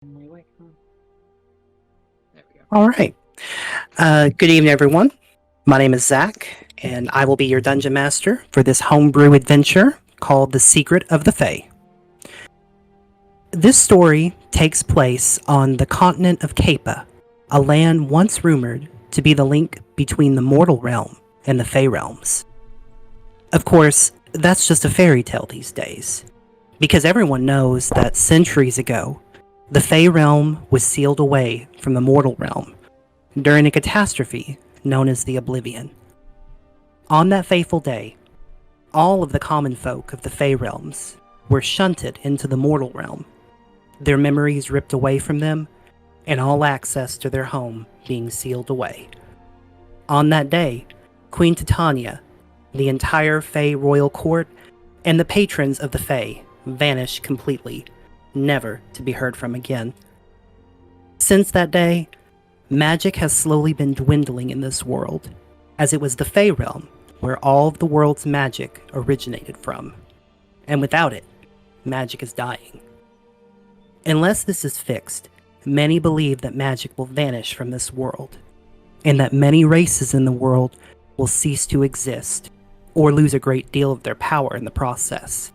There we go. All right. Good evening, everyone. My name is Zach, and I will be your dungeon master for this homebrew adventure called The Secret of the Fey. This story takes place on the continent of Caepa, a land once rumored to be the link between the mortal realm and the Fey Realms. Of course, that's just a fairy tale these days, because everyone knows that centuries ago, the Fey Realm was sealed away from the mortal realm during a catastrophe known as the Oblivion. On that fateful day, all of the common folk of the Fey Realms were shunted into the mortal realm, their memories ripped away from them, and all access to their home being sealed away. On that day, Queen Titania, the entire Fey royal court, and the patrons of the Fey vanished completely, never to be heard from again. Since that day, magic has slowly been dwindling in this world, as it was the Fey Realm where all of the world's magic originated from. And without it, magic is dying. Unless this is fixed, many believe that magic will vanish from this world, and that many races in the world will cease to exist, or lose a great deal of their power in the process.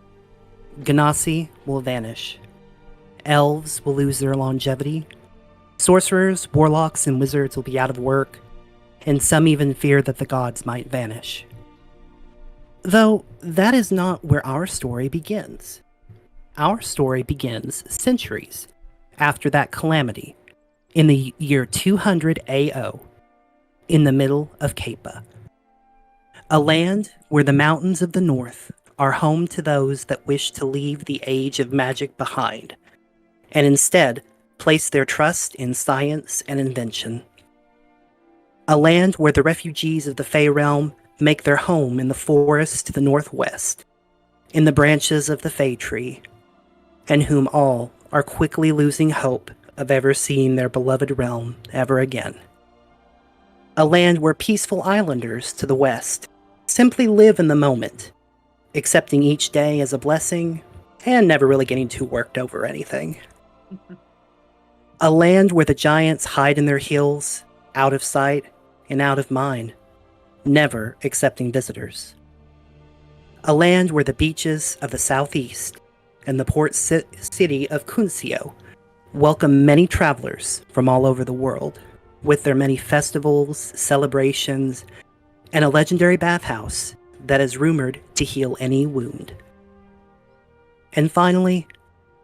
Ganassi will vanish. Elves will lose their longevity. Sorcerers, warlocks, and wizards will be out of work, and some even fear that the gods might vanish. Though that is not where our story begins. Our story begins centuries after that calamity, in the year 200 AO, in the middle of Caepa. A land where the mountains of the north are home to those that wish to leave the age of magic behind, and instead place their trust in science and invention. A land where the refugees of the Fey Realm make their home in the forest to the northwest, in the branches of the Fey Tree, and whom all are quickly losing hope of ever seeing their beloved realm ever again. A land where peaceful islanders to the west simply live in the moment, accepting each day as a blessing and never really getting too worked over anything. A land where the giants hide in their hills, out of sight and out of mind, never accepting visitors. A land where the beaches of the southeast and the port city of Cuncio welcome many travelers from all over the world, with their many festivals, celebrations, and a legendary bathhouse that is rumored to heal any wound. And finally,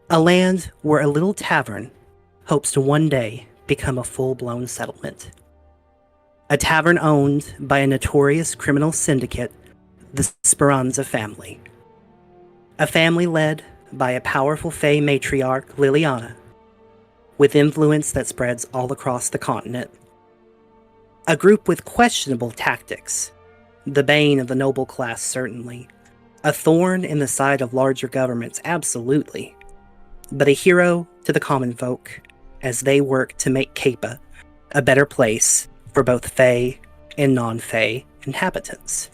a land where a little tavern hopes to one day become a full-blown settlement. A tavern owned by a notorious criminal syndicate, the Speranza family. A family led by a powerful Fey matriarch, Liliana, with influence that spreads all across the continent. A group with questionable tactics, the bane of the noble class certainly, a thorn in the side of larger governments absolutely, but a hero to the common folk as they work to make Caepa a better place for both Fey and non-Fey inhabitants.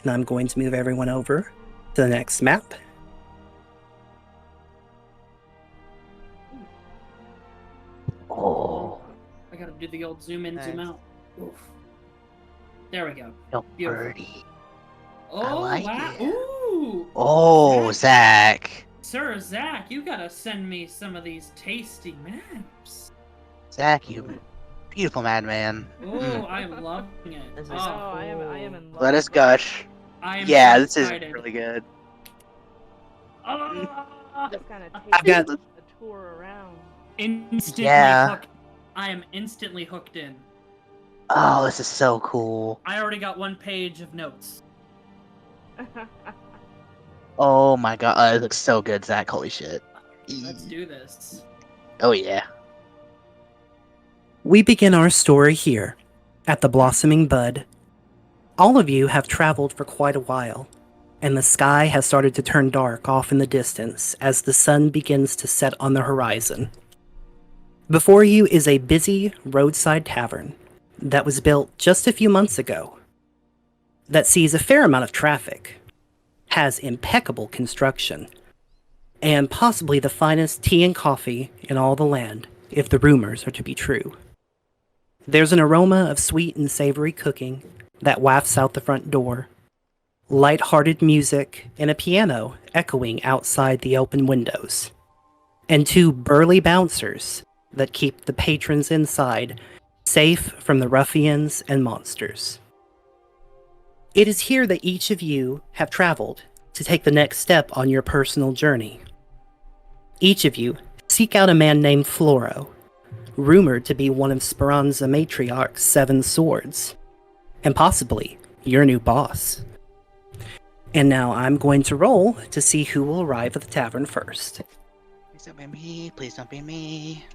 And I'm going to move everyone over to the next map. Oh, I gotta do the old zoom in, zoom out. Oof. There we go. No Beautiful. birdie. Oh, like wow. it. Ooh. Oh, Zach. Sir Zach, you gotta send me some of these tasty maps. Zach, you beautiful madman. Oh, I'm loving it. This is- Oh, I am in love. Let us gush. I am Yeah, so this is excited. really good. Ah! Just kind of I've got- a tour around. Instantly Yeah. hooked. I am instantly hooked in. Oh, this is so cool. I already got 1 page of notes. Oh my god, it looks so good, Zach. Holy shit. Let's do this. Oh yeah. We begin our story here, at the Blossoming Bud. All of you have traveled for quite a while, and the sky has started to turn dark off in the distance as the sun begins to set on the horizon. Before you is a busy roadside tavern that was built just a few months ago, that sees a fair amount of traffic, has impeccable construction, and possibly the finest tea and coffee in all the land, if the rumors are to be true. There's an aroma of sweet and savory cooking that wafts out the front door, light-hearted music and a piano echoing outside the open windows, and two burly bouncers that keep the patrons inside safe from the ruffians and monsters. It is here that each of you have traveled to take the next step on your personal journey. Each of you seek out a man named Floro, rumored to be one of Speranza Matriarch's 7 swords, and possibly your new boss. And now I'm going to roll to see who will arrive at the tavern first. Please don't be me. Please don't be me.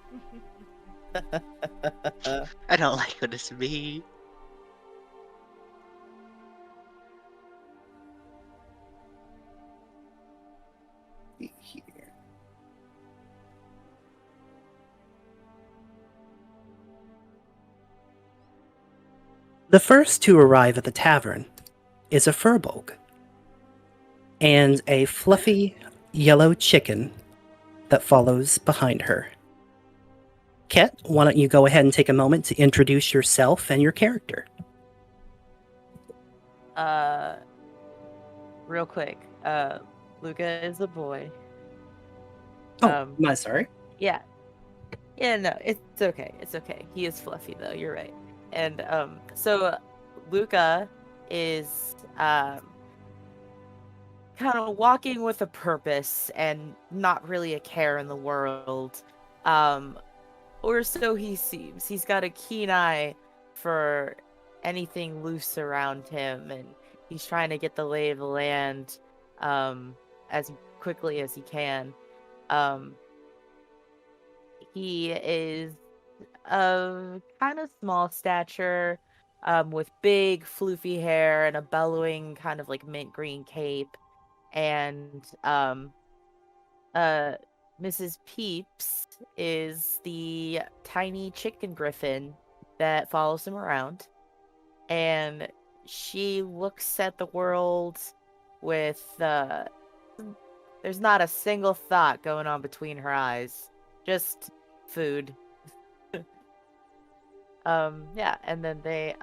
I don't like when it's me. Here. The first to arrive at the tavern is a furbolg and a fluffy yellow chicken that follows behind her. Ket, why don't you go ahead and take a moment to introduce yourself and your character? Real quick. Luca is a boy. Oh, I'm sorry. Yeah. Yeah, no, it's okay. It's okay. He is fluffy though, you're right. And so Luca is kind of walking with a purpose and not really a care in the world. Or so he seems. He's got a keen eye for anything loose around him, and he's trying to get the lay of the land as quickly as he can. He is of kind of small stature, with big floofy hair and a bellowing kind of like mint green cape. And Mrs. Peeps is the tiny chicken griffin that follows him around. And she looks at the world with there's not a single thought going on between her eyes. Just food. Yeah, and then they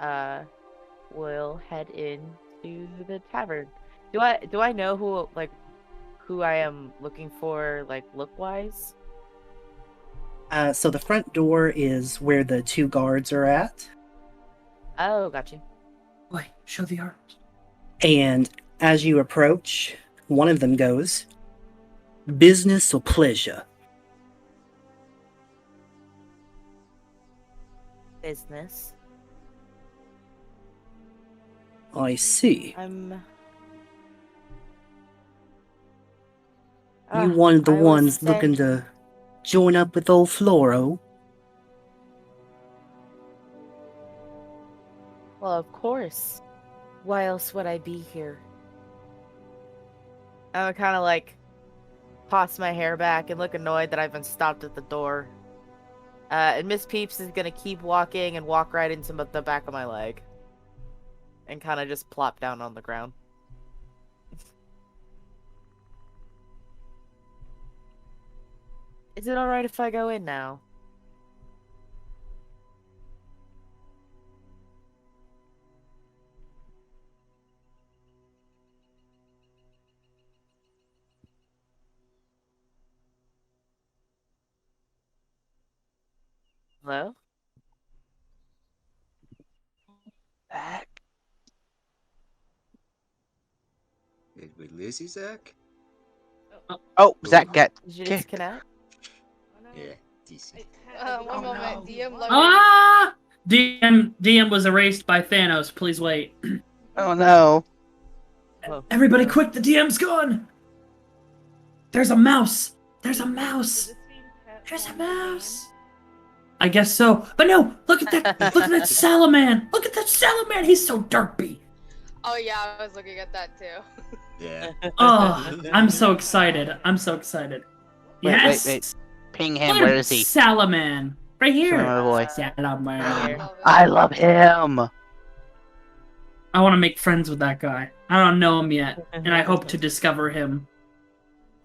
will head into the tavern. Do I know who I am looking for, like, look-wise? So the front door is where the 2 guards are at. Oh, got you. Boy, show the arms. And as you approach, one of them goes, "Business or pleasure?" Business. I see. You one of the ones looking to join up with old Floro? Well, of course. Why else would I be here? I would kind of like toss my hair back and look annoyed that I've been stopped at the door. And Miss Peeps is gonna keep walking and walk right into the back of my leg. And kind of just plop down on the ground. Is it alright if I go in now? Hello? Back. Did we lose you, Zach? Oh, Zach got Did you kicked. disconnect? Yeah, decent. One moment, DM loading. Ah! DM was erased by Thanos. Please wait. Oh no. Everybody quick, the DM's gone! There's a mouse! There's a mouse! There's a mouse! I guess so. But no! Look at that! Look at that Salaman! Look at that Salaman! He's so derpy! Oh yeah, I was looking at that too. Yeah. Oh, I'm so excited. I'm so excited. Yes! Wait. Ping him, Look at where is he? Salaman! Right here! Show him my boy. Salaman. I love him! I want to make friends with that guy. I don't know him yet, and I hope to discover him.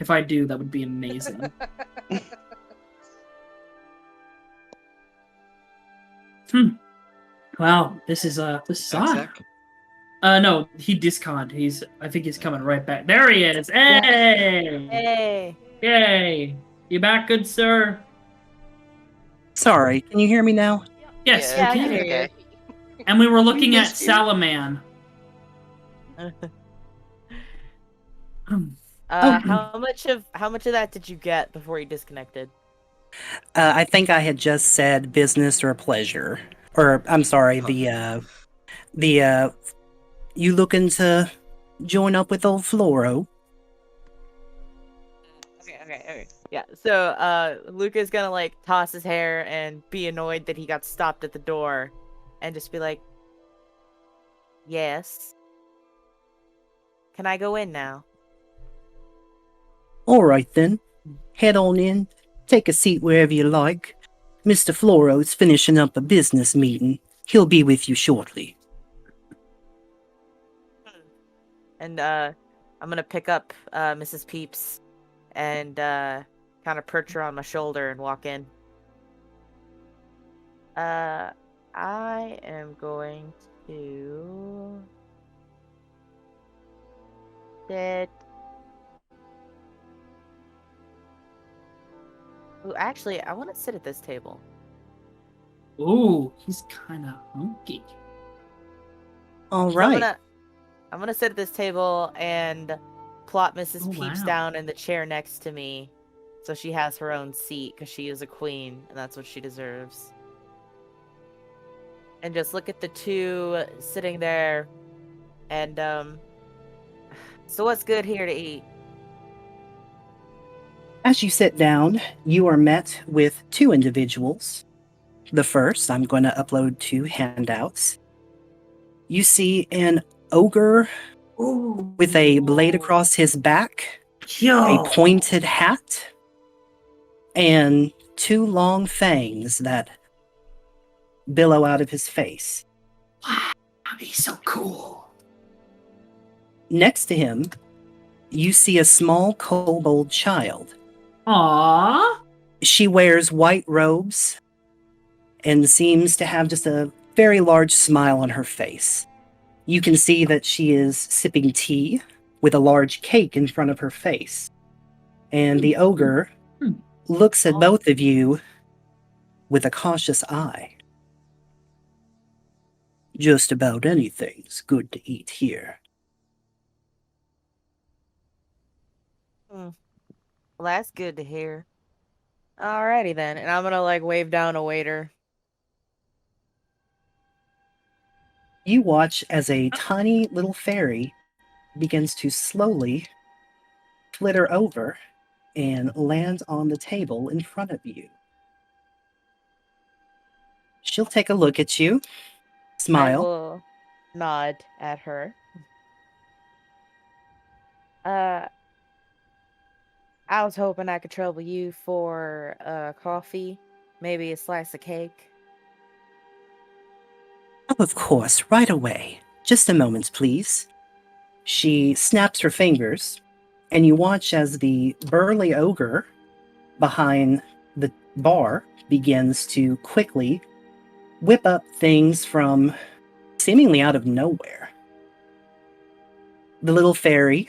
If I do, that would be amazing. Wow, this is odd. Zach? No, he disconned. I think he's coming right back. There he is. Hey! Hey. Yay! You back, good sir? Sorry, can you hear me now? Yes, Yeah, I we can can. hear you. Okay. And we were looking We at missed you. Salaman. How much of that did you get before you disconnected? I think I had just said business or pleasure. Or, I'm sorry, you looking to join up with old Floro? Okay. Yeah. So, Luca's gonna like toss his hair and be annoyed that he got stopped at the door, and just be like, "Yes. Can I go in now?" Alright then. Head on in. Take a seat wherever you like. Mr. Floro's finishing up a business meeting. He'll be with you shortly. And I'm gonna pick up Mrs. Peeps and kind of perch her on my shoulder and walk in. I am going to sit. Ooh, actually, I want to sit at this table. Ooh, he's kind of hunky. So Alright. I'm gonna sit at this table and plot Mrs. Oh, Peeps wow. down in the chair next to me, so she has her own seat because she is a queen and that's what she deserves. And just look at the two sitting there, and so what's good here to eat? As you sit down, you are met with two individuals. The first, I'm going to upload two handouts. You see an ogre Ooh. with a blade across his back, Yo. a pointed hat, and two long fangs that billow out of his face. Wow, he's so cool. Next to him, you see a small kobold child. Aww. She wears white robes and seems to have just a very large smile on her face. You can see that she is sipping tea with a large cake in front of her face. And the ogre looks at both of you with a cautious eye. Just about anything's good to eat here. Well, that's good to hear. Alrighty then, and I'm gonna like wave down a waiter. You watch as a tiny little fairy begins to slowly flitter over and land on the table in front of you. She'll take a look at you, I smile. will nod at her. I was hoping I could trouble you for coffee, maybe a slice of cake. Oh, of course, right away. Just a moment, please. She snaps her fingers, and you watch as the burly ogre behind the bar begins to quickly whip up things from seemingly out of nowhere. The little fairy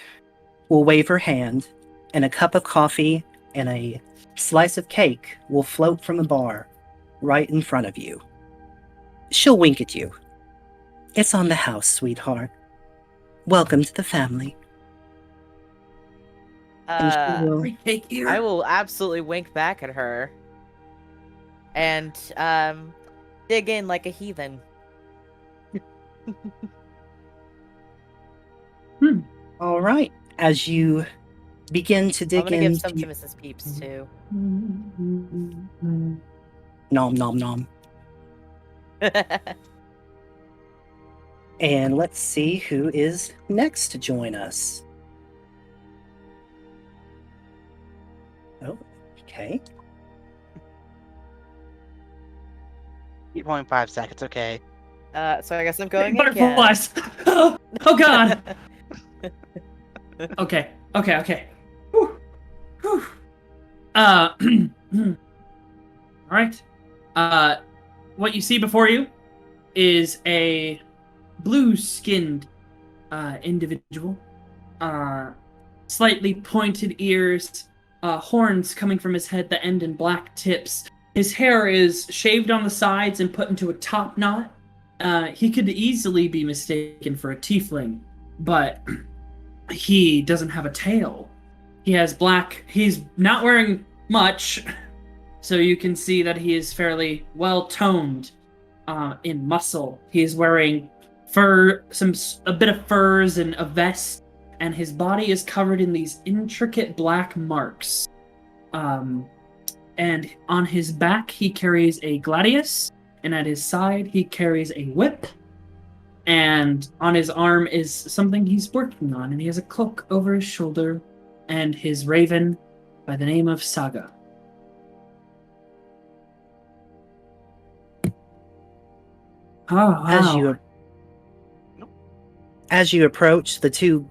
will wave her hand, and a cup of coffee and a slice of cake will float from the bar right in front of you. She'll wink at you. It's on the house, sweetheart. Welcome to the family. And she will Free cake here. I will absolutely wink back at her. And dig in like a heathen. All right. As you begin to I'm dig gonna in, give some to Mrs. Peeps too. nom nom nom. And let's see who is next to join us. Oh, okay. 8.5 seconds, okay. So I guess I'm going Butterflies. Oh god. Okay. Whew. All right. What you see before you is a blue-skinned individual. Slightly pointed ears, horns coming from his head that end in black tips. His hair is shaved on the sides and put into a top knot. He could easily be mistaken for a tiefling, but he doesn't have a tail. He has black. He's not wearing much, so you can see that he is fairly well toned in muscle. He is wearing fur, a bit of furs and a vest, and his body is covered in these intricate black marks. And on his back, he carries a gladius, and at his side, he carries a whip. And on his arm is something he's working on, and he has a cloak over his shoulder, and his raven by the name of Saga. Oh, wow. As you approach, the two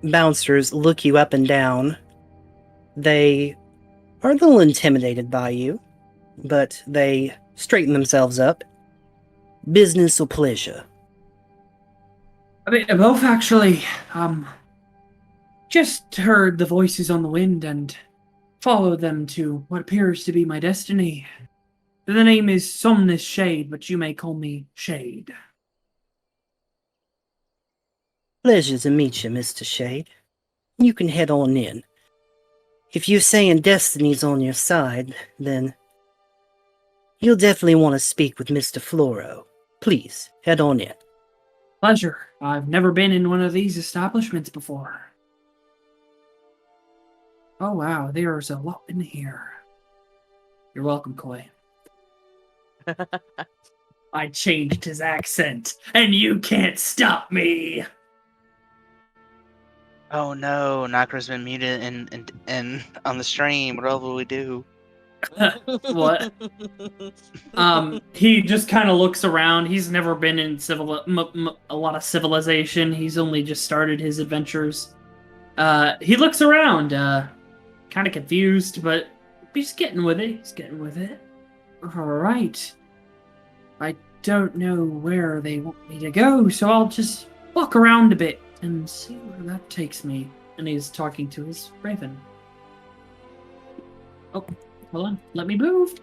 bouncers look you up and down. They are a little intimidated by you, but they straighten themselves up. Business or pleasure? I mean, both actually. Just heard the voices on the wind and followed them to what appears to be my destiny. The name is Somnus Shade, but you may call me Shade. Pleasure to meet you, Mr. Shade. You can head on in. If you're saying destiny's on your side, then you'll definitely want to speak with Mr. Floro. Please, head on in. Pleasure. I've never been in one of these establishments before. Oh wow, there's a lot in here. You're welcome, Koi. I changed his accent, and you can't stop me! Oh no, Nakra's been muted and on the stream. What will we do? What? He just kind of looks around. He's never been in a lot of civilization. He's only just started his adventures. He looks around, kind of confused, but he's getting with it. He's getting with it. Alright. I don't know where they want me to go, so I'll just walk around a bit and see where that takes me. And he's talking to his raven. Oh, hold on. Let me move.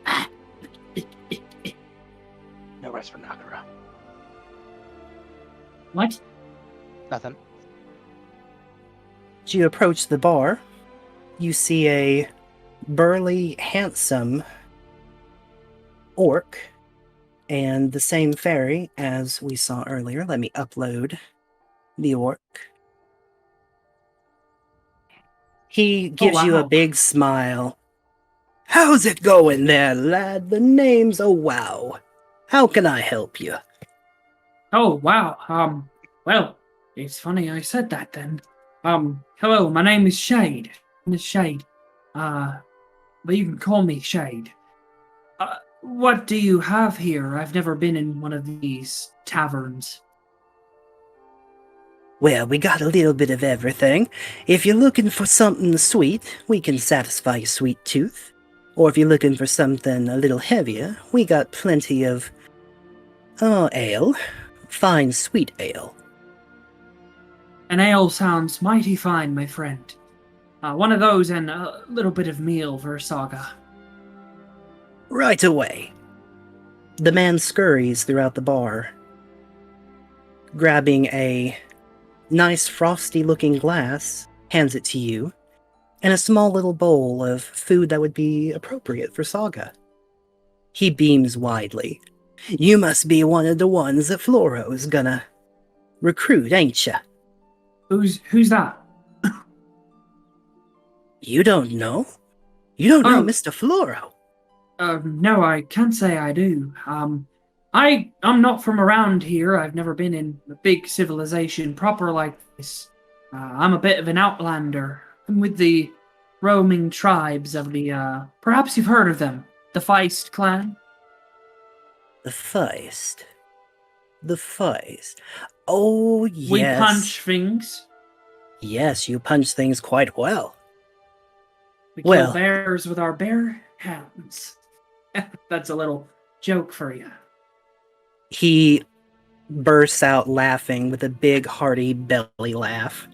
No rest for Nakara. What? Nothing. As you approach the bar, you see a burly, handsome orc and the same fairy as we saw earlier. Let me upload the orc. He gives you a wow. big smile. How's it going there, lad? The name's wow. How can I help you? Oh, wow. Well, it's funny I said that then. Hello, my name is Shade. Miss Shade. But you can call me Shade. What do you have here? I've never been in one of these taverns. Well, we got a little bit of everything. If you're looking for something sweet, we can satisfy your sweet tooth. Or if you're looking for something a little heavier, we got plenty of, ale. Fine sweet ale. An ale sounds mighty fine, my friend. One of those and a little bit of meal for Saga. Right away. The man scurries throughout the bar, grabbing a nice frosty-looking glass, hands it to you, and a small little bowl of food that would be appropriate for Saga. He beams widely. You must be one of the ones that Floro's gonna recruit, ain't ya? Who's that? You don't know? You don't know Mr. Floro? No, I can't say I do. I'm not from around here. I've never been in a big civilization proper like this. I'm a bit of an outlander. I'm with the roaming tribes of the, perhaps you've heard of them. The Feist clan? The Feist. The Feist. Oh, yes. We punch things. Yes, you punch things quite well. We kill Well- bears with our bare hands. That's a little joke for you. He bursts out laughing with a big, hearty belly laugh.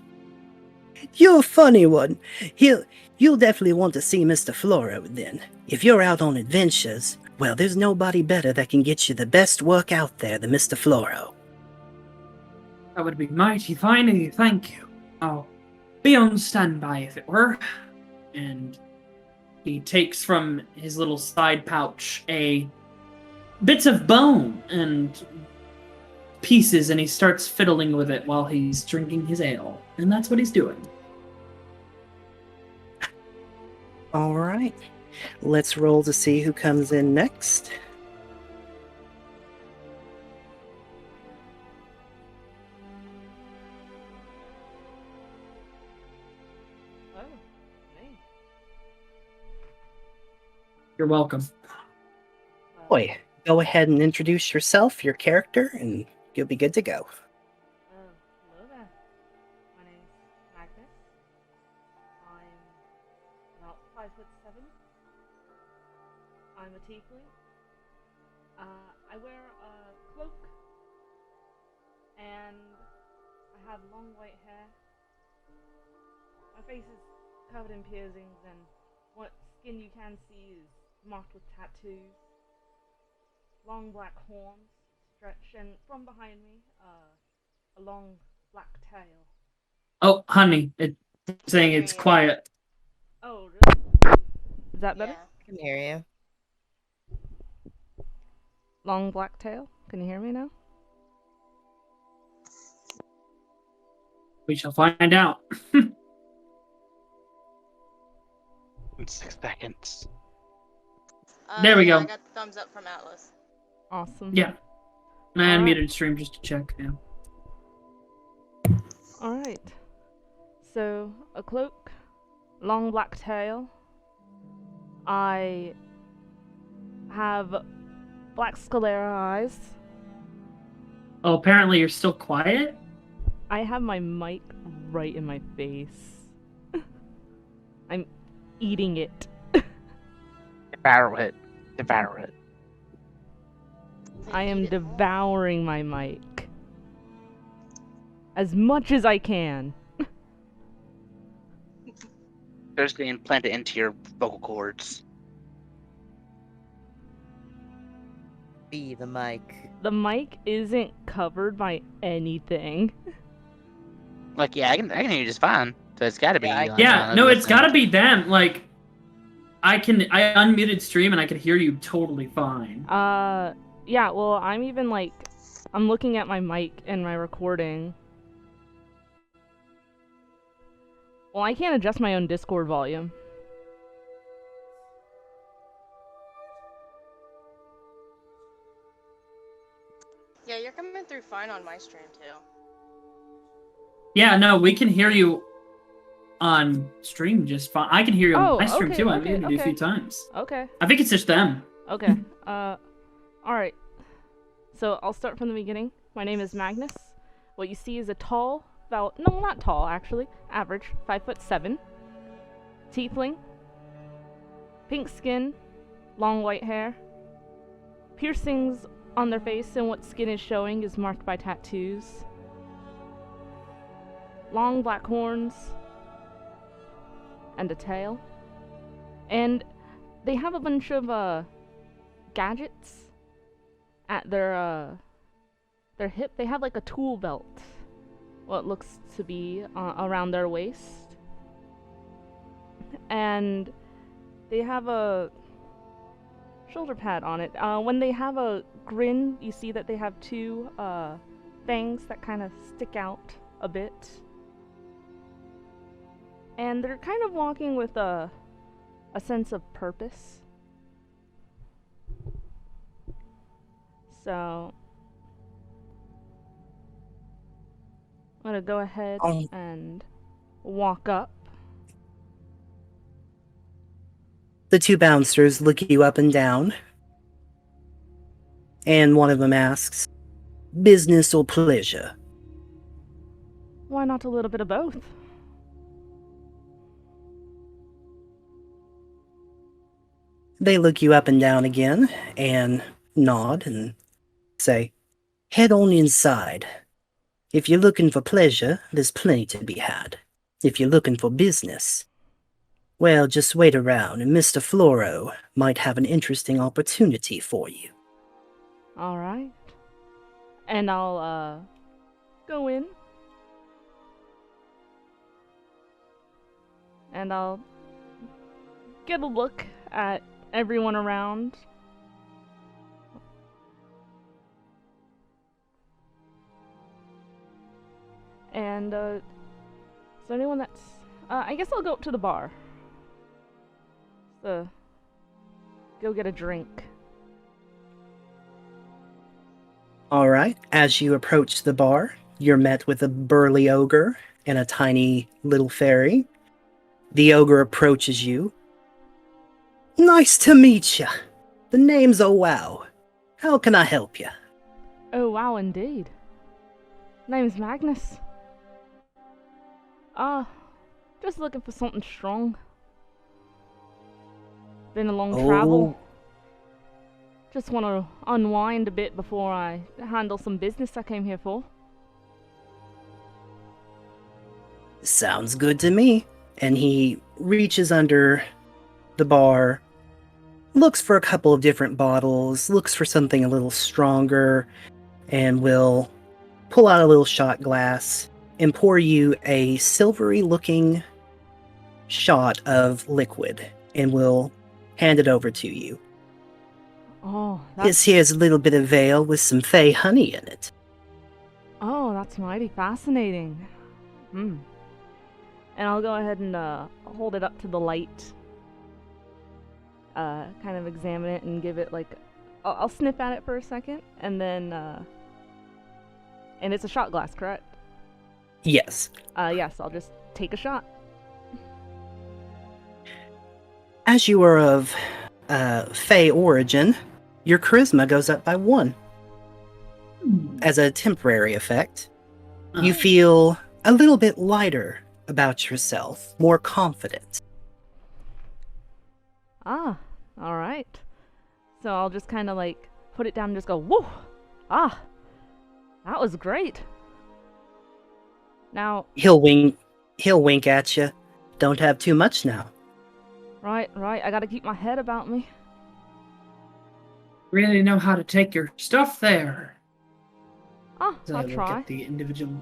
You're a funny one. You'll definitely want to see Mr. Floro then. If you're out on adventures, well, there's nobody better that can get you the best work out there than Mr. Floro. That would be mighty fine of you, thank you. I'll be on standby if it were. And he takes from his little side pouch bits of bone and pieces, and he starts fiddling with it while he's drinking his ale. And that's what he's doing. All right. Let's roll to see who comes in next. Oh, me. You're welcome. Boy, go ahead and introduce yourself, your character, and you'll be good to go. Hello there. My name's Magnus. I'm about 5'7". I'm a tiefling. I wear a cloak, and I have long white hair. My face is covered in piercings, and what skin you can see is marked with tattoos. Long black horns stretch, and from behind me, a long black tail. Oh, honey, it's saying it's quiet. Oh, really? Is that better? I can hear you. Long black tail. Can you hear me now? We shall find out. 6 seconds. There we yeah, go. I got the thumbs up from Atlas. Awesome. Yeah. I Alright. unmuted stream just to check. Yeah. Alright. So, a cloak, long black tail. I have black sclera eyes. Oh, apparently you're still quiet? I have my mic right in my face. I'm eating it. Devour it. Devour it. I am devouring my mic. As much as I can. There's getting implanted into your vocal cords. Be the mic. The mic isn't covered by anything. Like, yeah, I can hear you just fine. So it's gotta be. Yeah, I- like, Yeah, no, it's listening. gotta be them. Like, I unmuted stream and I could hear you totally fine. Yeah, well, I'm even like, I'm looking at my mic and my recording. Well, I can't adjust my own Discord volume. Yeah, you're coming through fine on my stream too. Yeah, no, we can hear you on stream just fine. I can hear you on my stream okay, too. I okay, muted you a okay. few times. Okay, I think it's just them. okay. Alright. So, I'll start from the beginning. My name is Magnus. What you see is a tall, no, not tall, actually. Average, 5'7". Tiefling. Pink skin. Long white hair. Piercings on their face, and what skin is showing is marked by tattoos. Long black horns. And a tail. And they have a bunch of, gadgets at their hip. They have like a tool belt, what looks to be around their waist, and they have a shoulder pad on it. When they have a grin, you see that they have two fangs that kind of stick out a bit, and they're kind of walking with a sense of purpose. So, I'm gonna go ahead and walk up. The two bouncers look you up and down, and one of them asks, business or pleasure? Why not a little bit of both? They look you up and down again and nod and say, "Head on inside. If you're looking for pleasure, there's plenty to be had. If you're looking for business, well, just wait around and Mr. Floro might have an interesting opportunity for you." All right. And I'll go in. And I'll get a look at everyone around. And is there anyone that's I guess I'll go up to the bar. Go get a drink. All right, as you approach the bar, you're met with a burly ogre and a tiny little fairy. The ogre approaches you. "Nice to meet ya. The name's Wow. How can I help ya?" Oh wow, indeed. Name's Magnus. Just looking for something strong. Been a long travel. Just want to unwind a bit before I handle some business I came here for. Sounds good to me. And he reaches under the bar, looks for a couple of different bottles, looks for something a little stronger, and will pull out a little shot glass and pour you a silvery-looking shot of liquid, and will hand it over to you. Oh, Here's a little bit of ale with some Fey honey in it. Oh, that's mighty fascinating. And I'll go ahead and hold it up to the light. Kind of examine it and give it like... I'll sniff at it for a second, and then... And it's a shot glass, correct? Yes. Yes, I'll just take a shot. As you are of Fey origin, your charisma goes up by 1. As a temporary effect, you feel a little bit lighter about yourself, more confident. Alright. So I'll just kind of like put it down and just go, whoa! That was great. Now... He'll wink at you. Don't have too much now. Right, I gotta keep my head about me. Really know how to take your stuff there. I'll Look try. at the individual.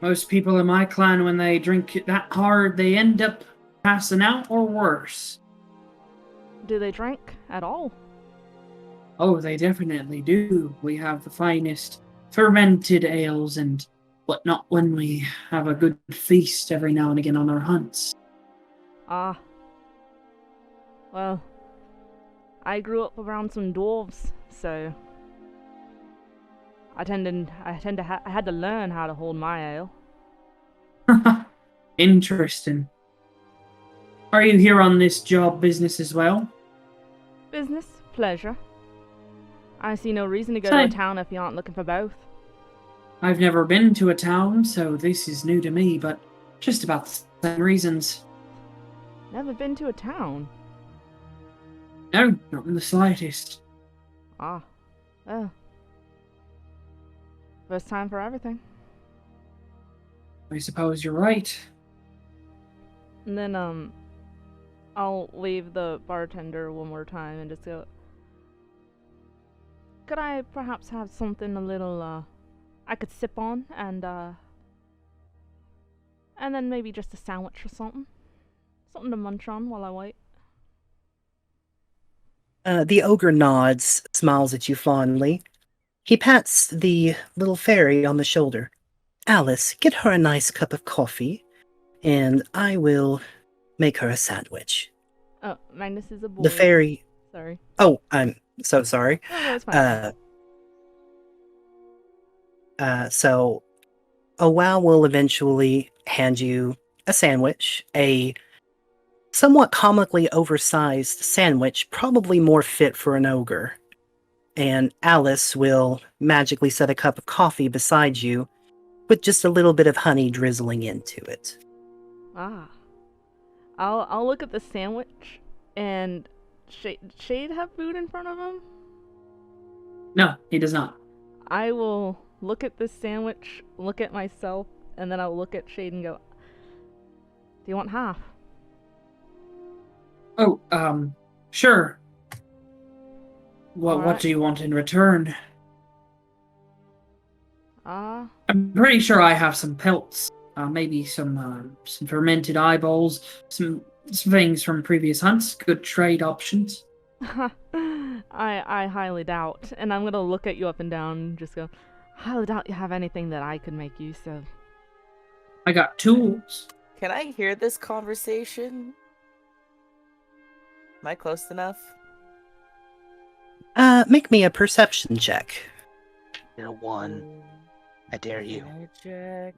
Most people in my clan, when they drink it that hard, they end up passing out or worse. Do they drink at all? Oh, they definitely do. We have the finest fermented ales and whatnot when we have a good feast every now and again on our hunts. Well, I grew up around some dwarves, so I had to learn how to hold my ale. Interesting. Are you here on this job business as well? Business, pleasure. I see no reason to go to a town if you aren't looking for both. I've never been to a town, so this is new to me, but just about the same reasons. Never been to a town? No, not in the slightest. Oh. First time for everything. I suppose you're right. And then, I'll leave the bartender one more time and just go, could I perhaps have something a little, I could sip on, and then maybe just a sandwich or something? Something to munch on while I wait. The ogre nods, smiles at you fondly. He pats the little fairy on the shoulder. "Alice, get her a nice cup of coffee, and I will make her a sandwich." Oh, Magnus is a boy. The fairy... Sorry. Oh, I'm so sorry. No, it's fine. So, Wow will eventually hand you a sandwich, a somewhat comically oversized sandwich, probably more fit for an ogre. And Alice will magically set a cup of coffee beside you, with just a little bit of honey drizzling into it. I'll look at the sandwich, and Shade have food in front of him? No, he does not. I will look at this sandwich, look at myself, and then I'll look at Shade and go, do you want half? Oh, sure. What Alright. do you want in return? Ah, I'm pretty sure I have some pelts. Maybe some fermented eyeballs, some things from previous hunts. Good trade options. I highly doubt. And I'm gonna look at you up and down and just go, highly doubt you have anything that I could make use of. I got tools. Can I hear this conversation? Am I close enough? Make me a perception check. You're one. I dare you. Check.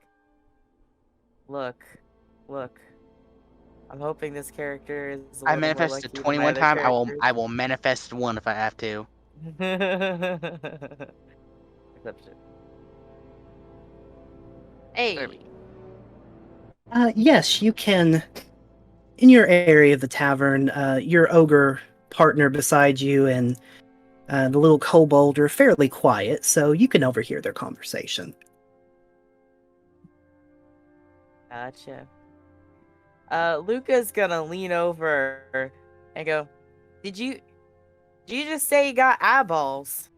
Look. I'm hoping this character is. I manifested 21 times. I will manifest one if I have to. Perception. Hey. Yes, you can. In your area of the tavern, your ogre partner beside you and the little kobold are fairly quiet, so you can overhear their conversation. Gotcha. Luca's gonna lean over and go, Did you just say you got eyeballs?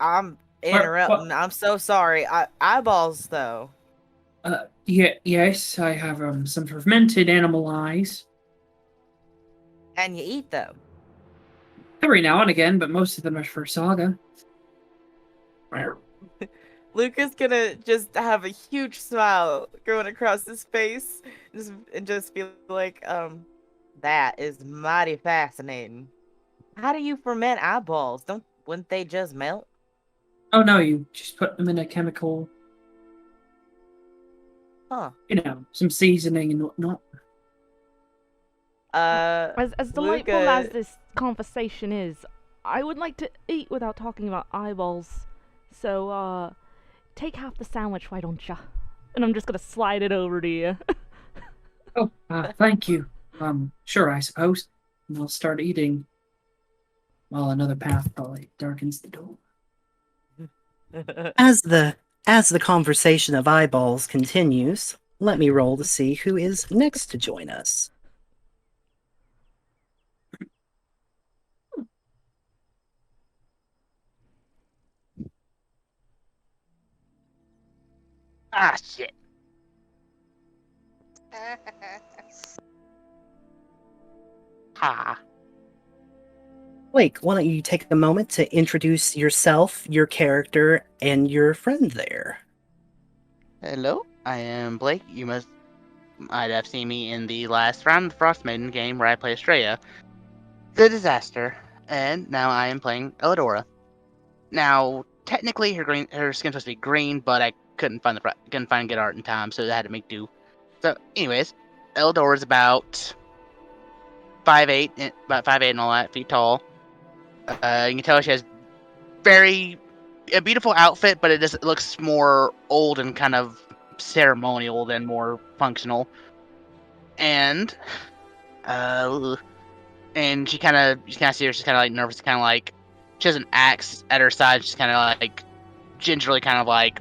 I'm interrupting. I'm so sorry. Eyeballs, though. Yes, I have some fermented animal eyes. And you eat them. Every now and again, but most of them are for Saga. Luca's gonna just have a huge smile going across his face and just be like, that is mighty fascinating. How do you ferment eyeballs? Wouldn't they just melt? Oh no, you just put them in a chemical. Huh. Some seasoning and whatnot. As delightful as this conversation is, I would like to eat without talking about eyeballs. So, take half the sandwich, why don't ya? And I'm just gonna slide it over to you. Oh, thank you. Sure, I suppose. And I'll start eating while another path probably darkens the door. As the conversation of eyeballs continues, let me roll to see who is next to join us. Ah, shit. Ha. Blake, why don't you take a moment to introduce yourself, your character, and your friend there? Hello, I am Blake. Might have seen me in the last round of the Frost Maiden game where I play Estrella, the disaster, and now I am playing Elidora. Now, technically, her skin's supposed to be green, but I couldn't find good art in time, so I had to make do. So, anyways, Elidora is about 5'8", and all that feet tall. You can tell she has a beautiful outfit, but it looks more old and kind of ceremonial than more functional. And you kind of see her. She's kind of like nervous, kind of like she has an axe at her side. She's kind of like gingerly, kind of like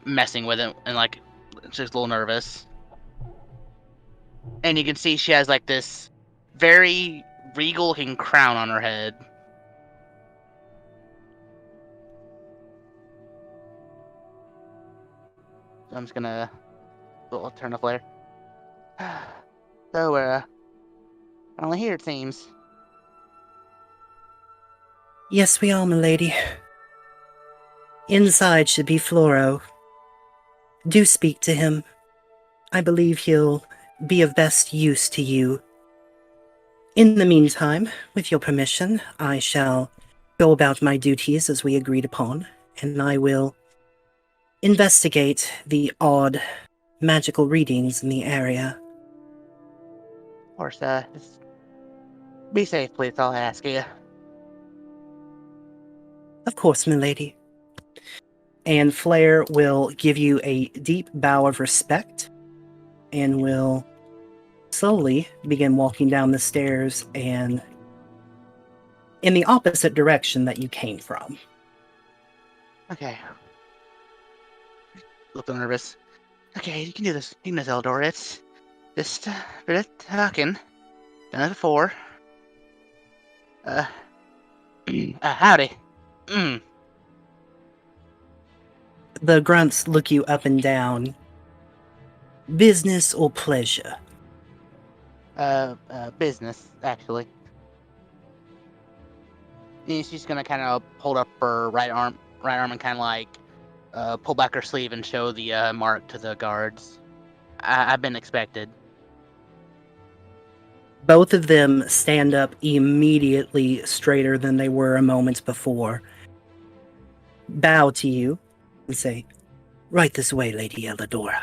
messing with it, and like she's a little nervous. And you can see she has like this very regal-looking crown on her head. So I'm just gonna turn the flare. So we're only here, it seems. Yes, we are, milady. Inside should be Floro. Do speak to him. I believe he'll be of best use to you. In the meantime, with your permission, I shall go about my duties as we agreed upon, and I will investigate the odd magical readings in the area. Of course, just be safe, please. I'll ask you. Of course, milady. And Flare will give you a deep bow of respect and will slowly begin walking down the stairs and in the opposite direction that you came from. Okay. Look nervous. Okay, you can do this. You can do this, Eldor. It's just a bit of talking. Done it before. Howdy. Mm. The grunts look you up and down. Business or pleasure? Business, actually. And she's gonna kind of hold up her right arm, and kind of like pull back her sleeve and show the mark to the guards. I've been expected. Both of them stand up immediately straighter than they were a moment before, bow to you, and say, "Right this way, Lady Elidora.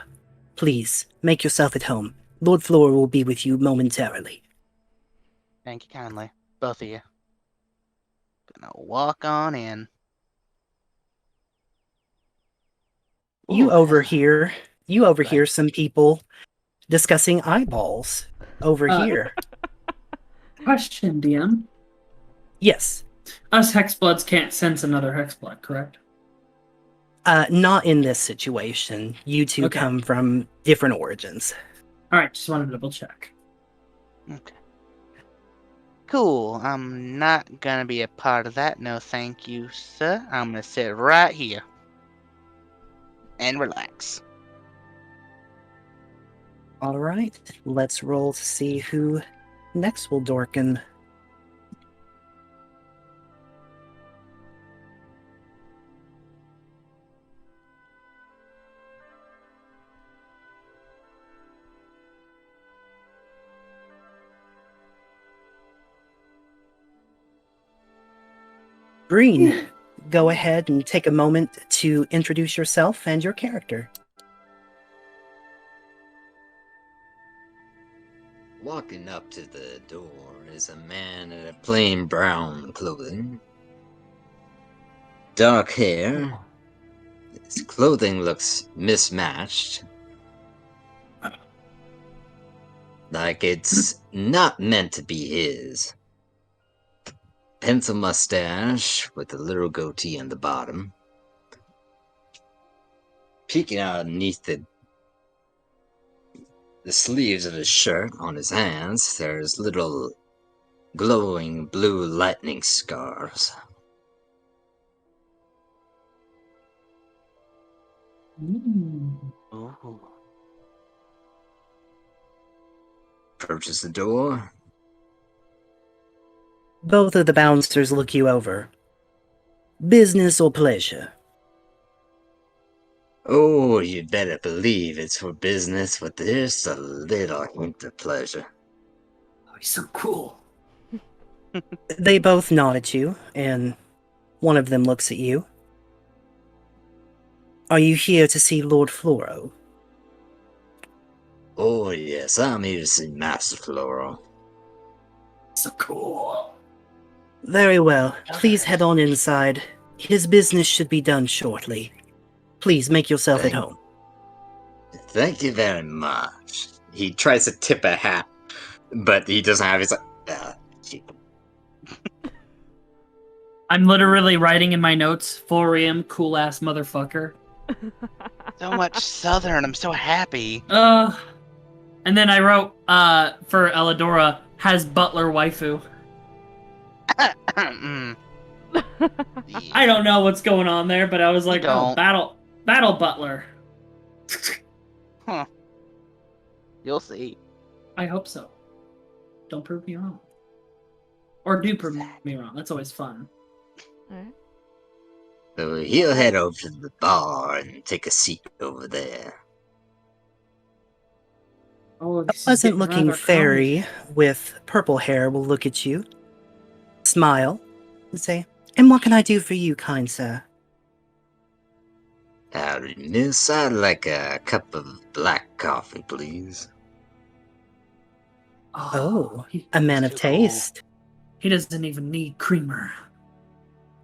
Please, make yourself at home. Lord Flora will be with you momentarily." Thank you kindly, both of you. Gonna walk on in. You Ooh, overhear Right. some people discussing eyeballs over here. Question, DM. Yes. Us Hexbloods can't sense another Hexblood, correct? Not in this situation. You two Okay. come from different origins. Alright, just wanted to double check. Okay. Cool. I'm not gonna be a part of that. No, thank you, sir. I'm gonna sit right here and relax. All right, let's roll to see who next will Dorkin. Green, go ahead and take a moment to introduce yourself and your character. Walking up to the door is a man in a plain brown clothing. Dark hair. His clothing looks mismatched. Like it's not meant to be his. Pencil mustache with a little goatee on the bottom. Peeking out underneath the sleeves of his shirt on his hands, there's little glowing blue lightning scars. Ooh. Approaches the door. Both of the bouncers look you over. Business or pleasure? Oh, you better believe it's for business, but there's a little hint of pleasure. Oh, he's so cool. They both nod at you, and one of them looks at you. Are you here to see Lord Floro? Oh, yes, I'm here to see Master Floro. So cool. Very well. Please head on inside. His business should be done shortly. Please make yourself at home. Thank you very much. He tries to tip a hat, but he doesn't have his. I'm literally writing in my notes, Forium, cool ass motherfucker. So much southern. I'm so happy. And then I wrote, for Elidora, has butler waifu. Mm. I don't know what's going on there, but I was like, oh, don't. battle butler. Huh. You'll see. I hope so. Don't prove me wrong. Or do prove me wrong. That's always fun. Alright. So he'll head over to the bar and take a seat over there. Oh, A this is pleasant getting looking rather fairy with purple hair will look at you, smile, and say, "And what can I do for you, kind sir?" Howdy, miss. I'd like a cup of black coffee, please. Oh, he, a man of too cool. taste. he doesn't even need creamer.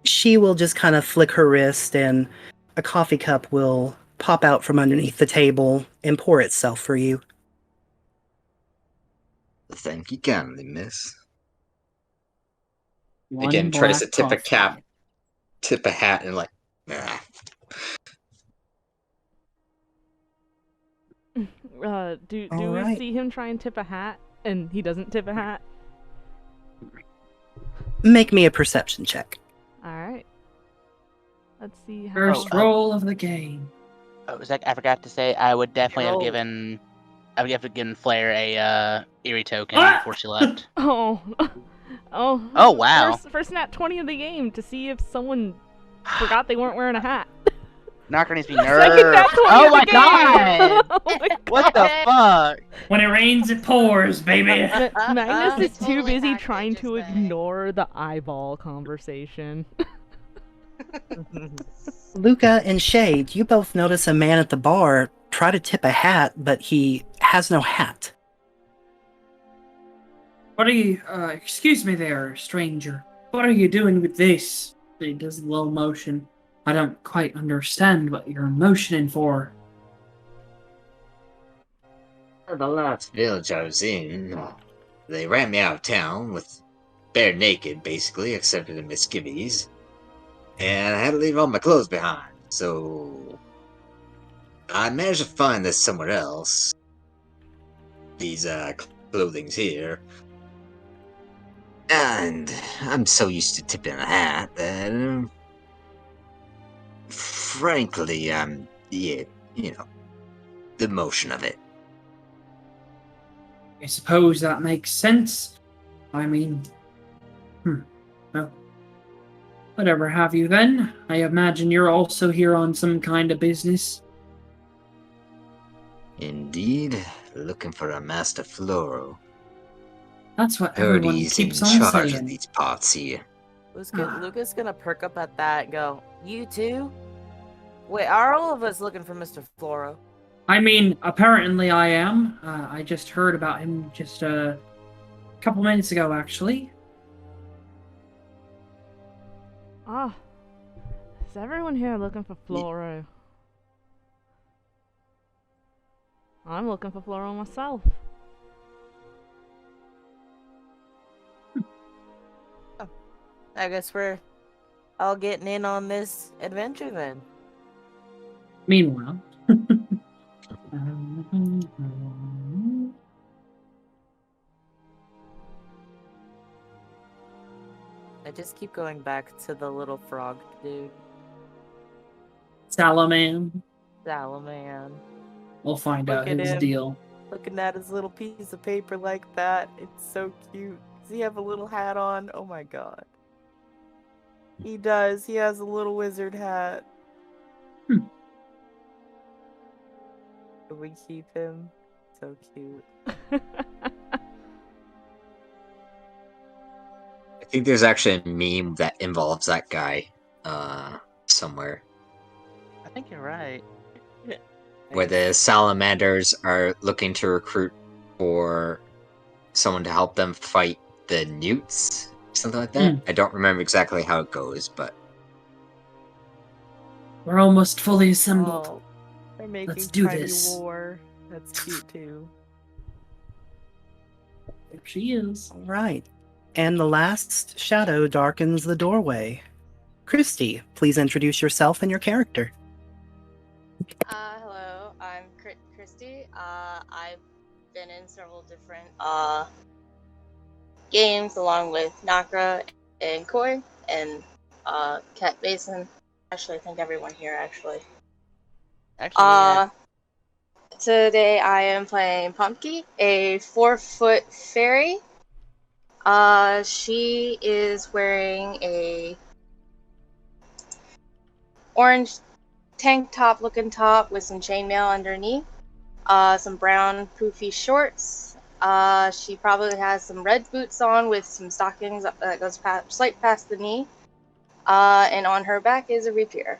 She will just kind of flick her wrist and a coffee cup will pop out from underneath the table and pour itself for you. Thank you kindly, miss. One Again, tries to black tip a coffee. cap, tip a hat, and like, ah. Do All we right. see him try and tip a hat, and he doesn't tip a hat? Make me a perception check. All right. Let's see how. First roll of the game. Oh, Zach, I forgot to say, I would definitely have Roll. given. I would have given Flair a Eerie token Ah! before she left. Oh. Oh. Oh, wow. First nat 20 of the game to see if someone forgot they weren't wearing a hat. Knocker needs to be Second nerfed. nat 20 Oh of my the game! god! Oh my What the fuck? When it rains, it pours, baby. Magnus is too Totally busy hacked it trying just to then. ignore the eyeball conversation. Luca and Shade, you both notice a man at the bar try to tip a hat, but he has no hat. What are you, excuse me there, stranger. What are you doing with this? He does a little motion. I don't quite understand what you're motioning for. The last village I was in, they ran me out of town with bare naked, basically, except for the misgivings. And I had to leave all my clothes behind, so I managed to find this somewhere else. These, clothings here. And I'm so used to tipping a hat that, frankly, yeah, you know, the motion of it. I suppose that makes sense. I mean, well, whatever have you then. I imagine you're also here on some kind of business. Indeed, looking for a Master Floro. That's what Heard everyone he's in keeps on charge of saying. these parts here. Luca's gonna perk up at that and go, "You too? Wait, are all of us looking for Mr. Floro?" I mean, apparently I am. I just heard about him just a couple minutes ago, actually. Ah. Is everyone here looking for Floro? I'm looking for Floro myself. I guess we're all getting in on this adventure then. Meanwhile. I just keep going back to the little frog dude, Salaman. Salaman. We'll find Look out at his him. deal. Looking at his little piece of paper like that. It's so cute. Does he have a little hat on? Oh my god. He does. He has a little wizard hat. Hmm. Can we keep him? So cute. I think there's actually a meme that involves that guy, somewhere. I think you're right. Where the salamanders are looking to recruit for someone to help them fight the newts, something like that. I don't remember exactly how it goes, but We're almost fully assembled. Oh, they're making Let's do tiny this. war. That's cute too. There she is. All right. And the last shadow darkens the doorway. Christy, please introduce yourself and your character. Hello, I'm Christy. I've been in several different games along with Nakra and Koi and Cat Basin. Actually, I think everyone here actually. Actually, Today I am playing Pumpkin, a 4-foot fairy. She is wearing a orange tank top looking top with some chainmail underneath. Some brown poofy shorts. She probably has some red boots on with some stockings that goes slight past the knee. And on her back is a rapier.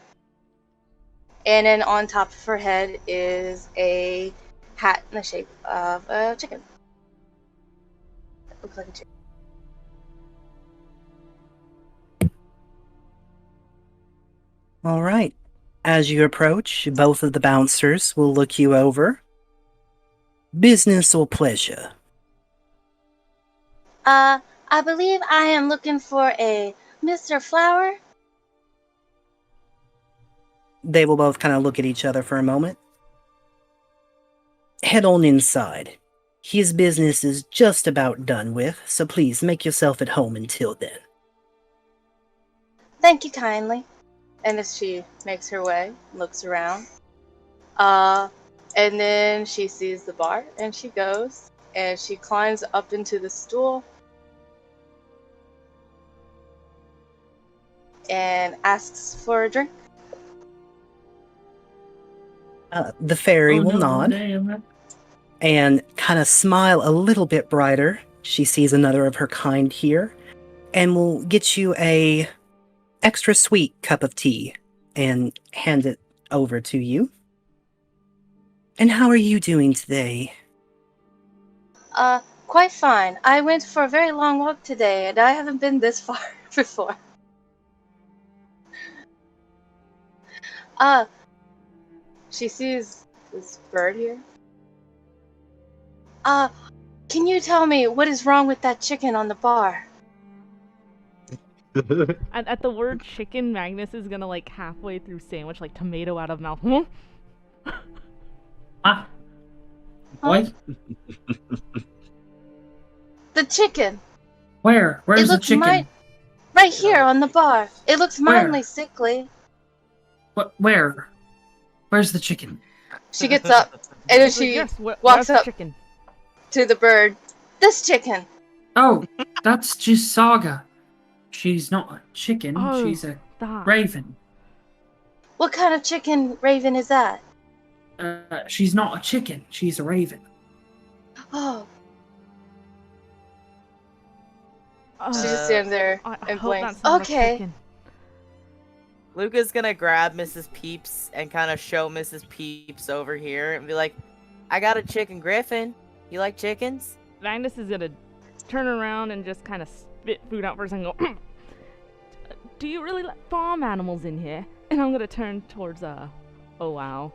And then on top of her head is a hat in the shape of a chicken. It looks like a chicken. All right. As you approach, both of the bouncers will look you over. Business or pleasure? I believe I am looking for a Mr. Flower. They will both kind of look at each other for a moment. Head on inside. His business is just about done with, so please make yourself at home until then. Thank you kindly. And as she makes her way, looks around, and then she sees the bar, and she goes, and she climbs up into the stool, and asks for a drink. The fairy Oh, will no, nod damn. and kind of smile a little bit brighter. She sees another of her kind here, and will get you a extra sweet cup of tea and hand it over to you. And how are you doing today? Quite fine. I went for a very long walk today, and I haven't been this far before. She sees this bird here. Can you tell me what is wrong with that chicken on the bar? At the word chicken, Magnus is gonna like halfway through sandwich like tomato out of mouth. Ah. What? The chicken. Where? Where's It the looks chicken? right here on the bar. It looks Where? mildly sickly. What? Where? Where's the chicken? She gets up, and then she Yes, walks where's the up chicken? to the bird. This chicken. Oh, that's just Saga. She's not a chicken. Oh, She's a that. raven. What kind of chicken raven is that? She's not a chicken. She's a raven. Oh, Oh, she just stands there I and hope blinks. that's not a Okay. chicken. Luca's gonna grab Mrs. Peeps and kind of show Mrs. Peeps over here and be like, I got a chicken griffin. You like chickens? Magnus is gonna turn around and just kind of spit food out first and go, do you really let farm animals in here? And I'm gonna turn towards, oh wow.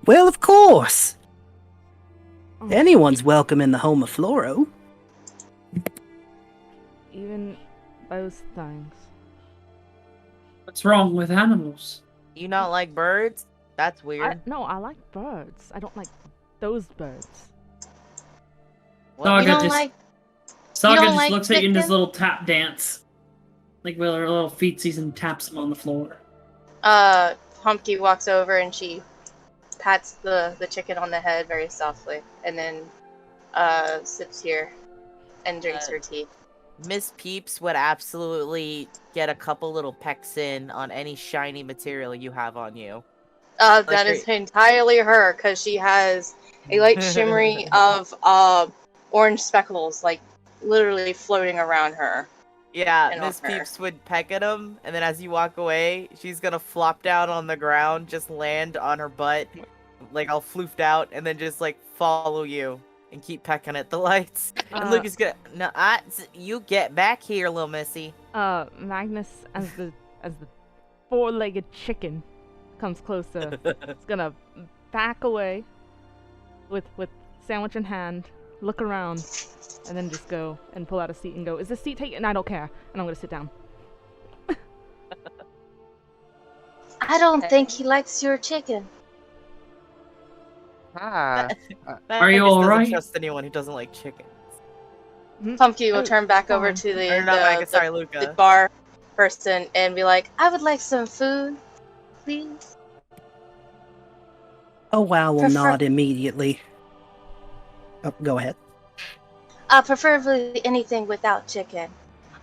Well, of course! Oh, Anyone's welcome in the home of Floro. even those things. What's wrong with animals? You not like birds? That's weird. No, I like birds. I don't like those birds. Well, You Saga don't just like Saga don't just like looks at you in this chicken? little tap dance, like with her little feetsies, and taps them on the floor. Humpty walks over and she pats the chicken on the head very softly, and then sits here and drinks her tea. Miss Peeps would absolutely get a couple little pecks in on any shiny material you have on you. That is entirely her, because she has a light shimmery of orange speckles, like literally floating around her. Yeah, and Miss on her. Peeps would peck at him, and then as you walk away, she's gonna flop down on the ground, just land on her butt, like all floofed out, and then just like follow you and keep pecking at the lights. And Lucas gonna, no, you get back here, little missy. Magnus as the four-legged chicken comes closer. It's gonna back away with sandwich in hand, look around, and then just go and pull out a seat and go, is this seat taken? I don't care. And I'm gonna sit down. I don't think he likes your chicken. Ah. Are you Magnus all doesn't right? trust anyone who doesn't like chicken. Pumpkin will Oh, turn back over fine. to Or not Magnus, sorry, the Luca. bar person and be like, I would like some food, please. Oh wow will Prefer- nod immediately. Oh, go ahead. Preferably anything without chicken.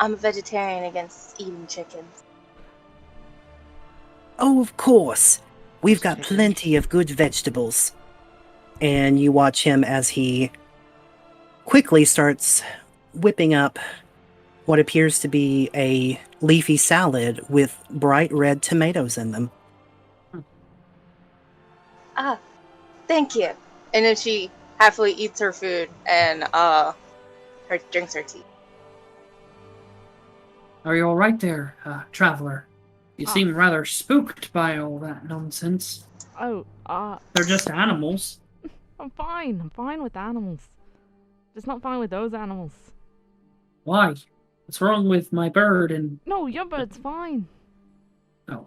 I'm a vegetarian against eating chickens. Oh, of course. We've got plenty of good vegetables. And you watch him as he quickly starts whipping up what appears to be a leafy salad with bright red tomatoes in them. Thank you. And then she happily eats her food and drinks her tea. Are you all right there, traveler? You Ah. seem rather spooked by all that nonsense. Oh, They're just animals. I'm fine. I'm fine with animals. It's not fine with those animals. Why? What's wrong with my bird and... No, your bird's fine. Oh.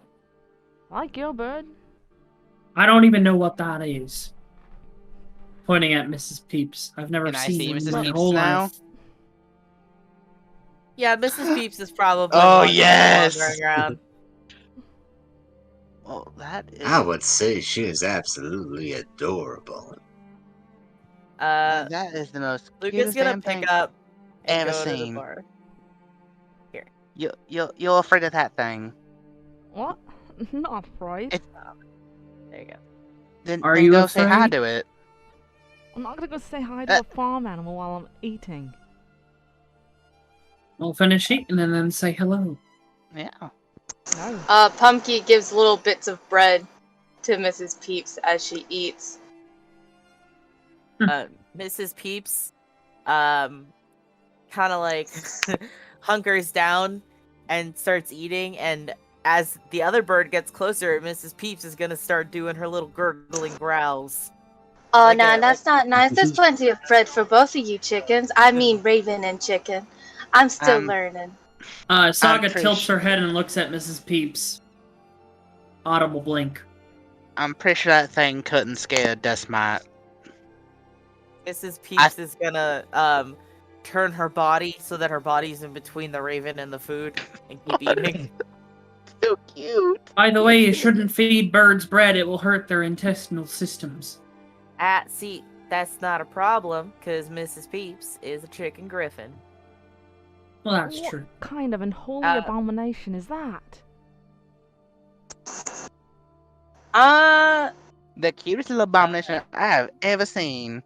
I like your bird. I don't even know what that is. Pointing at Mrs. Peeps. I've never Can I seen see one in Mrs. my Peeps whole now? life. Yeah, Mrs. Peeps is probably Oh, one yes! wandering around. Well, that is. I would say she is absolutely adorable. That is the most Luke is cutest gonna damn thing pick up and ever go to the seen. bar. You're afraid of that thing. What? Not afraid. It- There you go. Then, Are then you go say hi afraid? to it. I'm not gonna go say hi to a farm animal while I'm eating. We'll finish eating and then say hello. Yeah. No. Pumpkin gives little bits of bread to Mrs. Peeps as she eats. Mrs. Peeps, kind of like hunkers down and starts eating, and as the other bird gets closer, Mrs. Peeps is gonna start doing her little gurgling growls. Oh, Like no, a- that's not nice. There's plenty of bread for both of you chickens. I mean, raven and chicken. I'm still learning. Saga pretty tilts sure- her head and looks at Mrs. Peeps. Audible blink. I'm pretty sure that thing couldn't scare Dustmite. Mrs. Peeps is gonna turn her body so that her body's in between the raven and the food and keep eating. So cute. By the way, you shouldn't feed birds bread. It will hurt their intestinal systems. See, that's not a problem because Mrs. Peeps is a chicken griffin. Well, that's What true. kind of unholy Uh, abomination is that? The cutest little abomination I've ever seen.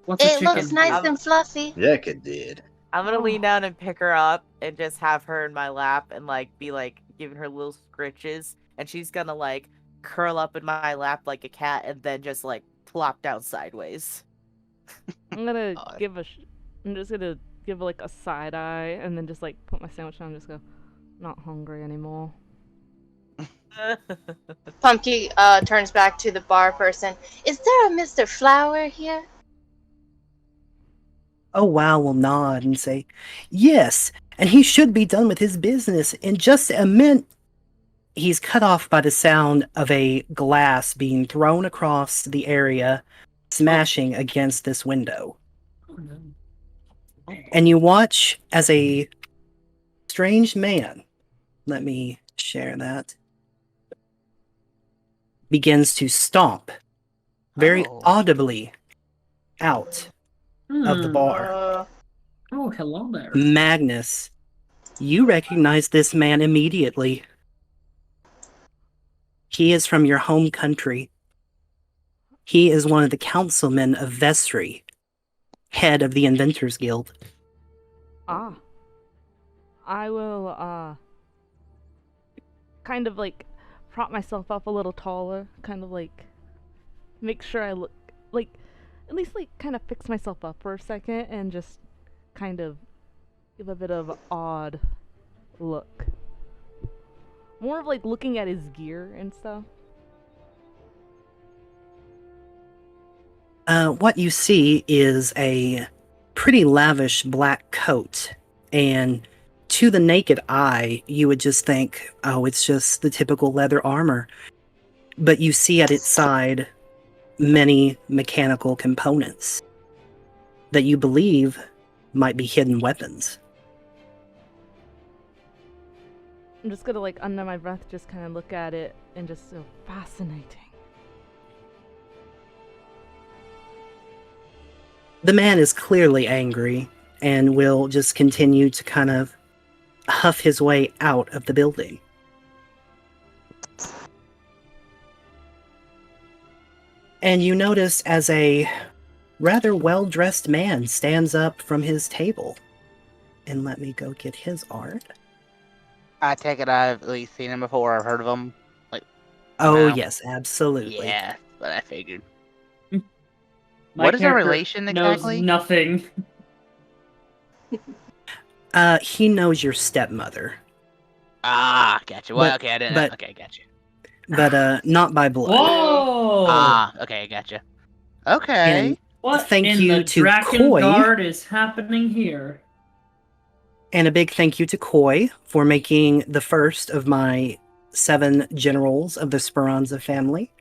What's a It chicken? looks nice and fluffy. Yuck, it did. I'm gonna lean Oh. down and pick her up and just have her in my lap and like be like giving her little scritches, and she's gonna like curl up in my lap like a cat and then just like plop down sideways. I'm gonna God. I'm just gonna give like a side eye and then just like put my sandwich down and just go, not hungry anymore. Pumpkin turns back to the bar person. Is there a Mr. Flower here? Oh wow will nod and say, yes, and he should be done with his business in just a minute. He's cut off by the sound of a glass being thrown across the area, smashing against this window. Oh, no. And you watch as a strange man, let me share that, begins to stomp very Oh. audibly out of the Hmm. bar. Oh, hello there. Magnus, you recognize this man immediately. He is from your home country. He is one of the councilmen of Vestry, head of the Inventors Guild. Ah. I will, kind of like prop myself up a little taller, kind of like make sure I look like, at least like kind of fix myself up for a second and just kind of give a bit of odd look. More of like looking at his gear and stuff. What you see is a pretty lavish black coat, and to the naked eye, you would just think, oh, it's just the typical leather armor. But you see at its side many mechanical components that you believe might be hidden weapons. I'm just gonna like under my breath just kind of look at it and just so fascinating. The man is clearly angry and will just continue to kind of huff his way out of the building. And you notice as a rather well-dressed man stands up from his table. And let me go get his art. I take it I've at least seen him before. I've heard of him. Oh, Wow. yes, absolutely. Yeah, but I figured. My What is their character relation knows exactly? nothing. He knows your stepmother, Ah, gotcha. Well, But- okay, I didn't. but- Okay, gotcha. but not by blood. Whoa! Ah, okay, gotcha. Okay. And What thank in you the to Koi. Drakengard is happening here? And a big thank you to Koi for making the first of my 7 generals of the Speranza family.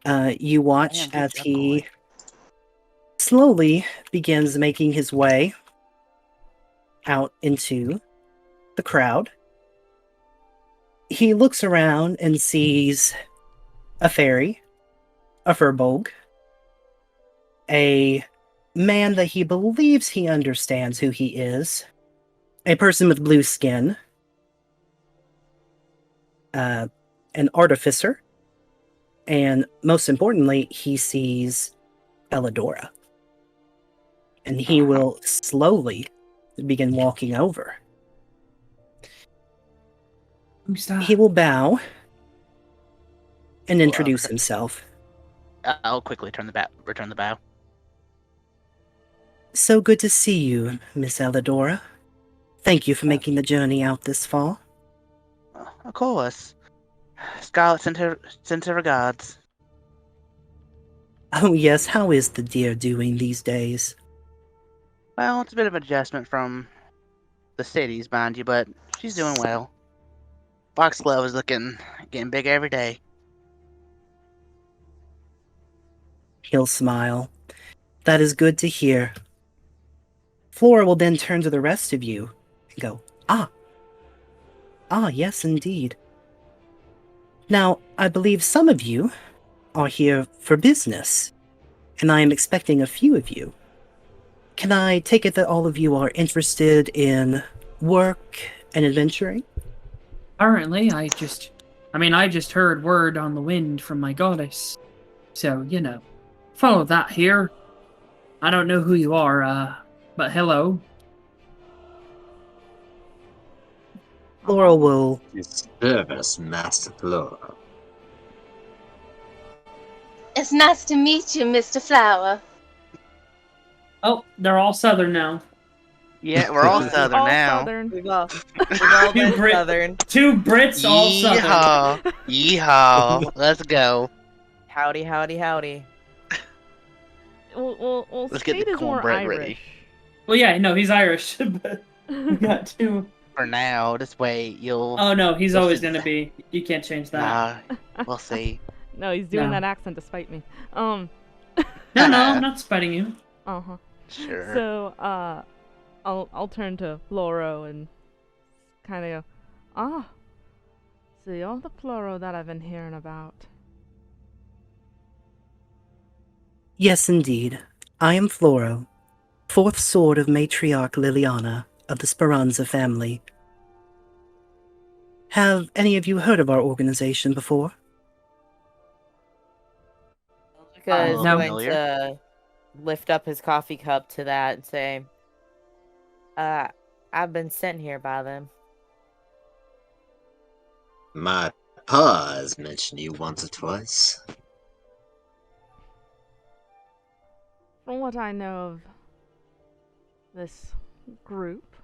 You watch Damn, good as job, he Koi. slowly begins making his way out into the crowd. He looks around and sees a fairy, a furbolg, a man that he believes he understands who he is, a person with blue skin, an artificer, and most importantly, he sees Elidora. And he will slowly begin walking over. Who's that? He will bow and introduce himself. I'll quickly return the bow. So good to see you, Miss Elidora. Thank you for making the journey out this far. Of course. Scarlet sent her regards. Oh yes, how is the dear doing these days? Well, it's a bit of adjustment from the cities, mind you, but she's doing well. Foxglove is getting bigger every day. He'll smile. That is good to hear. Flora will then turn to the rest of you and go, Ah, yes, indeed. Now, I believe some of you are here for business, and I am expecting a few of you. Can I take it that all of you are interested in work and adventuring? Apparently, I just heard word on the wind from my goddess. So, follow that here. I don't know who you are, but hello. Flora will... Service, Master Flora. It's nice to meet you, Mr. Flower. Oh, they're all southern now. Yeah, we're all southern all now. Southern. We've all been southern. 2 Brits, all southern. Yeehaw! Yeehaw! Let's go. Howdy, howdy, howdy. Well, Let's get Spade the is more cornbread Irish. ready. Well, yeah, no, he's Irish, but we got 2. For now, this way you'll. Oh no, he's We'll always see. gonna be. You can't change that. We'll see. No, he's doing No. that accent to spite me. No, I'm not spiting you. Uh-huh. Sure. So, I'll turn to Floro and kind of go, so you're the Floro that I've been hearing about. Yes, indeed. I am Floro, 4th sword of Matriarch Liliana of the Speranza family. Have any of you heard of our organization before? Luca is No. going to lift up his coffee cup to that and say, I've been sent here by them. My pa has mentioned you once or twice. From what I know of this group,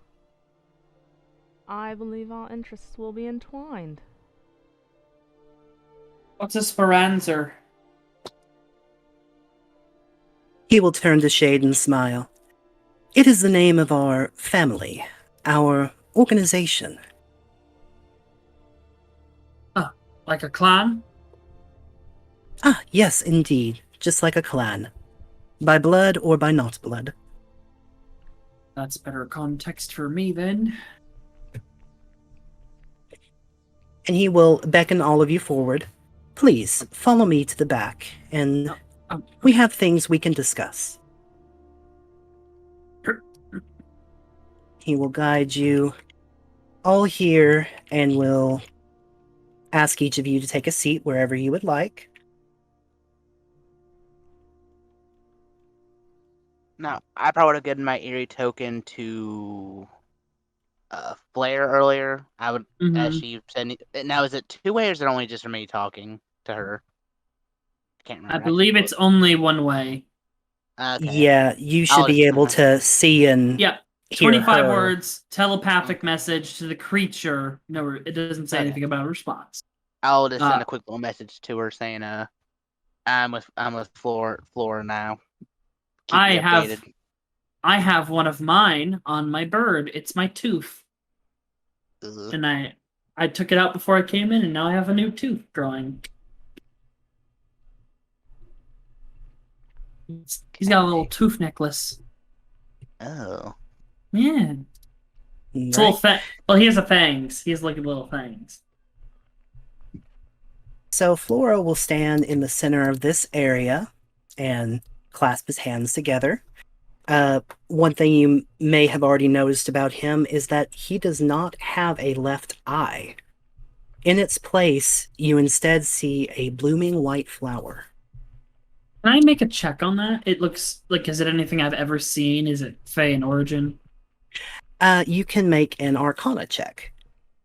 I believe our interests will be entwined. What's a Speranza? He will turn to Shade and smile. It is the name of our family, our organization. Like a clan? Yes, indeed, just like a clan. By blood or by not blood. That's better context for me then. And he will beckon all of you forward. Please, follow me to the back, and we have things we can discuss. He will guide you all here and will ask each of you to take a seat wherever you would like. Now, I probably would have given my eerie token to Flair earlier. I would, as she said. Now, is it 2-way or is it only just for me talking to her? I can't remember. I believe it's only 1 way. Okay. Yeah, you should be able to see and Yeah. hear 25 her. words, telepathic message to the creature. No, it doesn't say anything about a response. I'll just send a quick little message to her saying, I'm with Flora now. Keep I you updated. have one of mine on my bird. It's my tooth. Ugh. And I took it out before I came in, and now I have a new tooth growing. He's got a little tooth necklace. Oh. Yeah. It's a little well, he has a fangs. He has like little fangs. So Flora will stand in the center of this area and clasp his hands together. One thing you may have already noticed about him is that he does not have a left eye. In its place, you instead see a blooming white flower. Can I make a check on that? It looks like, is it anything I've ever seen? Is it Fey in origin? You can make an Arcana check.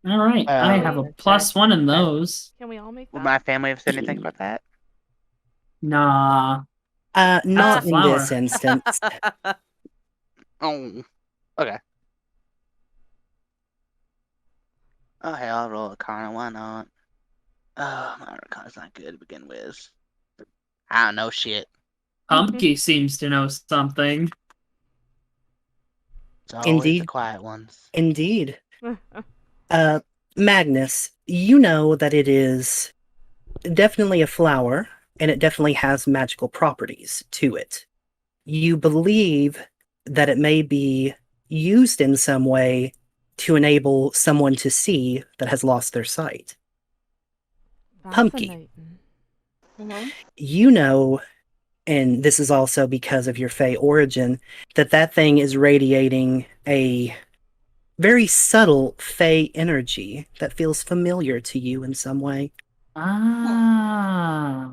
All right, I have a +1 in those. Can we all make that? Would my family have said anything about that? Nah. Not in flower. this instance. Oh. Okay. Oh, hey, I'll roll Arcana. Why not? Oh, my Arcana's not good to begin with. I don't know shit. Pumpkin seems to know something. It's always the Indeed. quiet ones. Indeed. Magnus, you know that it is definitely a flower, and it definitely has magical properties to it. You believe that it may be used in some way to enable someone to see that has lost their sight. Pumpkin, Fascinating. you know, and this is also because of your Fey origin, that thing is radiating a very subtle Fey energy that feels familiar to you in some way. Ah.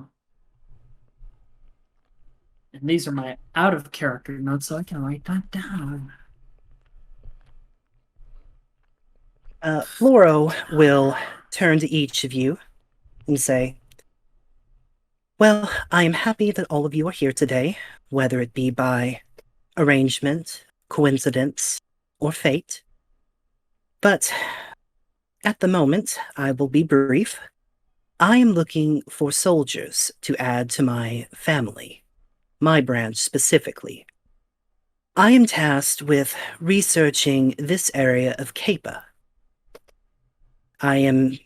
And these are my out of character notes, so I can write that down. Floro will turn to each of you and say, well, I am happy that all of you are here today, whether it be by arrangement, coincidence, or fate. But at the moment, I will be brief. I am looking for soldiers to add to my family, my branch specifically. I am tasked with researching this area of Caepa. I am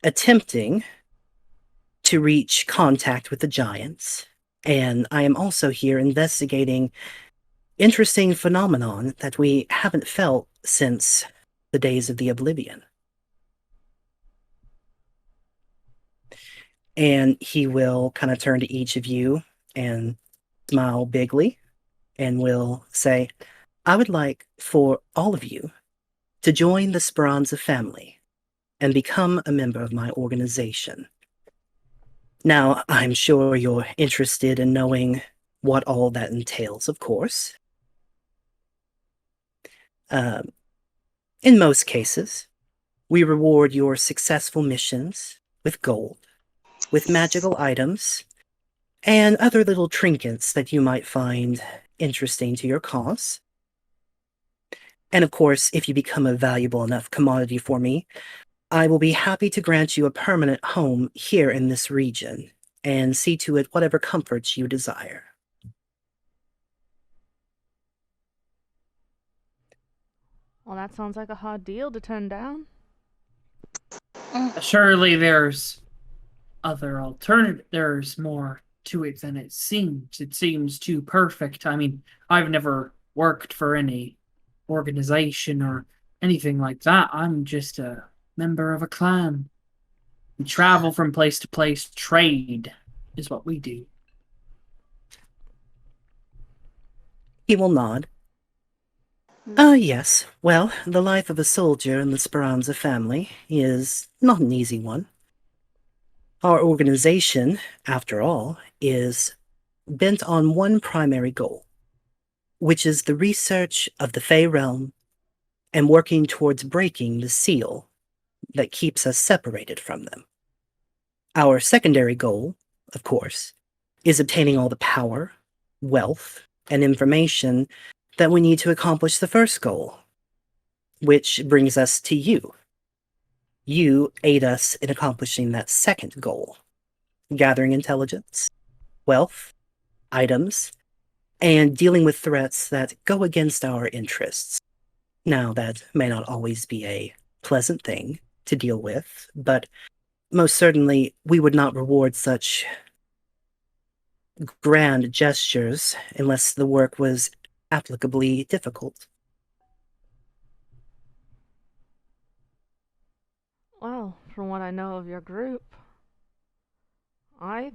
attempting to reach contact with the giants, and I am also here investigating interesting phenomenon that we haven't felt since the days of the oblivion. And he will kind of turn to each of you and smile bigly and will say, I would like for all of you to join the Speranza family and become a member of my organization. Now, I'm sure you're interested in knowing what all that entails, of course. In most cases, we reward your successful missions with gold, with magical items, and other little trinkets that you might find interesting to your cause. And of course, if you become a valuable enough commodity for me, I will be happy to grant you a permanent home here in this region and see to it whatever comforts you desire. Well, that sounds like a hard deal to turn down. Surely there's other alternative. There's more to it than it seems. It seems too perfect. I mean, I've never worked for any organization or anything like that. I'm just a member of a clan. We travel from place to place. Trade is what we do. He will nod. Yes. Well, the life of a soldier in the Speranza family is not an easy one. Our organization, after all, is bent on one primary goal, which is the research of the Fey Realm and working towards breaking the seal that keeps us separated from them. Our secondary goal, of course, is obtaining all the power, wealth, and information that we need to accomplish the first goal, which brings us to you. You aid us in accomplishing that second goal, gathering intelligence, wealth, items, and dealing with threats that go against our interests. Now, that may not always be a pleasant thing to deal with, but most certainly we would not reward such grand gestures unless the work was applicably difficult. Well, from what I know of your group, I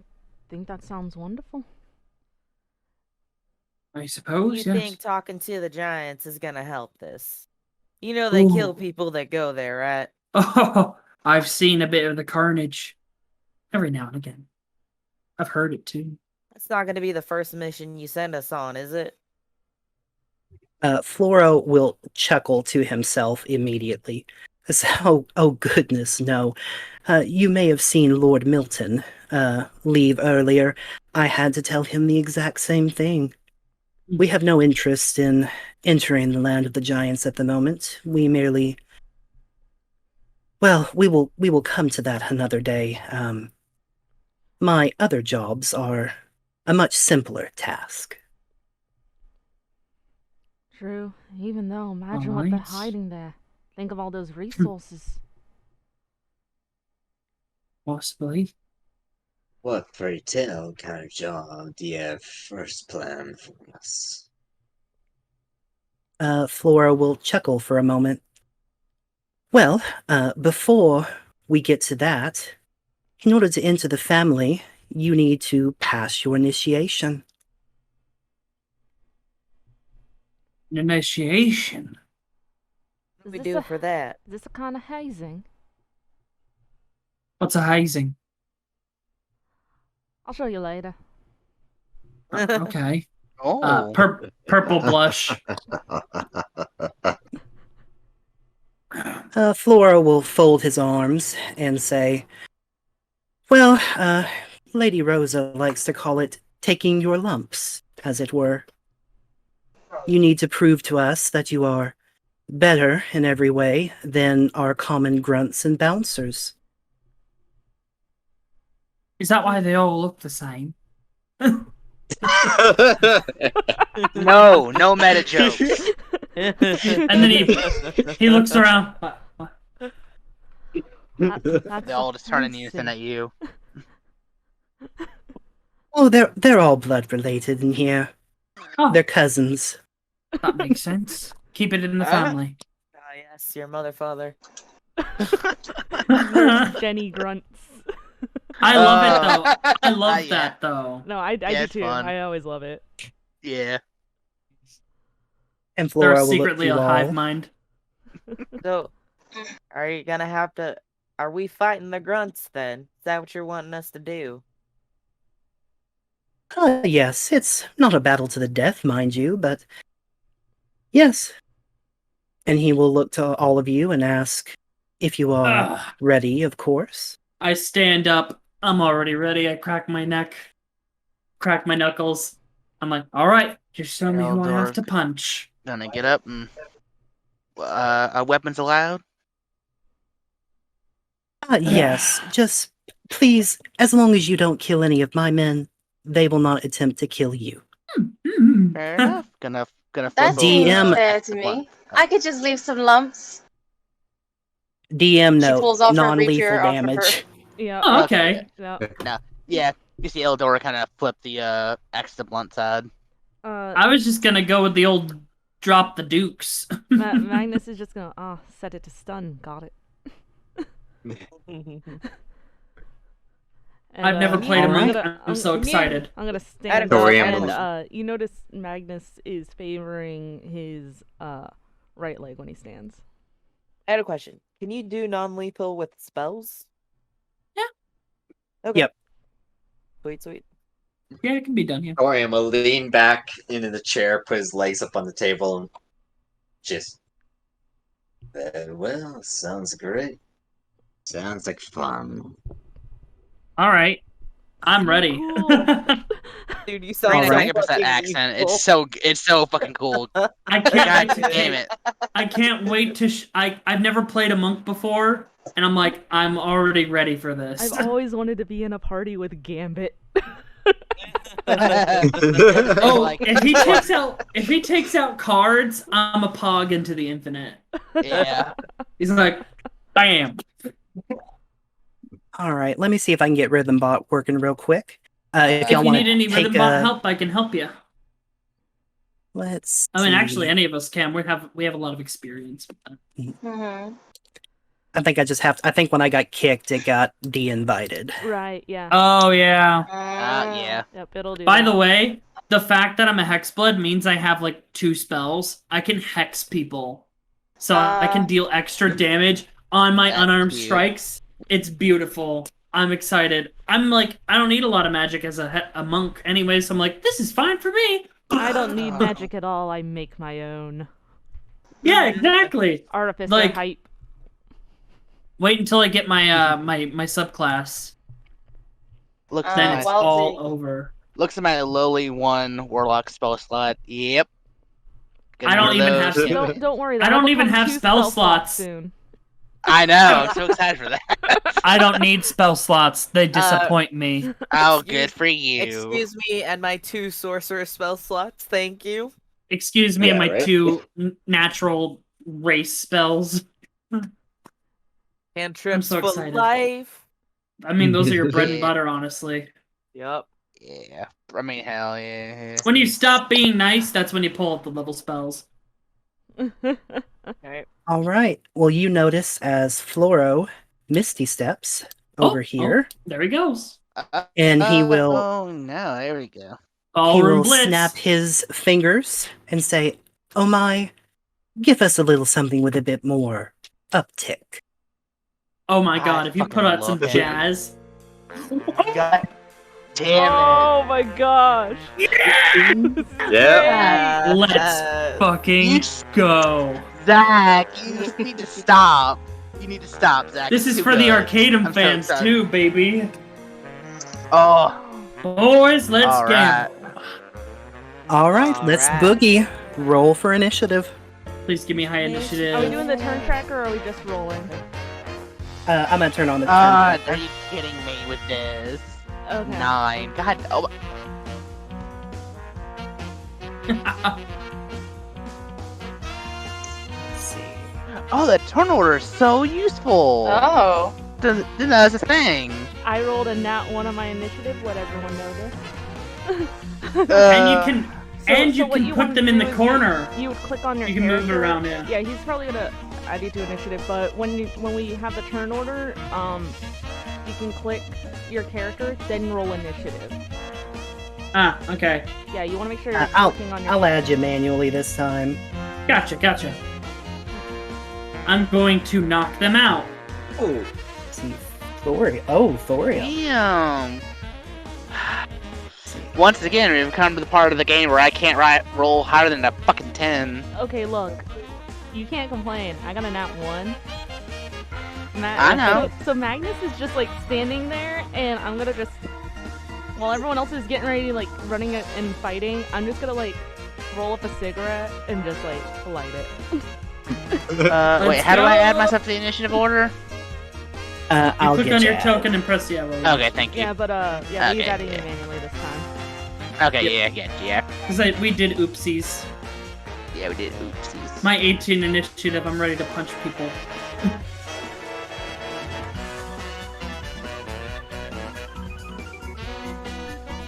think that sounds wonderful. I suppose, You yes. think talking to the giants is gonna help this? You know they kill Ooh. people that go there, right? Oh, I've seen a bit of the carnage. Every now and again. I've heard it too. That's not gonna be the first mission you send us on, is it? Floro will chuckle to himself immediately. So, oh goodness, no. You may have seen Lord Milton leave earlier. I had to tell him the exact same thing. We have no interest in entering the land of the giants at the moment. We merely... Well, we will come to that another day. My other jobs are a much simpler task. True. Even though, imagine what they're Alright. hiding there. Think of all those resources. Possibly. What, pray tell, kind of job do you have first planned for us? Flora will chuckle for a moment. Well, before we get to that, in order to enter the family, you need to pass your initiation. An initiation. What do we Is do this for that? Is this a kind of hazing? What's a hazing? I'll show you later. Okay. Oh. Purple blush. Flora will fold his arms and say, well, Lady Rosa likes to call it taking your lumps, as it were. You need to prove to us that you are better in every way than our common grunts and bouncers. Is that why they all look the same? No meta jokes. And then he looks around. What? That's They all just turn in offensive. unison at you. Oh, they're all blood related in here. Oh, They're cousins. that makes sense. Keep it in the family. Ah, yes, your mother, father. Jenny grunts. I love it though. I love Yeah. that though. No, I do it's too. fun. I always love it. Yeah. And They're Flora will look secretly to a you hive all. mind. So, are you gonna have to? Are we fighting the grunts then? Is that what you're wanting us to do? Yes, it's not a battle to the death, mind you, but yes. And he will look to all of you and ask if you are Ugh. ready, of course. I stand up. I'm already ready. I crack my neck, crack my knuckles. I'm like, all right, just show me who I have to Eldor. punch. Gonna get up and are weapons allowed? Yes, just please, as long as you don't kill any of my men, they will not attempt to kill you. Fair enough. Gonna flip That over. seems DM fair to me. I could just leave some lumps. DM She note, pulls off her non-lethal rapier off of her. damage. Yeah. Oh, Okay. okay. No. Yeah, you see Eldor kind of flip the axe to blunt side. I was just gonna go with the old drop the dukes. Magnus is just gonna set it to stun. Got it. And, I've never played a Alright. monk. I'm so excited. I'm gonna stand go up ahead. and you notice Magnus is favoring his right leg when he stands. I had a question. Can you do non-lethal with spells? Yeah. Okay. Yep. Sweet. Yeah, it can be done. Yeah. Torian will lean back into the chair, put his legs up on the table, and just. Well, sounds great. Sounds like fun. All right, I'm ready. Cool. Dude, you sound Alright. Bring up that fucking accent. evil. It's so fucking cool. I God can't. damn it. I can't wait to. I've never played a monk before, and I'm like, I'm already ready for this. I've always wanted to be in a party with Gambit. Oh, Like- if he takes out cards, I'm a pog into the infinite. Yeah. He's like, bam. All right, let me see if I can get Rhythm Bot working real quick. If If y'all you want need any to rhythm take bot a, help, I can help you. let's. I mean, see. actually, any of us can. We have a lot of experience with that. Mm-hmm. I think I just have. I think when I got kicked, it got de-invited. Right, yeah. Oh yeah. Yeah. Yep, it'll do By that. the way, the fact that I'm a hexblood means I have like 2 spells. I can hex people, so I can deal extra damage on my That's unarmed cute. strikes. It's beautiful. I'm excited. I'm like, I don't need a lot of magic as a monk anyway, so I'm like, this is fine for me. I don't need magic at all. I make my own. Yeah, exactly. Artificer Like- hype. Wait until I get my my subclass. Looks Then at it's my, well, all the- over. looks at my lowly 1 warlock spell slot. Yep. I don't even have those. Don't worry. I that'll don't even become have 2 spell slots. soon. I know. I'm so excited for that. I don't need spell slots. They disappoint me. Oh, Excuse- good for you. Excuse me and my 2 sorcerer spell slots. Thank you. Excuse me, Yeah, and my right? 2 natural race spells. Cantrips so for excited. life. I mean, those are your bread and butter, honestly. Yup. Yeah. I mean, hell yeah. When you stop being nice, that's when you pull up the level spells. Okay. All right. Well, you notice as Floro Misty steps over here, There he goes. and he will Oh no! There we go. he Ballroom will Blitz. snap his fingers and say, "Oh my, give us a little something with a bit more uptick." Oh my I god, if you put fucking out some love it. jazz. God damn Oh my gosh. Yeah. Let's fucking go. it, Zach! You just need to stop. You need to stop, Zach. This It's is too for the good. Arcadum I'm so fans excited. too, baby. Oh, Boys, let's all right. gamble. All right, let's Alright. boogie. Roll for initiative. Please give me high Are we initiative. doing the turn tracker or are we just rolling? I'm gonna turn on the. Are you kidding me with this? Okay. 9. God. Oh. Let's see. Oh, the turn order is so useful. Oh. Didn't know that's a thing. I rolled a nat 1 on my initiative. Let everyone know this. And you can So- and so you what can you put wanna them in do the is corner. You would click on your You can move it character. around, yeah. Yeah, he's probably gonna add you to initiative, but when we have the turn order, you can click your character, then roll initiative. Ah, okay. Yeah, you want to make sure you're I'll clicking on your. I'll add you manually this time. Gotcha. I'm going to knock them out. Oh, Let's see, Thorium. Oh, Thorium. Damn. Once again, we've come to the part of the game where I can't roll higher than a fucking 10. Okay, look, you can't complain. I got a nat 1. I know. So Magnus is just like standing there, and I'm gonna just, while everyone else is getting ready, like running and fighting, I'm just gonna like roll up a cigarette and just like light it. Wait, how do I add myself to the initiative order? You I'll click get on you your added. token and press the arrow. Okay, thank you. Yeah, but yeah, he's Okay, adding you yeah. manually this time. Okay, yeah. Because we did oopsies. Yeah, we did. Oopsies. My 18 initiative, I'm ready to punch people.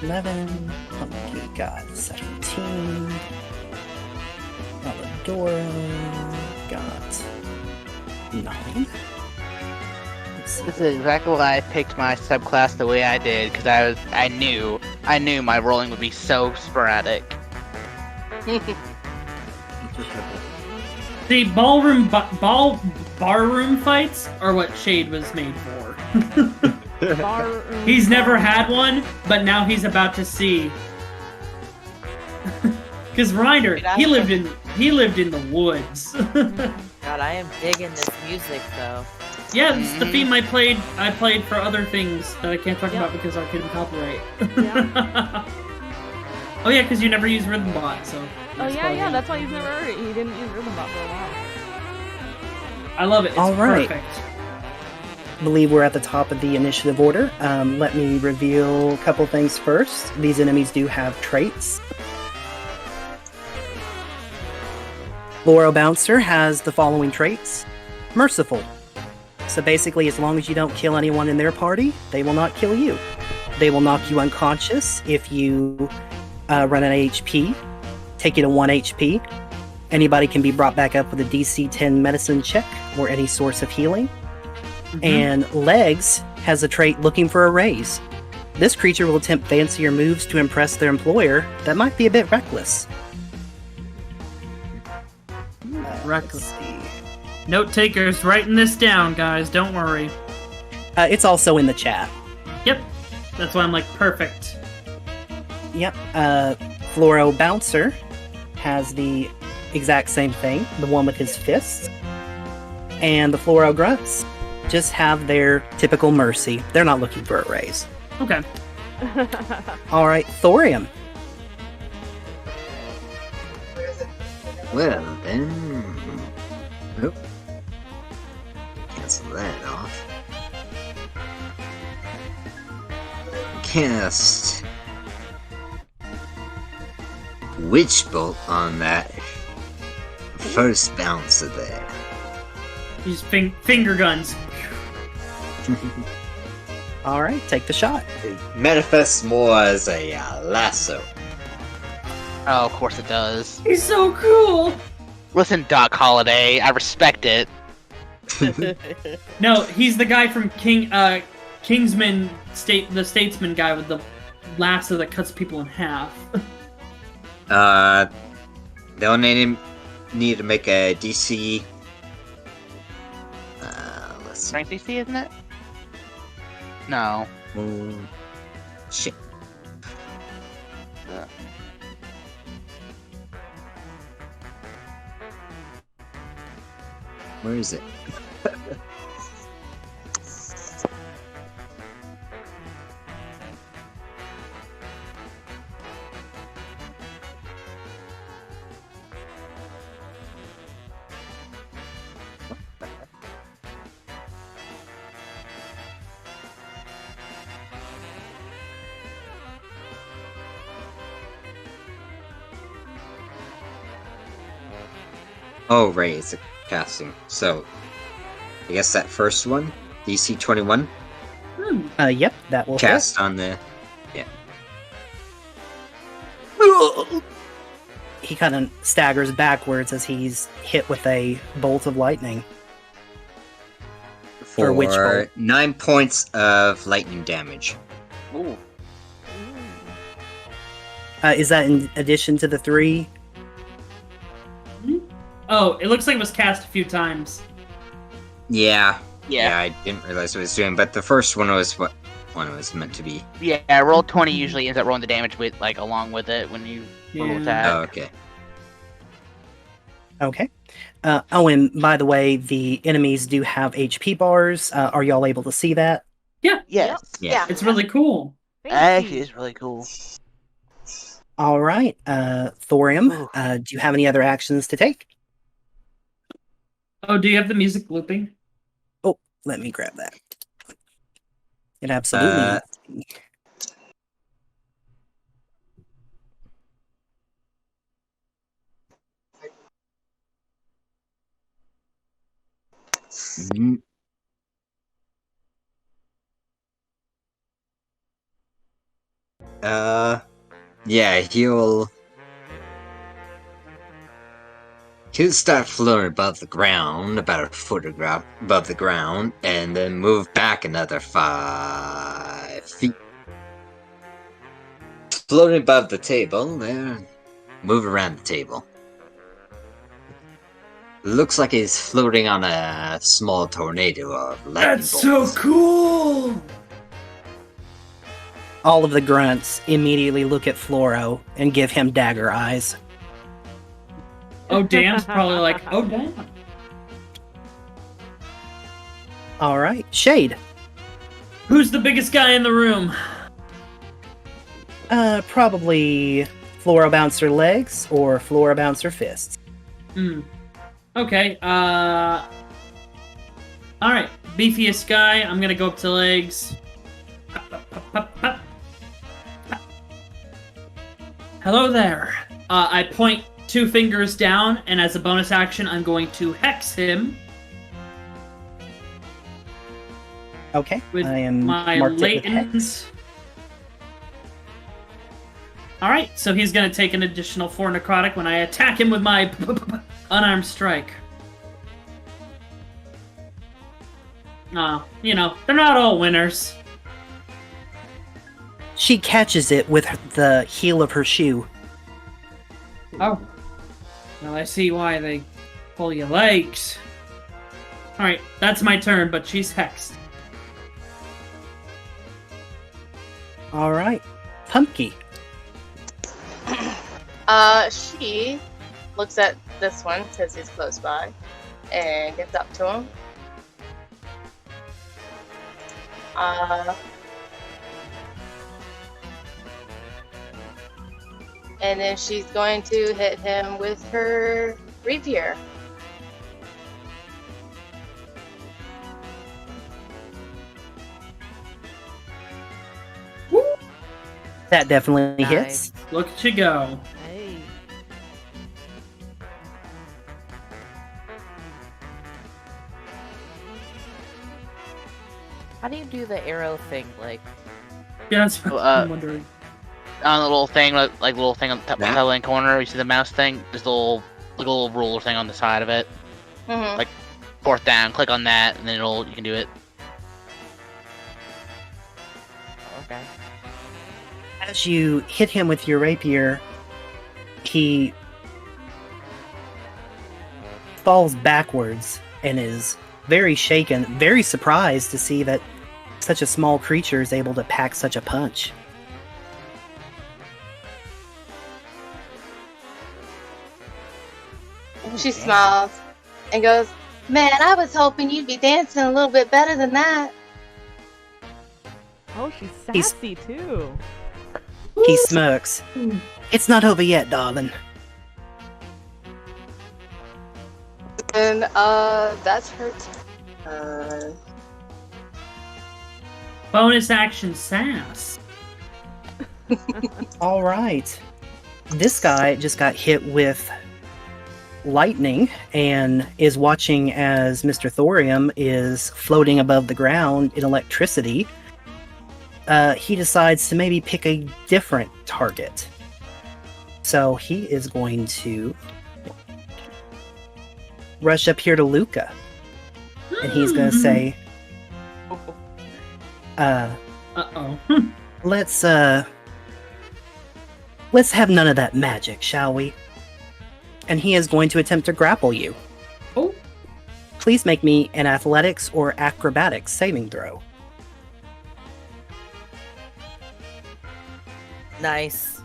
$11. Pumpkin got 17. Aladora got 9. Let's see. This is exactly why I picked my subclass the way I did, because I knew my rolling would be so sporadic. See, barroom fights are what Shade was made for. He's never had one, but now he's about to see. Because Ryder, he lived in the woods. God, I am digging this music though. Yeah, it's the theme I played for other things that I can't talk about because I couldn't copyright. Oh yeah, because you never use Rhythm Bot, so. Oh yeah, that's why he didn't use Rhythm Bot for a while. I love it. It's All right. perfect. believe we're at the top of the initiative order. Let me reveal a couple things first. These enemies do have traits. Fluoro Bouncer has the following traits. Merciful. So basically, as long as you don't kill anyone in their party, they will not kill you. They will knock you unconscious if you run an HP, take you to 1 HP. Anybody can be brought back up with a DC 10 medicine check or any source of healing. And Legs has a trait looking for a raise. This creature will attempt fancier moves to impress their employer that might be a bit reckless. Reckless. Note takers, writing this down, guys. Don't worry. It's also in the chat. Yep. That's why I'm like, perfect. Yep. Fluoro Bouncer has the exact same thing, the one with his fists. And the Fluoro Grunts just have their typical mercy. They're not looking for a raise. Okay. Alright, Thorium. Well then. Nope. Cancel that off. Cast Witch Bolt on that first bouncer there. Use finger guns. Alright, take the shot. It manifests more as a lasso. Oh, of course it does. He's so cool. Listen, Doc Holliday, I respect it. No, he's the guy from Kingsman, the statesman guy with the lasso that cuts people in half. They'll need to make a DC. Let's see. Strength DC, isn't it? No. Shit. Where is it? Oh, right, it's a casting. So, I guess that first one, DC 21, Yep, that will cast on the. Yeah. hit. He kind of staggers backwards as he's hit with a bolt of lightning. For Witch Bolt. 9 points of lightning damage. Ooh. Is that in addition to the 3? Oh, it looks like it was cast a few times. Yeah. Yeah. I didn't realize what it was doing, but the first one was what one it was meant to be. Yeah, roll 20 usually ends up rolling the damage with, like, along with it when you roll Yeah. attack. Oh, okay. Okay. Oh, and by the way, the enemies do have HP bars. Are y'all able to see that? Yeah, Yes. Yeah. it's really cool. Actually, it's really cool. All right. Thorium, Ooh. do you have any other actions to take? Oh, do you have the music looping? Oh, let me grab that. It absolutely. Mhm. Yeah, he'll start floating above the ground, about a foot above the ground, and then move back another 5 feet. Floating above the table, then move around the table. Looks like he's floating on a small tornado of lightning That's so bolts. cool. All of the grunts immediately look at Fluoro and give him dagger eyes. Oh, damn's probably like, oh, damn. All right, Shade. Who's the biggest guy in the room? Probably Fluoro Bouncer legs or Fluoro Bouncer fists. Okay, alright. beefiest guy. I'm gonna go up to legs. Pop, pop, pop, pop, pop. Pop. Hello there. I point 2 fingers down, and as a bonus action, I'm going to hex him Okay, with I am my marked it with latent. hex. Alright, so he's gonna take an additional 4 necrotic when I attack him with my unarmed strike. You know, they're not all winners. She catches it with the heel of her shoe. Oh. Well, I see why they pull your legs. Alright, that's my turn, but she's hexed. All right, Pumpkin. She looks at this one because he's close by and gets up to him. And then she's going to hit him with her rapier. That definitely Nice. hits. Look at you go. Hey. How do you do the arrow thing, Blake? Yeah, that's what I'm wondering. On the little thing, like little thing on the top That? right corner, you see the mouse thing? There's a little ruler thing on the side of it. Mm-hmm. Like, fourth down, click on that, and then you can do it. Okay. As you hit him with your rapier, he falls backwards and is very shaken, very surprised to see that such a small creature is able to pack such a punch. She smiles and goes, "Man, I was hoping you'd be dancing a little bit better than that." Oh, she's He's- sassy too. He smirks. It's not over yet, darling. And that's her turn. Bonus action sass. All right. This guy just got hit with lightning and is watching as Mr. Thorium is floating above the ground in electricity. He decides to maybe pick a different target. So he is going to rush up here to Luca. And he's going to say, Uh-oh. let's have none of that magic, shall we? And he is going to attempt to grapple you. Oh. Please make me an athletics or acrobatics saving throw. Nice.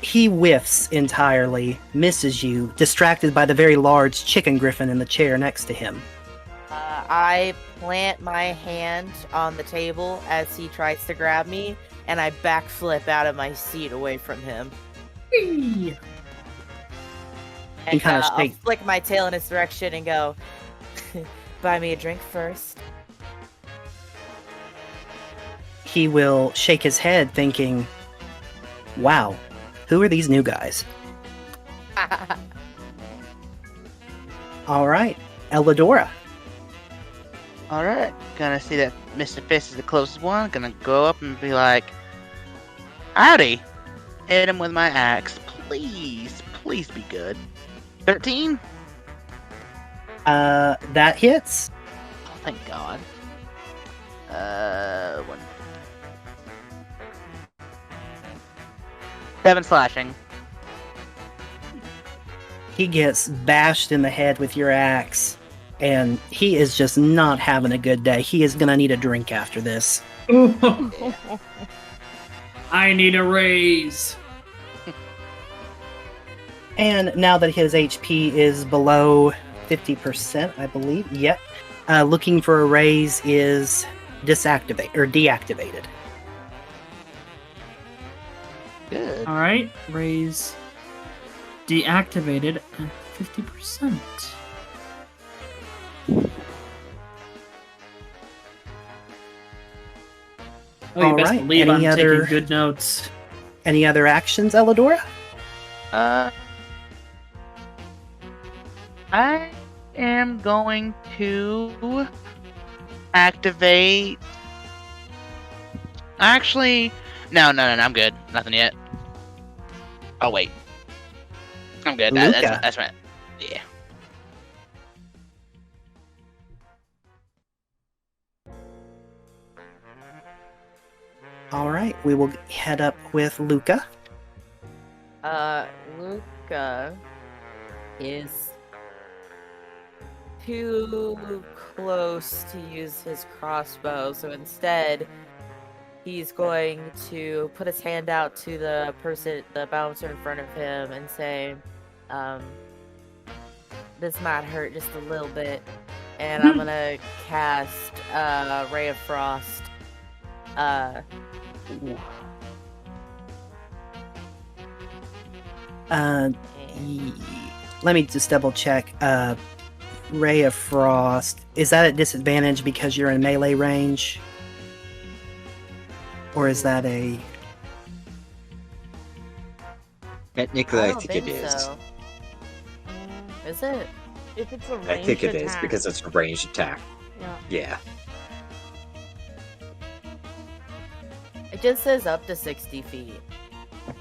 He whiffs entirely, misses you, distracted by the very large chicken griffin in the chair next to him. I plant my hand on the table as he tries to grab me, and I backflip out of my seat away from him. Whee! And kinda I'll shake- flick my tail in his direction and go, "Buy me a drink first." He will shake his head, thinking, wow, who are these new guys? All right, Elidora. Alright, gonna see that Mr. Fist is the closest one. Gonna go up and be like, "Howdy!" Hit him with my axe. Please be good. 13? That hits. Oh, thank God. 1. 7 slashing. He gets bashed in the head with your axe, and he is just not having a good day. He is gonna need a drink after this. I need a raise. And now that his HP is below 50%, I believe, yep, looking for a raise is deactivated. Good. Alright, raise deactivated at 50%. Oh, you best Alright, believe I'm any other- taking good notes. Any other actions, Elidora? I am going to activate. Actually, no, I'm good. Nothing yet. Oh wait, I'm good. Luca. That's right. Yeah. Alright, we will head up with Luca. Luca is too close to use his crossbow, so instead he's going to put his hand out to the bouncer in front of him and say, this might hurt just a little bit, and I'm gonna cast Ray of Frost. Let me just double check. Ray of Frost. Is that at disadvantage because you're in melee range? Or is that a... Technically, I don't think it is. so. Is it? If it's a ranged I think it is attack. because it's a ranged attack. Yeah. Yeah. It just says up to 60 feet.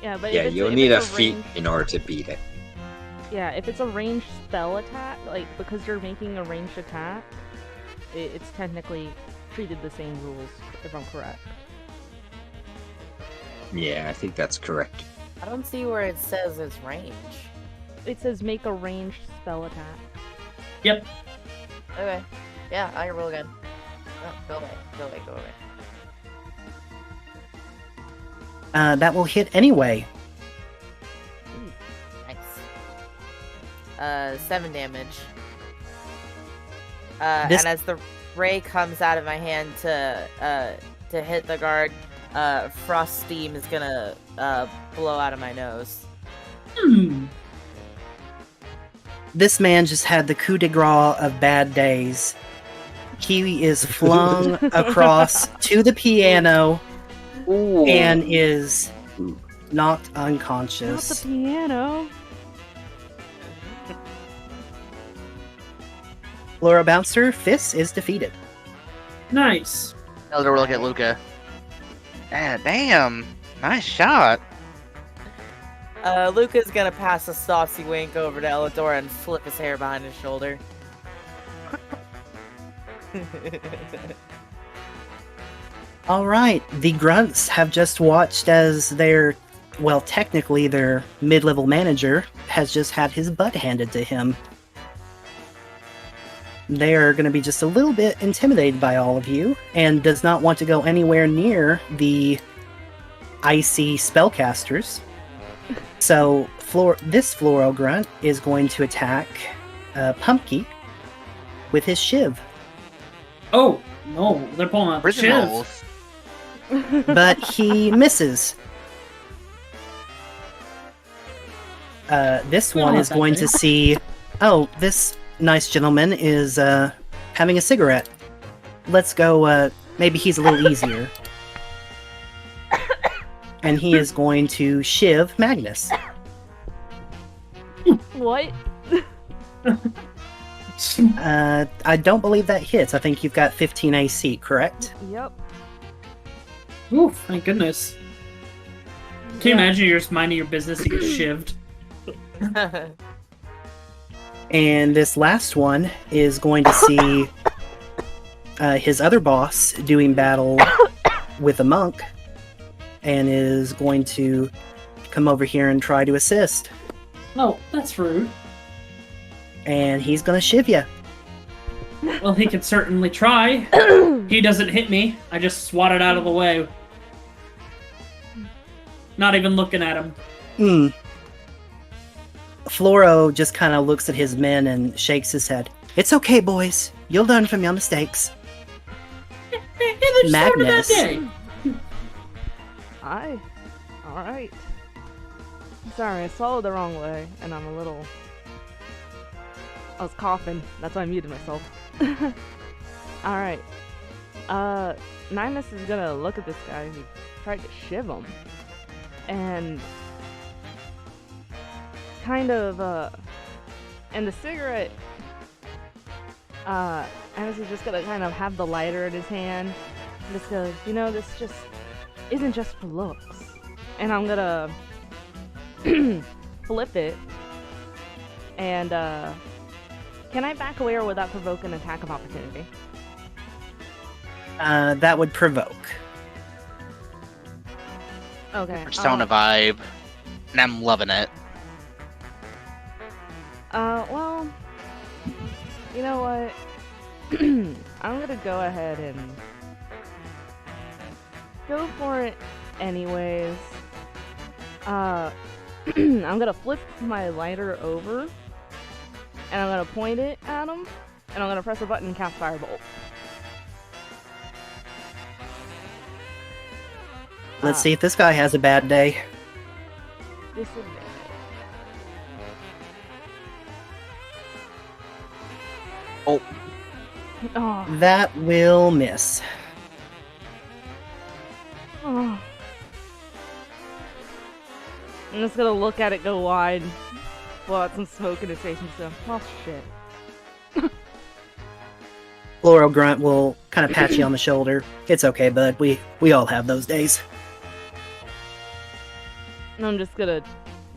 Yeah, but Yeah, if it's, you'll if need a it's feat ranged- in order to beat it. Yeah, if it's a ranged spell attack, like because you're making a ranged attack, it's technically treated the same rules, if I'm correct. Yeah, I think that's correct. I don't see where it says it's range. It says make a ranged spell attack. Yep. Okay. Yeah, I can roll again. Oh, go away. Go away. Go away. that will hit anyway. Nice. 7 damage. This- And as the ray comes out of my hand to hit the guard, frost steam is gonna blow out of my nose. This man just had the coup de grace of bad days. He is flung across to the piano and is knocked Not unconscious. the piano. Flora Bouncer, Fist is defeated. Nice. Elder will look at Luca. Ah, damn. Nice shot. Luca's gonna pass a saucy wink over to Elidora and flip his hair behind his shoulder. Alright, the grunts have just watched as their, well, technically their mid-level manager has just had his butt handed to him. They are going to be just a little bit intimidated by all of you, and does not want to go anywhere near the icy spellcasters. So, this Floral Grunt is going to attack Pumpkin with his shiv. Oh, no, they're pulling out the shiv. Originals. But he misses. This one is going to see... Oh, this nice gentleman is having a cigarette. Let's go, maybe he's a little easier. And he is going to shiv Magnus. What? I don't believe that hits. I think you've got 15 AC, correct? Yep. Ooh, thank goodness. Can you imagine you're just minding your business and get shivved? And this last one is going to see his other boss doing battle with a monk, and is going to come over here and try to assist. No, that's rude. And he's gonna shiv you. Well, he can certainly try. He doesn't hit me. I just swat it out of the way. Not even looking at him. Floro just kind of looks at his men and shakes his head. It's okay, boys. You'll learn from your mistakes. Hey, they're just having a bad Magnus. day. Alright. Sorry, I swallowed the wrong way, and I'm a little... I was coughing. That's why I muted myself. Alright. Magnus is gonna look at this guy who tried to shiv him. And kind of, and the cigarette, Magnus is just gonna kind of have the lighter in his hand. And just go, you know, this just isn't just for looks. And I'm gonna flip it. And, can I back away or would that provoke an attack of opportunity? That would provoke. Okay. We're selling a vibe, and I'm loving it. Well, you know what? I'm gonna go ahead and go for it anyways. I'm gonna flip my lighter over, and I'm gonna point it at him, and I'm gonna press a button and cast Firebolt. Let's see if this guy has a bad day. Disadvantage. Oh. Oh. That will miss. Oh. I'm just gonna look at it go wide, blow out some smoke in his face and just go, oh shit. Laurel Grunt will kind of pat you on the shoulder. It's okay, bud. We all have those days. And I'm just gonna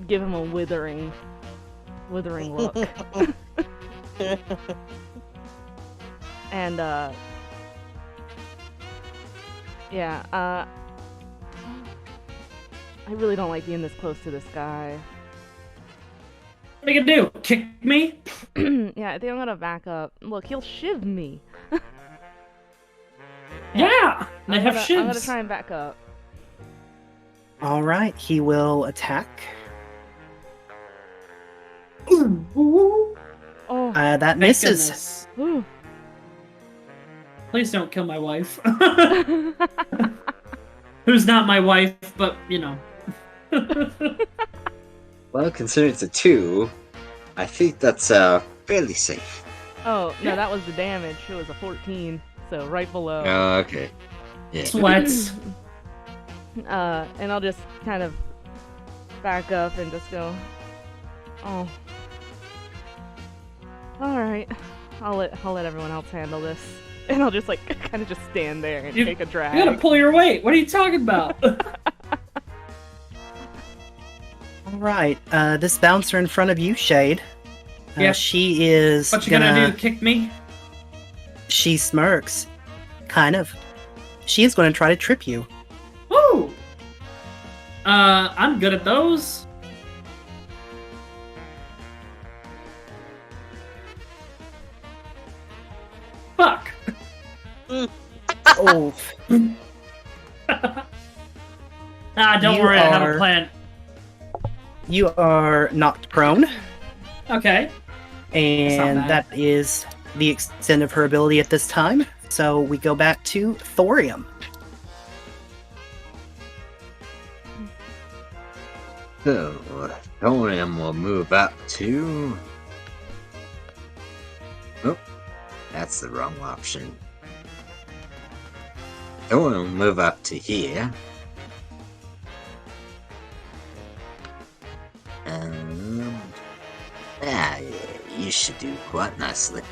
give him a withering look. And, yeah, I really don't like being this close to this guy. What are you gonna do? Kick me? Yeah, I think I'm gonna back up. Look, he'll shiv me. Yeah! They have I'm gonna shivs. try and back up. Alright, he will attack. Ooh. Oh, That Thank misses. goodness. ooh. Please don't kill my wife. Who's not my wife, but, you know. Well, considering it's a 2, I think that's fairly safe. Oh, no, that was the damage. It was a 14, so right below. Okay. Yeah. Sweats. And I'll just kind of back up and just go, oh. Alright. I'll let everyone else handle this. And I'll just, like, kind of just stand there and take a drag. You gotta pull your weight. What are you talking about? Alright, this bouncer in front of you, Shade. Yeah. She is What you gonna do? Kick me? She smirks. Kind of. She is going to try to trip you. Woo! I'm good at those. Fuck. Oh, Don't You worry, I have a are- plan. you are knocked prone, Okay. and bad. that is the extent of her ability at this time. So we go back to Thorium. So, Thorium will move up to... Oh, that's the wrong option. Thorium will move up to here. Yeah, you should do quite nicely.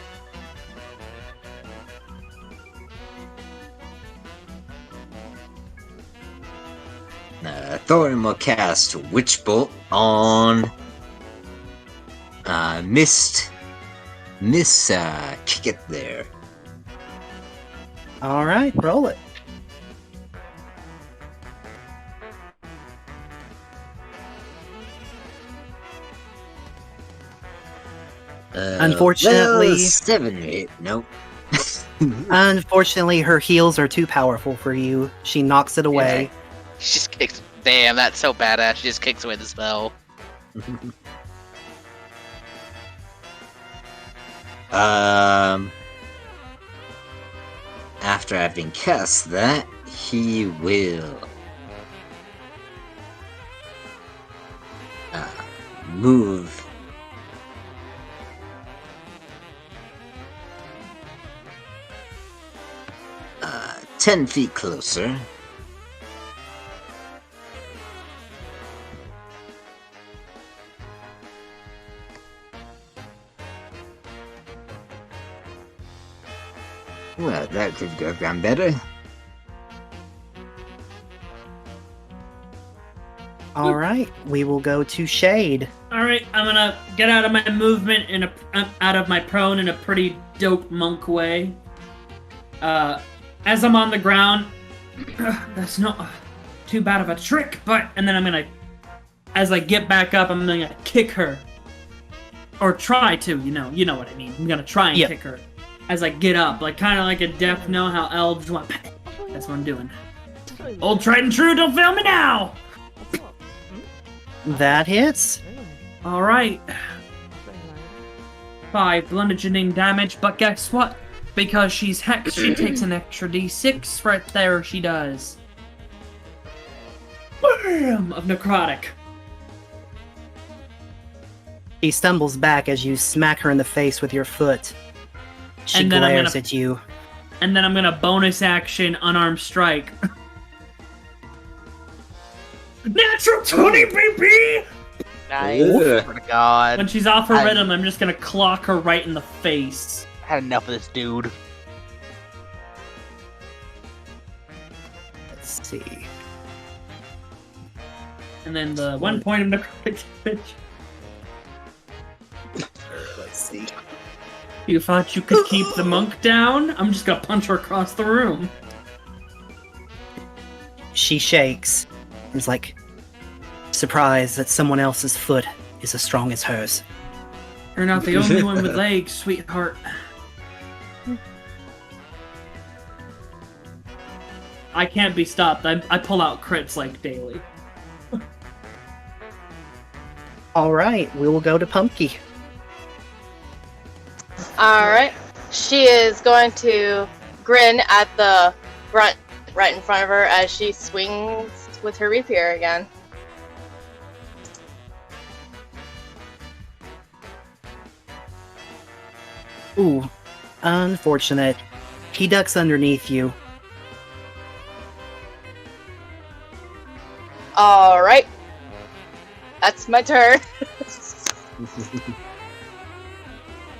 Thorium will cast Witch Bolt on Miss Kick It there. Alright, roll it. Unfortunately- well, 7 or 8, nope. Unfortunately, her heals are too powerful for you. She knocks it away. She just kicks. Damn, that's so badass. She just kicks away the spell. After having cast that, he will move 10 feet closer. Well, that could go down better. All right, we will go to Shade. All right, I'm gonna get out of my movement out of my prone in a pretty dope monk way. As I'm on the ground, that's not too bad of a trick, and then I'm gonna, as I get back up, I'm gonna kick her, or try to, you know what I mean. I'm gonna try and kick her as I get up, like kind of like a death know how elves want. That's what I'm doing. Old tried and true, don't fail me now. That hits. All right. 5 bludgeoning damage, but guess what? Because she's hexed, she takes an extra d6 right there, she does. Bam! Of necrotic. He stumbles back as you smack her in the face with your foot. She And then glares at you. And then I'm gonna bonus action unarmed strike. Natural 20, baby! Nice. Ugh. For God. When she's off her rhythm, I'm just gonna clock her right in the face. I had enough of this dude. Let's see. And then the 1 point of necrotic damage. Let's see. You thought you could keep the monk down? I'm just gonna punch her across the room. She shakes. Is like surprised that someone else's foot is as strong as hers. You're not the only one with legs, sweetheart. I can't be stopped. I pull out crits like daily. All right, we will go to Pumpkin. Alright. She is going to grin at the grunt right in front of her as she swings with her rapier again. Ooh, unfortunate. He ducks underneath you. Alright. That's my turn.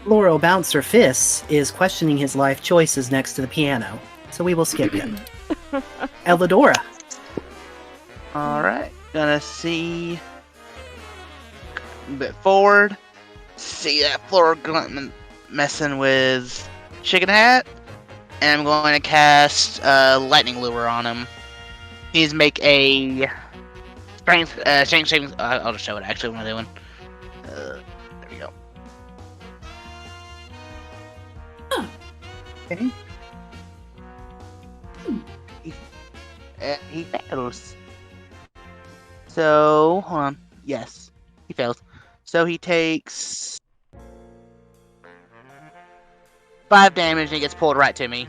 Laurel Bouncer Fists is questioning his life choices next to the piano, so we will skip him. Eladora. Alright. Gonna see a bit forward. See that floor grunt messing with Chicken Hat. And I'm going to cast Lightning Lure on him. He's make a strength saving. I'll just show it actually what I'm doing. There we go. Okay. He fails. So, hold on. Yes, he fails. So he takes 5 damage and he gets pulled right to me.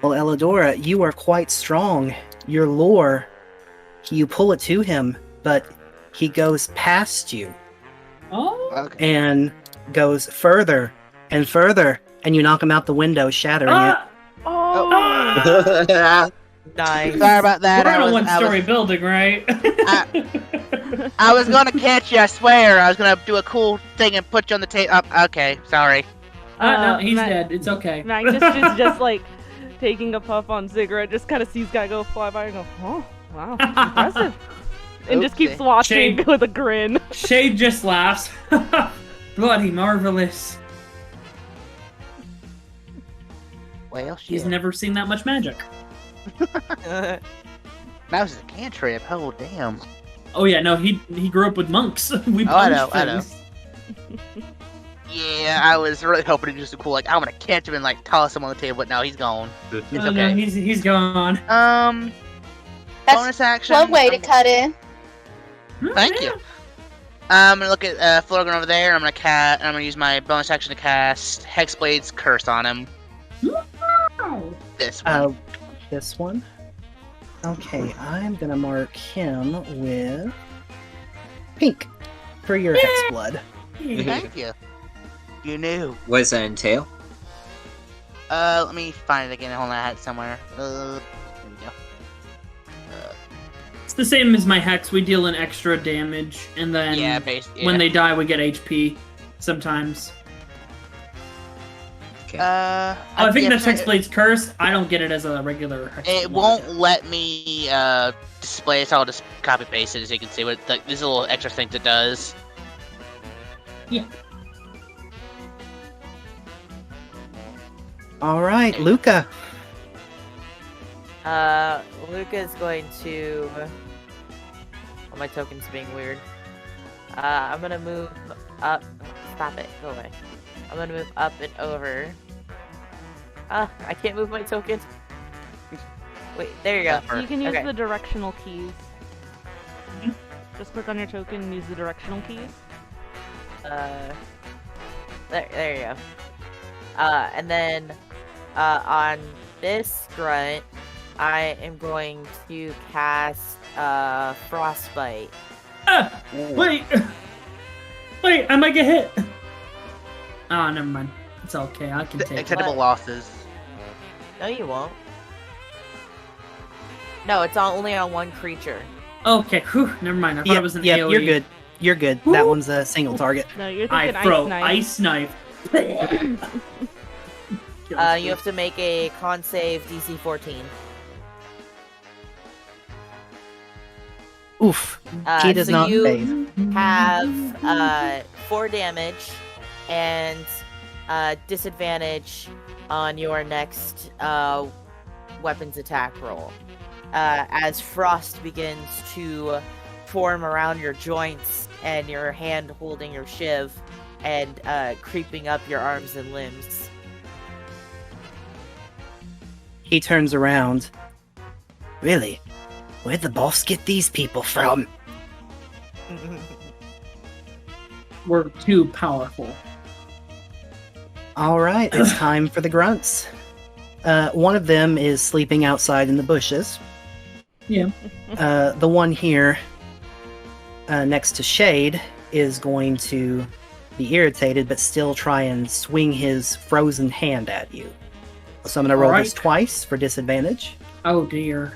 Well, Eladora, you are quite strong. Your lure, you pull it to him, but he goes past you Oh. Okay. and goes further and further, and you knock him out the window, shattering it. Oh, nice. Sorry about that. We're in a I one-story building, right? I was gonna catch you, I swear. I was gonna do a cool thing and put you on the table. Okay, sorry. No, he's Mac- dead. It's okay. Magnus is just like taking a puff on cigarette, just kind of sees guy go fly by and go, oh, wow, impressive. And just keeps Oopsie. watching Shade. with a grin. Shade just laughs. Bloody marvelous. Well, He's shit. never seen that much magic. Mouse is a cantrip. Oh, damn. Oh yeah, no, he grew up with monks. We Oh, I punched know, I know. things. Yeah, I was really hoping to do some cool, like, I'm gonna catch him and, like, toss him on the table, but no, he's gone. It's Oh, okay. no, he's gone. Bonus That's action. one way to cut in. Thank you. I'm gonna look at Florgan over there. I'm gonna use my bonus action to cast Hexblade's Curse on him. Wow. This one. This one. Okay, I'm gonna mark him with pink for your Hexblood. Thank you. You knew. What does that entail? Let me find it again. Hold on, I had it somewhere. There we go. It's the same as my hex. We deal an extra damage, and then when they die, we get HP sometimes. Okay. I think that's Hexblade's Curse. I don't get it as a regular Hexblade. It won't let me display it, so I'll just copy paste it so you can see what there's a little extra thing it does. Yeah. All right, Luca. Luca's going to. Oh, my token's being weird. I'm gonna move up. Stop it. Go away. I'm gonna move up and over. I can't move my token. Wait, there you go. You can use Okay. the directional keys. Just click on your token and use the directional keys. There you go. And then, on this grunt, I am going to cast, Frostbite. Wait! Wait, I might get hit! Oh, never mind. It's okay, I can take it. Acceptable losses. No, you won't. No, it's only on one creature. Okay, whew, never mind. I thought it was an AoE. You're good. You're good. That one's a single target. No, you're I thinking throw Ice Knife. Ice Knife. You have to make a con save DC 14. Oof. He does so not you phase. have 4 damage and disadvantage on your next weapons attack roll. As frost begins to form around your joints and your hand holding your shiv and creeping up your arms and limbs. He turns around. Really? Where'd the boss get these people from? We're too powerful. All right, it's time for the grunts. One of them is sleeping outside in the bushes. Yeah. The one here next to Shade is going to be irritated, but still try and swing his frozen hand at you. So I'm going to roll this twice for disadvantage. Oh dear.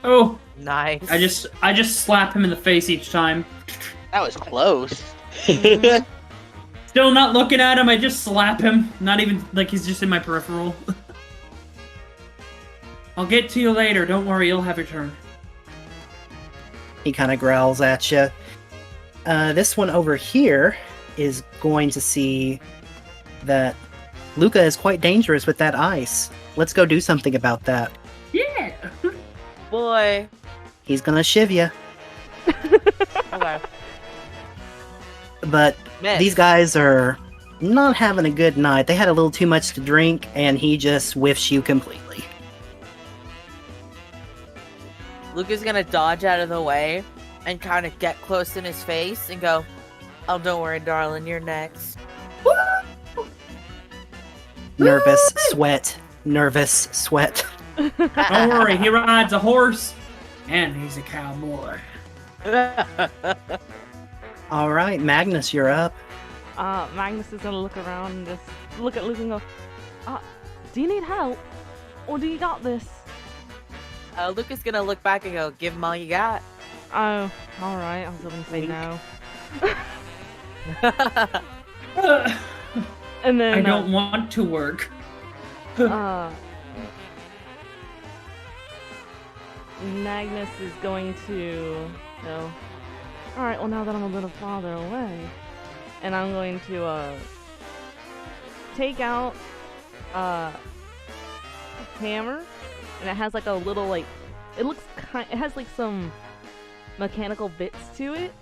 Oh, Nice. I just slap him in the face each time. That was close. Still not looking at him, I just slap him. Not even, like, he's just in my peripheral. I'll get to you later, don't worry, you'll have your turn. He kind of growls at you. This one over here is going to see that Luca is quite dangerous with that ice. Let's go do something about that. Yeah! Boy. He's gonna shiv you. Okay. But Miss. these guys are not having a good night. They had a little too much to drink, and he just whiffs you completely. Luca's gonna dodge out of the way and kind of get close in his face and go, "Oh, don't worry, darling, you're next." Nervous sweat. Nervous sweat. Don't worry, he rides a horse, and he's a cowboy. All right, Magnus, you're up. Magnus is gonna look around and just look at Luke and go, do you need help? Or do you got this? Luca's gonna look back and go, "Give him all you got." Oh, alright, I was going to say no. And then I don't want to work. Magnus is going to go, alright, well now that I'm a little farther away, and I'm going to take out a hammer, and it has like a little, like, it has like some mechanical bits to it,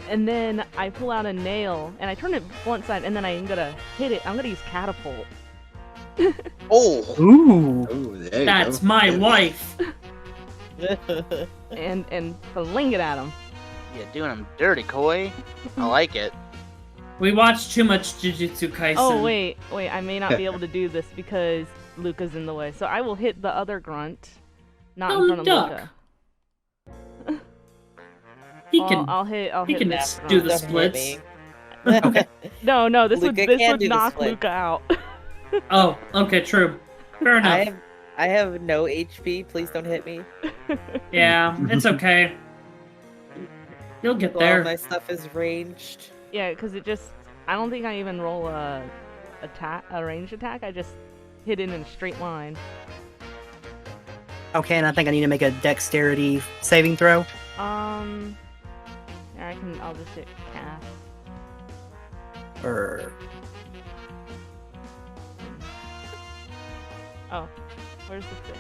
and then I pull out a nail and I turn it one side, and then I'm gonna hit it. I'm gonna use catapult. Oh! Ooh. Ooh, there you That's go. my wife. and fling it at him. Yeah, doing him dirty, Koi. I like it. We watched too much Jujutsu Kaisen. Oh wait, I may not be able to do this because Luca's in the way. So I will hit the other grunt, not in front of duck. Luca. He can. I'll hit He can that just do the grunt. splits. Okay. No, this Luca would can do the knock split. Luca out. Oh, okay, true. Fair enough. I have no HP. Please don't hit me. Yeah, it's okay. You'll get All there. my stuff is ranged. Yeah, because it just... I don't think I even roll a ranged attack. I just hit it in a straight line. Okay, and I think I need to make a dexterity saving throw. Yeah, I'll just hit cast. Or Oh, where's the thing?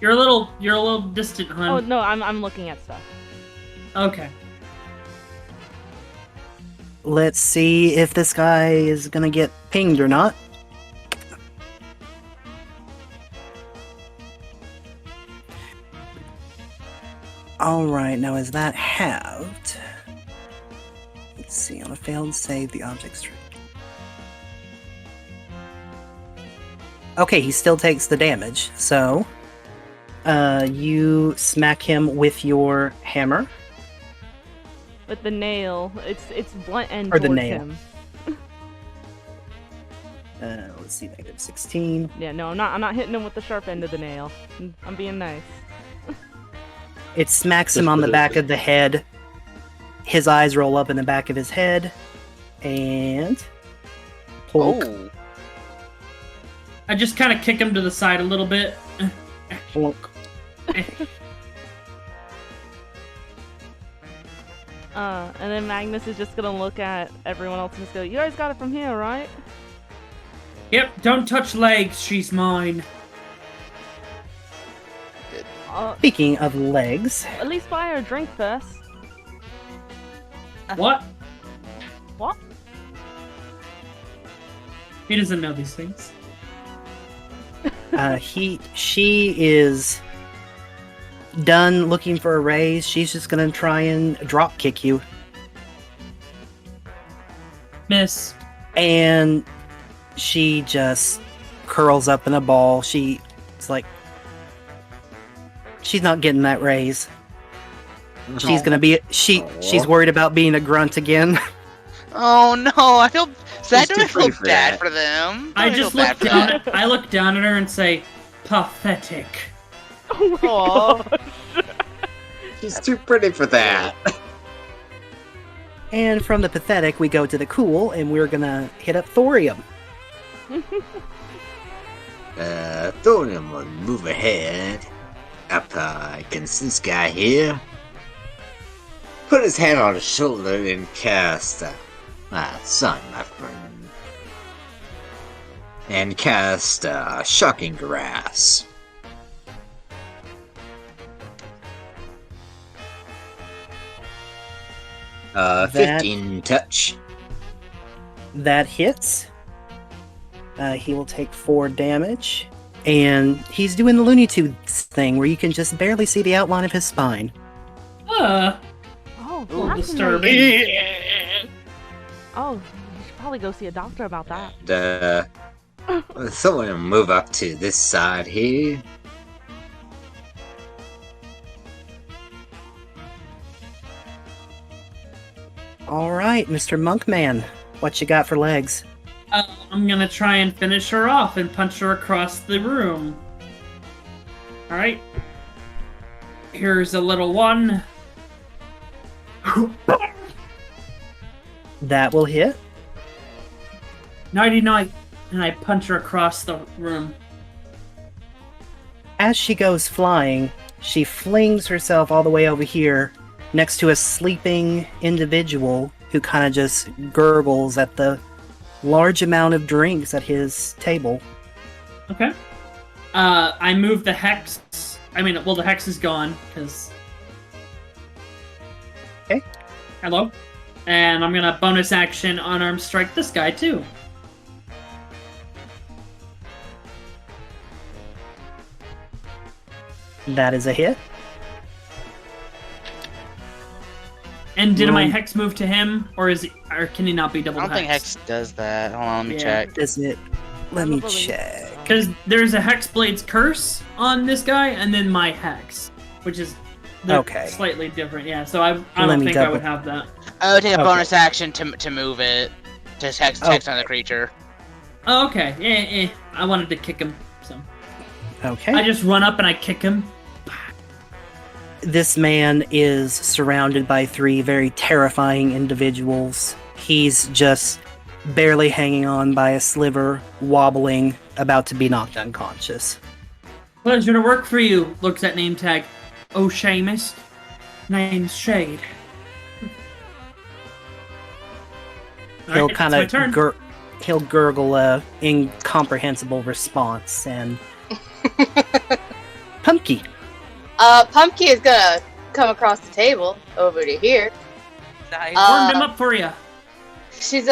You're a little distant, hun. Oh no, I'm looking at stuff. Okay. let's see if this guy is gonna get pinged or not. Alright, now is that halved? Let's see, on a failed save, the object's true. Okay, he still takes the damage, so you smack him with your hammer. With the nail, it's blunt end Or the towards nail. him. Let's see, negative 16. Yeah, no, I'm not hitting him with the sharp end of the nail. I'm being nice. It smacks him on the back of the head. His eyes roll up in the back of his head. And... Plunk. Oh. I just kind of kick him to the side a little bit. Plunk. And then Magnus is just gonna look at everyone else and just go, "You guys got it from here, right?" Yep, don't touch legs, she's mine. Speaking of legs, At least buy her a drink first. What? What? He doesn't know these things. she is done looking for a raise. She's just gonna try and drop kick you. Miss. And she just curls up in a ball. It's like she's not getting that raise. She's gonna be she's worried about being a grunt again. Oh no, I feel sad. It's I too feel pretty for bad that. for them. I Don't just feel bad look for down that. at I look down at her and say, pathetic. Oh my Aw. god. She's too pretty for that. And from the pathetic, we go to the cool, and we're gonna hit up Thorium. Thorium will move ahead up against this guy here. Put his hand on his shoulder and cast Son, my friend. And cast Shocking Grass. That- 15 touch. That hits. He will take 4 damage. And he's doing the Looney Tunes thing where you can just barely see the outline of his spine. Oh, A well, little that's disturbing. nice. Oh, you should probably go see a doctor about that. Someone will move up to this side here. Alright, Mr. Monkman, what you got for legs? I'm gonna try and finish her off and punch her across the room. Alright. Here's a little one. That will hit. Nighty night. And I punch her across the room. As she goes flying, she flings herself all the way over here next to a sleeping individual who kind of just gurgles at the large amount of drinks at his table. Okay. I move the hex. The hex is gone, because... Okay. Hello? And I'm gonna bonus action unarmed strike this guy, too. That is a hit. And did my Roll. hex move to him, or can he not be I double don't think hexed? Hex does that. Hold on, let me Yeah. check. Does it? Let I me believe check. so. Because there's a Hexblade's Curse on this guy, and then my Hex, which is Okay. slightly different. Yeah, so I Let don't me think I double- would have that. I would take a Okay. bonus action to move it. Just hex Okay. on the creature. Oh, okay. I wanted to kick him, so Okay. I just run up and I kick him. This man is surrounded by 3 very terrifying individuals. He's just barely hanging on by a sliver, wobbling, about to be knocked unconscious. Pleasure to work for you. Looks at name tag. Oh, Seamus. Name's Shade. He'll Alright, kind it's my of turn. he'll gurgle a incomprehensible response and Pumpkin. Pumpkin is gonna come across the table over to here. Nice. Warmed him up for you. She's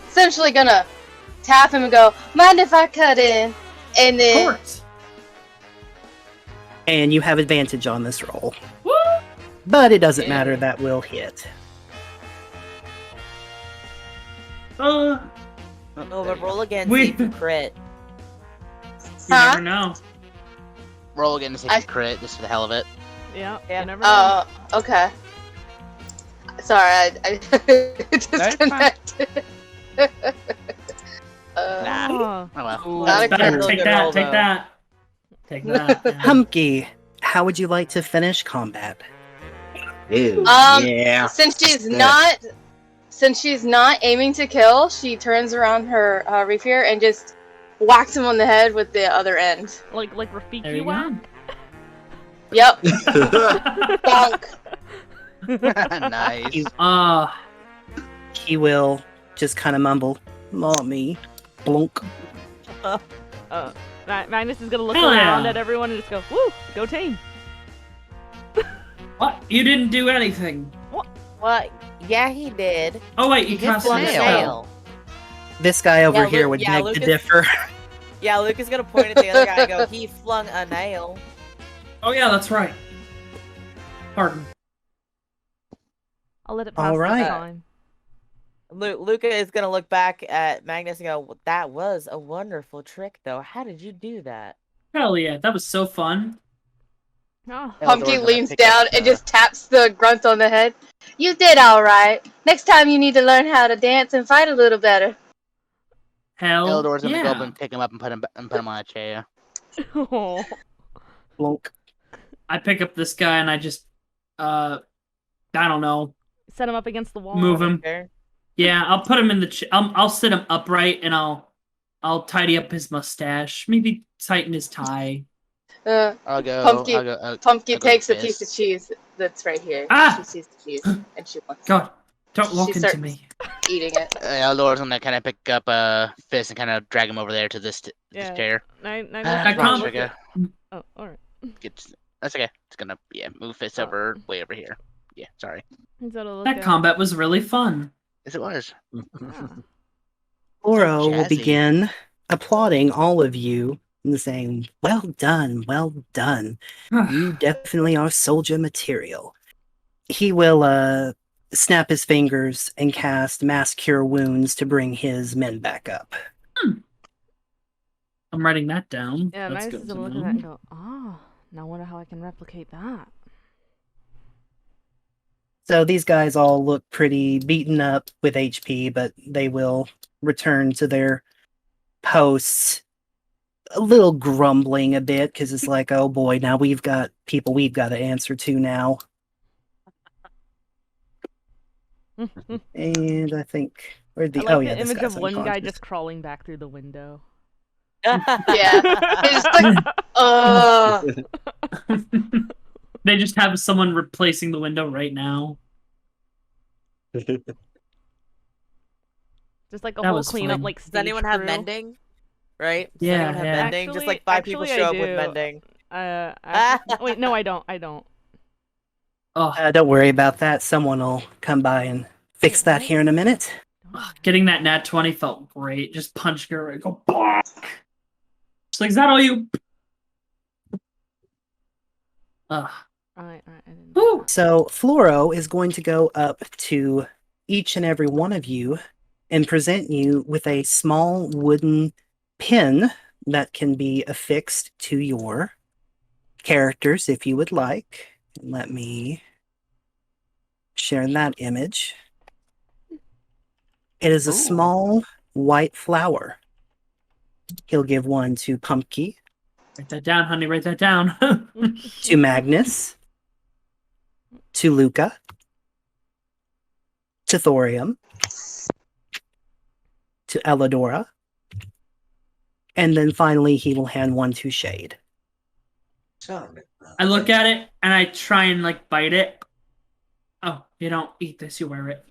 essentially gonna tap him and go, "Mind if I cut in?" And Of then course. And you have advantage on this roll. Woo! But it doesn't Yeah. matter, that will hit. No, but roll again, see if you crit. You never know. Roll again to see if you crit, just for the hell of it. Yeah. Yeah. You never know. Okay. Sorry, I disconnected. Nah. Oh. Oh well. Ooh, Not a that's Better a real take good that. roll, Take though. that. Take that. yeah. Humpky, how would you like to finish combat? Ew, Um, yeah. since she's Yeah. not aiming to kill, she turns around her rapier and just whacks him on the head with the other end. Like There Rafiki you whack? go. Yep, bonk. Nice. He will just kind of mumble, "Mommy, blunk." Magnus is gonna look Hell around yeah. at everyone and just go, "Woo, go team!" What? You didn't do anything. What? Yeah, he did. Oh wait, you He just cast a flung a nail. nail. This guy over Yeah, here Luke- would yeah, beg to Lucas- differ. Yeah, Luke is gonna point at the other guy and go, "He flung a nail." Oh yeah, that's right. Pardon. I'll let it pass All right. this time. Luca is gonna look back at Magnus and go, "That was a wonderful trick, though. How did you do that?" Hell yeah, that was so fun. Oh. Pumpkin Eldor's leans gonna pick down up and the- just taps the grunt on the head. You did all right. Next time you need to learn how to dance and fight a little better. Hell Eldor's gonna go up yeah. and pick him up and put him on a chair. Oh. Blunk. I pick up this guy and I just, I don't know, Set him up against the wall. move him. Fair. Yeah, I'll put him in the. I'll sit him upright and I'll tidy up his mustache. Maybe tighten his tie. I'll go. Pumpkin- I'll go. Pumpkin I'll go takes a fist. piece of cheese that's right here. Ah! She sees the cheese and she wants God, don't walk She into starts- me. eating it. Eldor's gonna kind of pick up a fist and kind of drag him over there to this Yeah. chair. Nine, I Come on, can't- Trigger. Oh, alright. That's okay. It's gonna move fist over way over here. Yeah, sorry. He's gotta look That at- combat was really fun. Yes, it was. Ah. Oro will Jazzy. begin applauding all of you and saying, "Well done, well done. You definitely are soldier material." He will snap his fingers and cast Mass Cure Wounds to bring his men back up. I'm writing that down. Yeah, That's Magnus good is to gonna look at know. that and go, "Ah, now I wonder how I can replicate that." So these guys all look pretty beaten up with HP, but they will return to their posts. A little grumbling a bit because it's like, oh boy, now we've got people we've got to answer to now. And I think where'd I the like oh the yeah, this image guy's of one guy unconscious. just crawling back through the window. Yeah. It's like, They just have someone replacing the window right now. Just like a That whole was cleanup, fun. like Does stage anyone have crew. mending? Right? Does Yeah, anyone have yeah. mending? Just like five people Actually, show I up with do. mending. Wait, no, I don't. Oh, Don't worry about that. Someone will come by and fix Wait, that what? here in a minute. getting that nat 20 felt great. Just punch her and go bonk. She's like, is that all you? Ugh. Alright, I didn't. Woo. So Floro is going to go up to each and every one of you and present you with a small wooden pin that can be affixed to your characters if you would like. Let me share that image. It is a Ooh. small white flower He'll give one to Pumpkin, Write that down, honey. Write that down. to Magnus, to Luca, to Thorium, to Elidora, and then finally he will hand one to Shade. I look at it and I try and like bite it. Oh, you don't eat this, you wear it.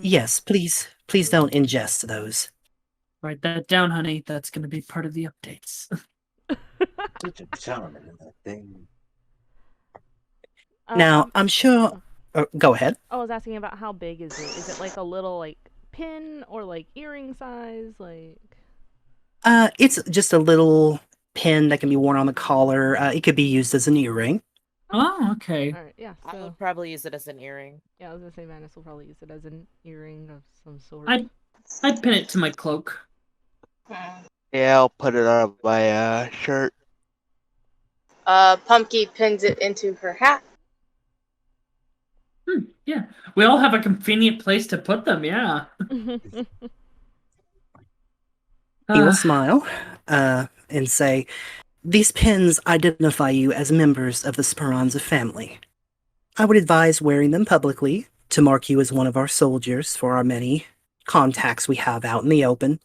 Yes, please don't ingest those. Write that down, honey. That's going to be part of the updates. Now, I'm sure. Go ahead. I was asking about how big is it? Is it like a little like pin or like earring size? Like. It's just a little pin that can be worn on the collar. It could be used as an earring. Oh, okay. All right, yeah. I So would probably use it as an earring. yeah, I was gonna say Vanessa will probably use it as an earring of some sort. I'd pin it to my cloak. Yeah, I'll put it on my shirt. Pumpkin pins it into her hat. Yeah, we all have a convenient place to put them. Yeah. He will smile and say, "These pins identify you as members of the Speranza family. I would advise wearing them publicly to mark you as one of our soldiers for our many contacts we have out in the open.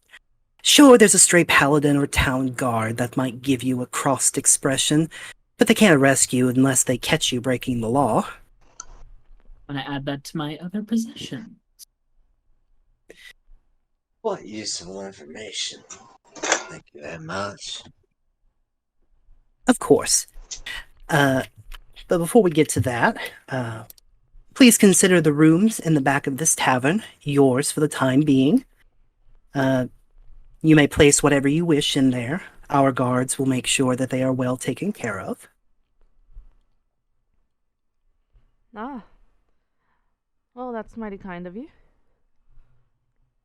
Sure, there's a stray paladin or town guard that might give you a crossed expression, but they can't arrest you unless they catch you breaking the law." I'm gonna add that to my other possession. What useful information. Thank you very much. Of course. But before we get to that, please consider the rooms in the back of this tavern yours for the time being. You may place whatever you wish in there. Our guards will make sure that they are well taken care of. Ah. Well, that's mighty kind of you.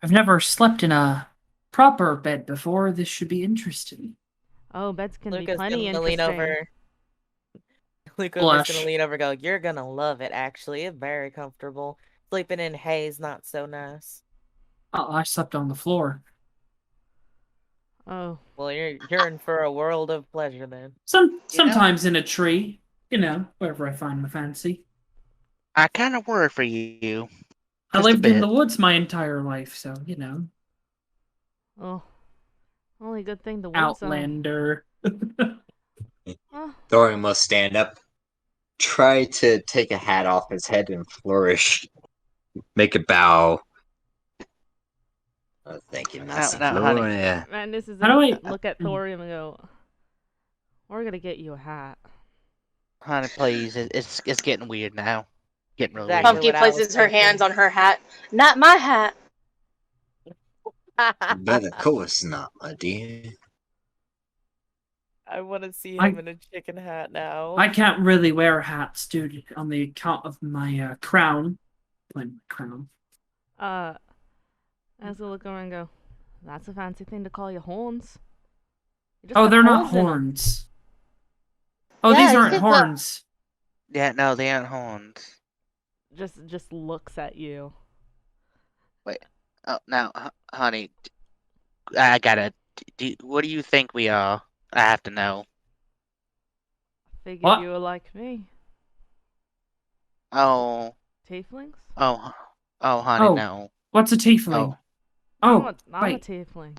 I've never slept in a proper bed before. This should be interesting. Oh, beds can be Luca's plenty gonna interesting. lean over. Luca's Blush. gonna lean over and go, "You're gonna love it, actually. It's very comfortable. Sleeping in hay's not so nice." Oh, I slept on the floor. Oh. Well, you're in for a world of pleasure then. Sometimes in a tree, wherever I find my fancy. I kind of worry for you. I Just a lived in bit. the woods my entire life, so Oh. Only good thing the woods Outlander. Oh. Thorium must stand up, try to take a hat off his head and flourish. Make a bow. Oh, thank you, Master now, honey. Gloria. Man, this is How do I- look at Thorium and go, "We're gonna get you a hat." Honey, please. It's getting weird now. Getting really Exactly. weird. Pumpkin what I was places her hands thinking. on her hat. Not my hat. But of course not, my dear. I want to see I- him in a chicken hat now. I can't really wear hats, dude, on the account of my crown. My crown. As I look over and go, "That's a fancy thing to call your horns." You just Oh, got they're not holes in 'em. horns. Oh, Yeah, these you aren't could put- horns. Yeah, no, they aren't horns. Just looks at you. Oh, now, honey, I gotta. What do you think we are? I have to know. Figured What? you were like me. Oh, Tieflings? honey, Oh. no. What's a tiefling? I'm a wait. tiefling.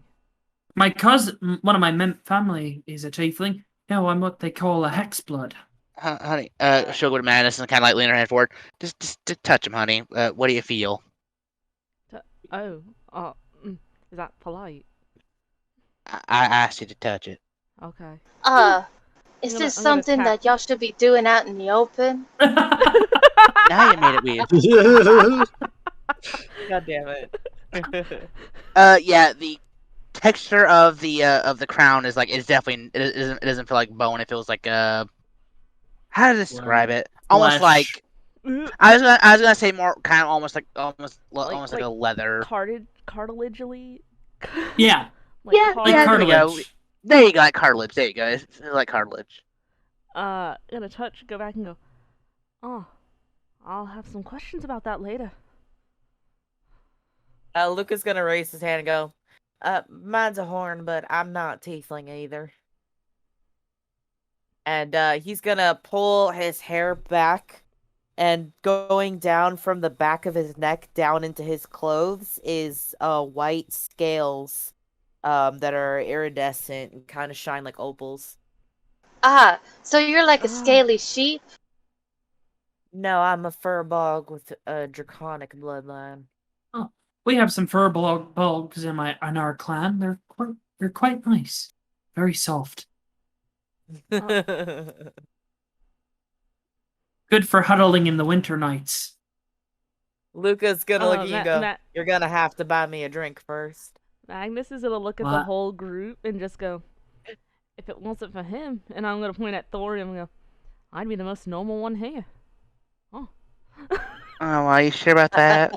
My cousin, one of my family is a tiefling. No, I'm what they call a hexblood. Honey, she'll go to Madison and kind of like lean her head forward. Just touch him, honey. What do you feel? Oh, is that polite? I asked you to touch it. Okay. Is I'm this gonna something tap- that y'all should be doing out in the open? Now you made it weird. God damn it. Yeah, the texture of the crown is like it's definitely it doesn't feel like bone. It feels like how to describe it? Almost Flesh. like I was gonna say more kind of almost like Like a leather. Cartilagely? Yeah, Like Yeah, hard? like yeah, there you go. cartilage. There you go, like cartilage. There you go. It's like cartilage. Gonna go back and go, "Oh, I'll have some questions about that later." Luca's gonna raise his hand and go, Mine's a horn, but I'm not tiefling either. And he's gonna pull his hair back, and going down from the back of his neck down into his clothes is white scales that are iridescent and kind of shine like opals. Ah, so you're like a Oh. scaly sheep? No, I'm a furbog with a draconic bloodline. Oh, we have some fur bulgs in our clan. They're quite nice, very soft, good for huddling in the winter nights. Luca's gonna look at you and go, Ma- "You're gonna have to buy me a drink first." Magnus is gonna look at the What? whole group and just go, if it wasn't for him, and I'm gonna point at Thorium and go, I'd be the most normal one here. Oh. Oh, are you sure about that?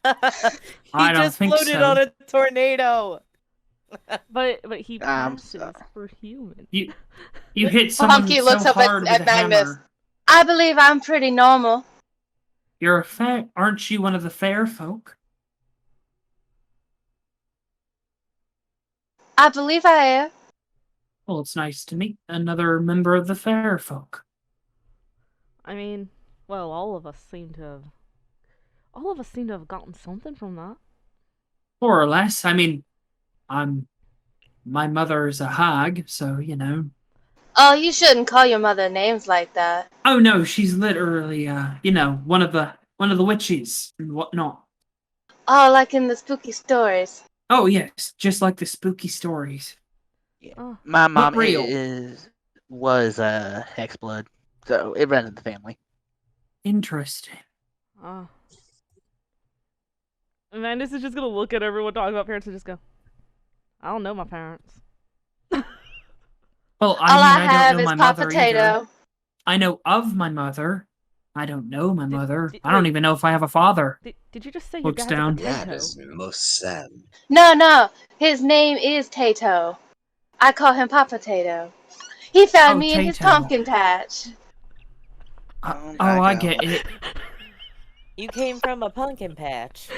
He I don't just think floated so. on a tornado. But he I'm passes sorry. for human. You hit someone Punky so looks up hard with at a Magnus. hammer. I believe I'm pretty normal. You're a fair, aren't you one of the fair folk? I believe I am. Well, it's nice to meet another member of the fair folk. I mean, well, all of us seem to have gotten something from that. More or less. I mean, my mother is a hag, so Oh, you shouldn't call your mother names like that. Oh no, she's literally one of the witches and whatnot. Oh, like in the spooky stories. Oh yes, just like the spooky stories. Oh, My mom real. was hex blood, so it runs in the family. Interesting. oh. Magnus is just gonna look at everyone talking about parents and just go, I don't know my parents. Well, All I I have don't know is my Pop mother Potato. either. I know of my mother. I don't know my mother. did- I don't wait. even know if I have a father. Did you just say your Looks dad's down. a That potato? is most sad. No, his name is Tato. I call him Pop Potato. He found Oh, me in his Tato. pumpkin patch. Oh, I get it. You came from a pumpkin patch.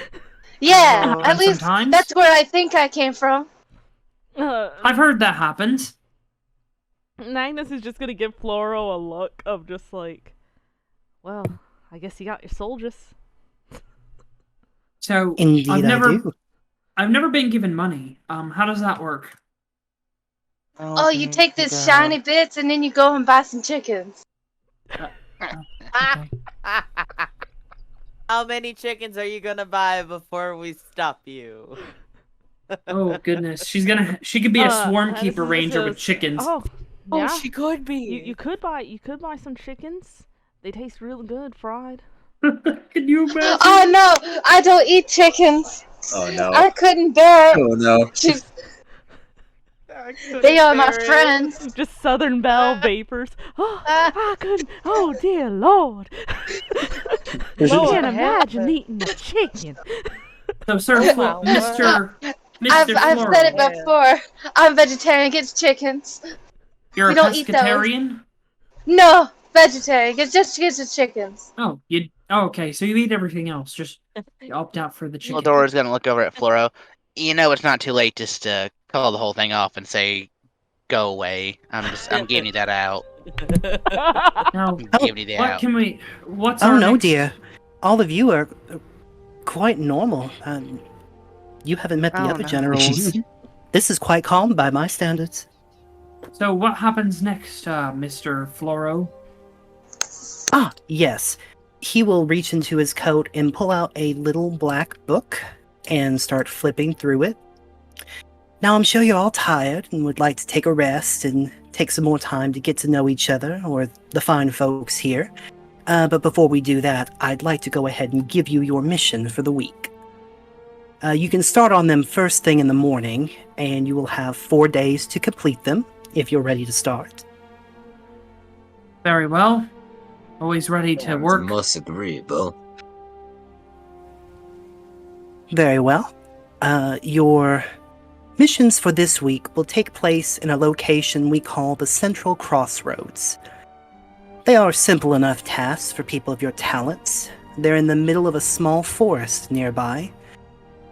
Yeah, Oh, at and least sometimes- that's where I think I came from. I've heard that happens. Magnus is just gonna give Floro a look of just like, well, I guess you got your soldiers. So Indeed, I've I do. never been given money. How does that work? Oh, you take this shiny bits and then you go and buy some chickens. Okay. How many chickens are you gonna buy before we stop you? Oh goodness, she could be a swarm Magnus keeper is just ranger with goes, chickens. Oh, Oh, yeah. she could be. You could buy some chickens. They taste really good fried. Can you imagine? Oh no, I don't eat chickens. Oh no. I couldn't bear it. Oh no. They are my friends. Just Southern Belle vapors. Oh, I couldn't. Oh dear Lord. You Lord can't imagine heaven. eating a chicken. So, Sir Oh, my Mr. I've Floral, said it before. I'm vegetarian. It's chickens. you're a we don't eat those. pescatarian? No, vegetarian. It's just the chickens. Oh, okay, so you eat everything else, just you opt out for the chicken. Ladora's gonna look over at Floro. You know it's not too late just to call the whole thing off and say, "Go away." I'm giving you that out. Now, I'm giving you that out. what's Oh our no, next- dear. All of you are quite normal. You haven't met the Oh, other no. generals. This is quite calm by my standards. So what happens next, Mr. Floro? Ah, yes. He will reach into his coat and pull out a little black book and start flipping through it. Now, I'm sure you're all tired and would like to take a rest and take some more time to get to know each other or the fine folks here. But before we do that, I'd like to go ahead and give you your mission for the week. You can start on them first thing in the morning, and you will have 4 days to complete them if you're ready to start. Very well. Always ready to Sounds work. most agreeable. Very well. Your missions for this week will take place in a location we call the Central Crossroads. They are simple enough tasks for people of your talents. They're in the middle of a small forest nearby.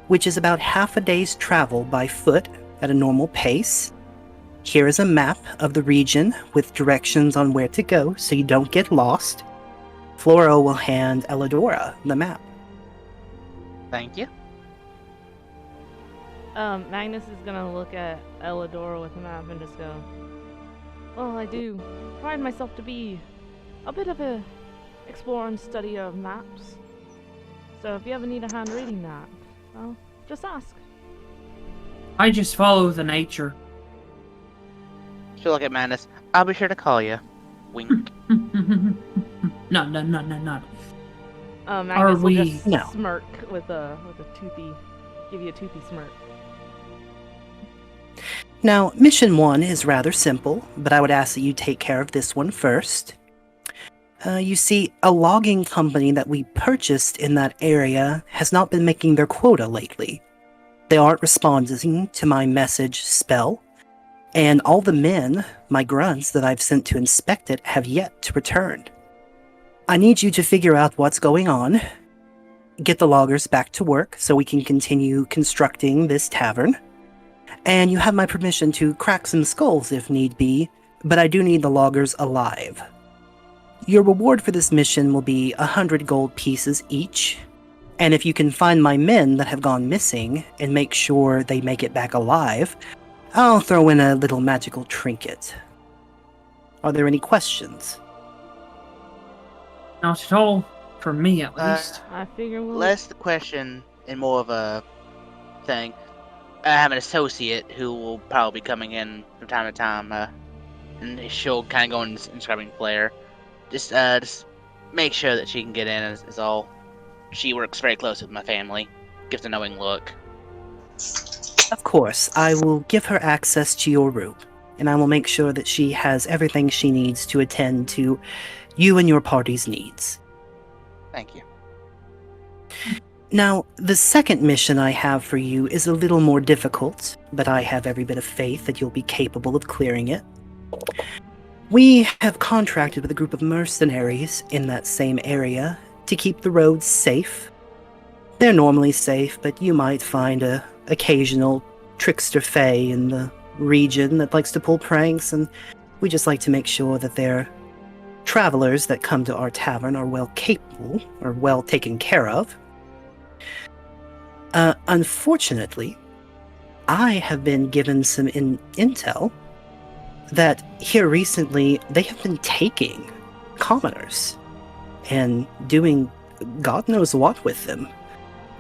which is about half a day's travel by foot at a normal pace. Here is a map of the region with directions on where to go so you don't get lost. Flora will hand Elidora the map. Thank you. Magnus is gonna look at Elidora with the map and just go, well, I do pride myself to be a bit of a explorer and study of maps. So if you ever need a hand reading that, well, just ask. I just follow the nature. She'll look at Madness. I'll be sure to call you. Wink. No. Magnus Are will we- just No. smirk with a toothy, give you a toothy smirk. Now, mission 1 is rather simple, but I would ask that you take care of this one first. You see, a logging company that we purchased in that area has not been making their quota lately. They aren't responding to my message spell, and all the men, my grunts that I've sent to inspect it, have yet to return. I need you to figure out what's going on, get the loggers back to work so we can continue constructing this tavern, and you have my permission to crack some skulls if need be, but I do need the loggers alive. Your reward for this mission will be 100 gold pieces each, and if you can find my men that have gone missing and make sure they make it back alive, I'll throw in a little magical trinket. Are there any questions? Not at all. For me, at least. I figure we'll. Less the question and more of a thing. I have an associate who will probably be coming in from time to time, and she'll kind of go in describing Flair. Just make sure that she can get in is all. She works very close with my family. Gives a knowing look. Of course, I will give her access to your room, and I will make sure that she has everything she needs to attend to you and your party's needs. Thank you. Now, the second mission I have for you is a little more difficult, but I have every bit of faith that you'll be capable of clearing it. We have contracted with a group of mercenaries in that same area to keep the roads safe. They're normally safe, but you might find a occasional trickster Fey in the region that likes to pull pranks, and we just like to make sure that their travelers that come to our tavern are well capable or well taken care of. Unfortunately, I have been given some intel that here recently they have been taking commoners and doing God knows what with them.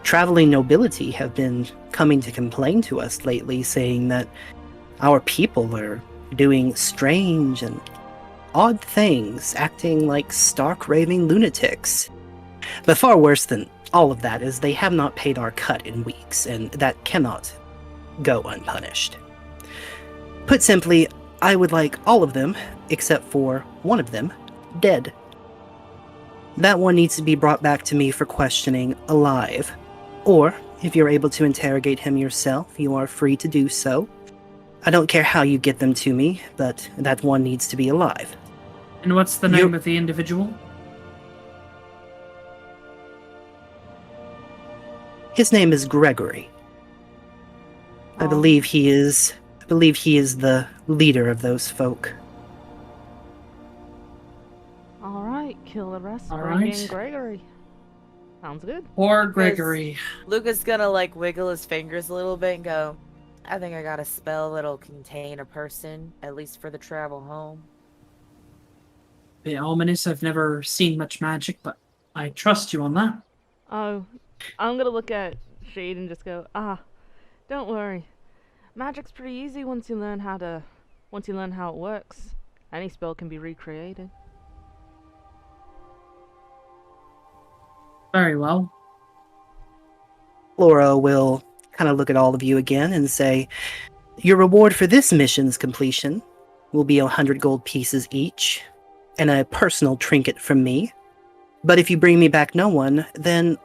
Traveling nobility have been coming to complain to us lately, saying that our people are doing strange and odd things, acting like stark raving lunatics. But far worse than all of that is they have not paid our cut in weeks, and that cannot go unpunished. Put simply, I would like all of them, except for one of them, dead. That one needs to be brought back to me for questioning alive. Or, if you're able to interrogate him yourself, you are free to do so. I don't care how you get them to me, but that one needs to be alive. And what's the name of the individual? His name is Gregory. I believe he is the leader of those folk. Alright, kill the rest. All Bring right. in Gregory. Sounds good. Or Gregory. Luca's gonna like wiggle his fingers a little bit and go, I think I got a spell that'll contain a person, at least for the travel home. Bit ominous. I've never seen much magic, but I trust you on that. Oh, I'm gonna look at Shade and just go, don't worry. Magic's pretty easy once you learn how it works. Any spell can be recreated. Very well. Laura will kind of look at all of you again and say, your reward for this mission's completion will be 100 gold pieces each, and a personal trinket from me. But if you bring me back no one, then,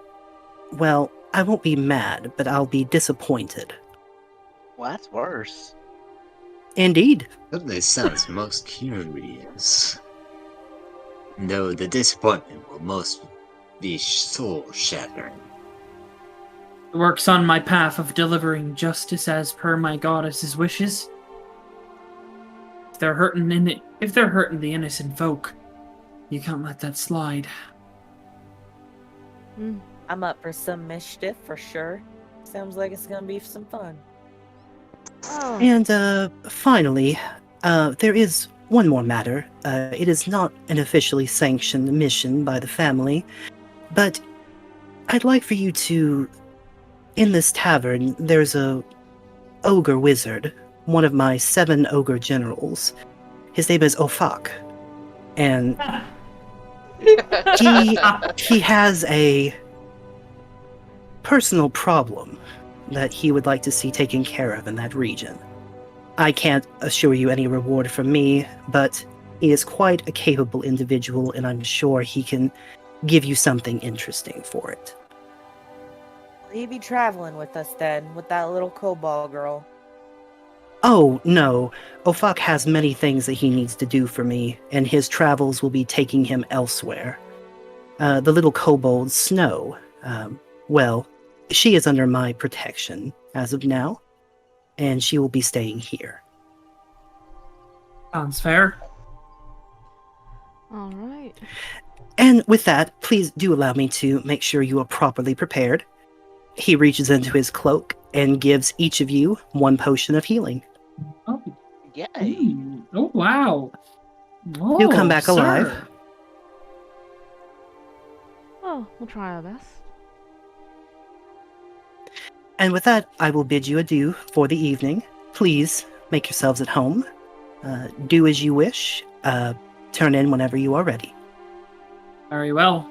well, I won't be mad, but I'll be disappointed. Well, that's worse. Indeed. This sounds most curious. Though the disappointment will most be soul-shattering. works on my path of delivering justice as per my goddess's wishes. If they're hurting the innocent folk, you can't let that slide. I'm up for some mischief for sure. Sounds like it's gonna be some fun. Oh, And finally, there is one more matter. It is not an officially sanctioned mission by the family, but I'd like for you to... In this tavern, there's a ogre wizard, one of my 7 ogre generals. His name is Ofak, and he has a personal problem that he would like to see taken care of in that region. I can't assure you any reward from me, but he is quite a capable individual, and I'm sure he can give you something interesting for it. Will he be traveling with us then, with that little kobold girl? Oh, no. Ofak has many things that he needs to do for me, and his travels will be taking him elsewhere. The little kobold, Snow, well, she is under my protection as of now, and she will be staying here. Sounds fair. all right. And with that, please do allow me to make sure you are properly prepared. He reaches into his cloak and gives each of you 1 potion of healing. Oh, Yay. oh wow. You'll come back sir. alive. Well, we'll try our best. And with that, I will bid you adieu for the evening. Please make yourselves at home. Do as you wish. Turn in whenever you are ready. Very well.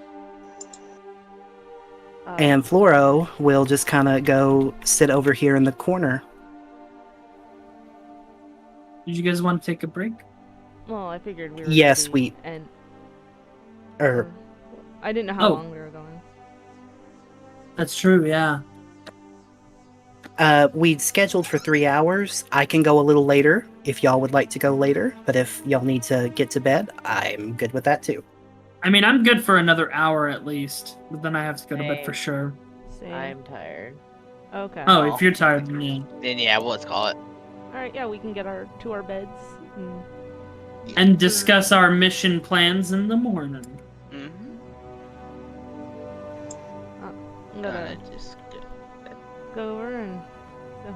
And Floro will just kind of go sit over here in the corner. Did you guys want to take a break? Well, I figured we were. Yes, gonna we- be, and Er, I didn't know how Oh. long we were going. That's true, yeah. we'd scheduled for 3 hours. I can go a little later if y'all would like to go later, but if y'all need to get to bed, I'm good with that too. I mean, I'm good for another hour at least, but then I have to go to bed for Same. sure. Same. I'm tired. Okay. Oh, if you're tired, then yeah. Then yeah, well, let's call it. All right. Yeah, we can get to our beds. And discuss our mission plans in the morning. Mm-hmm. I'm gonna Just go. go over and. So.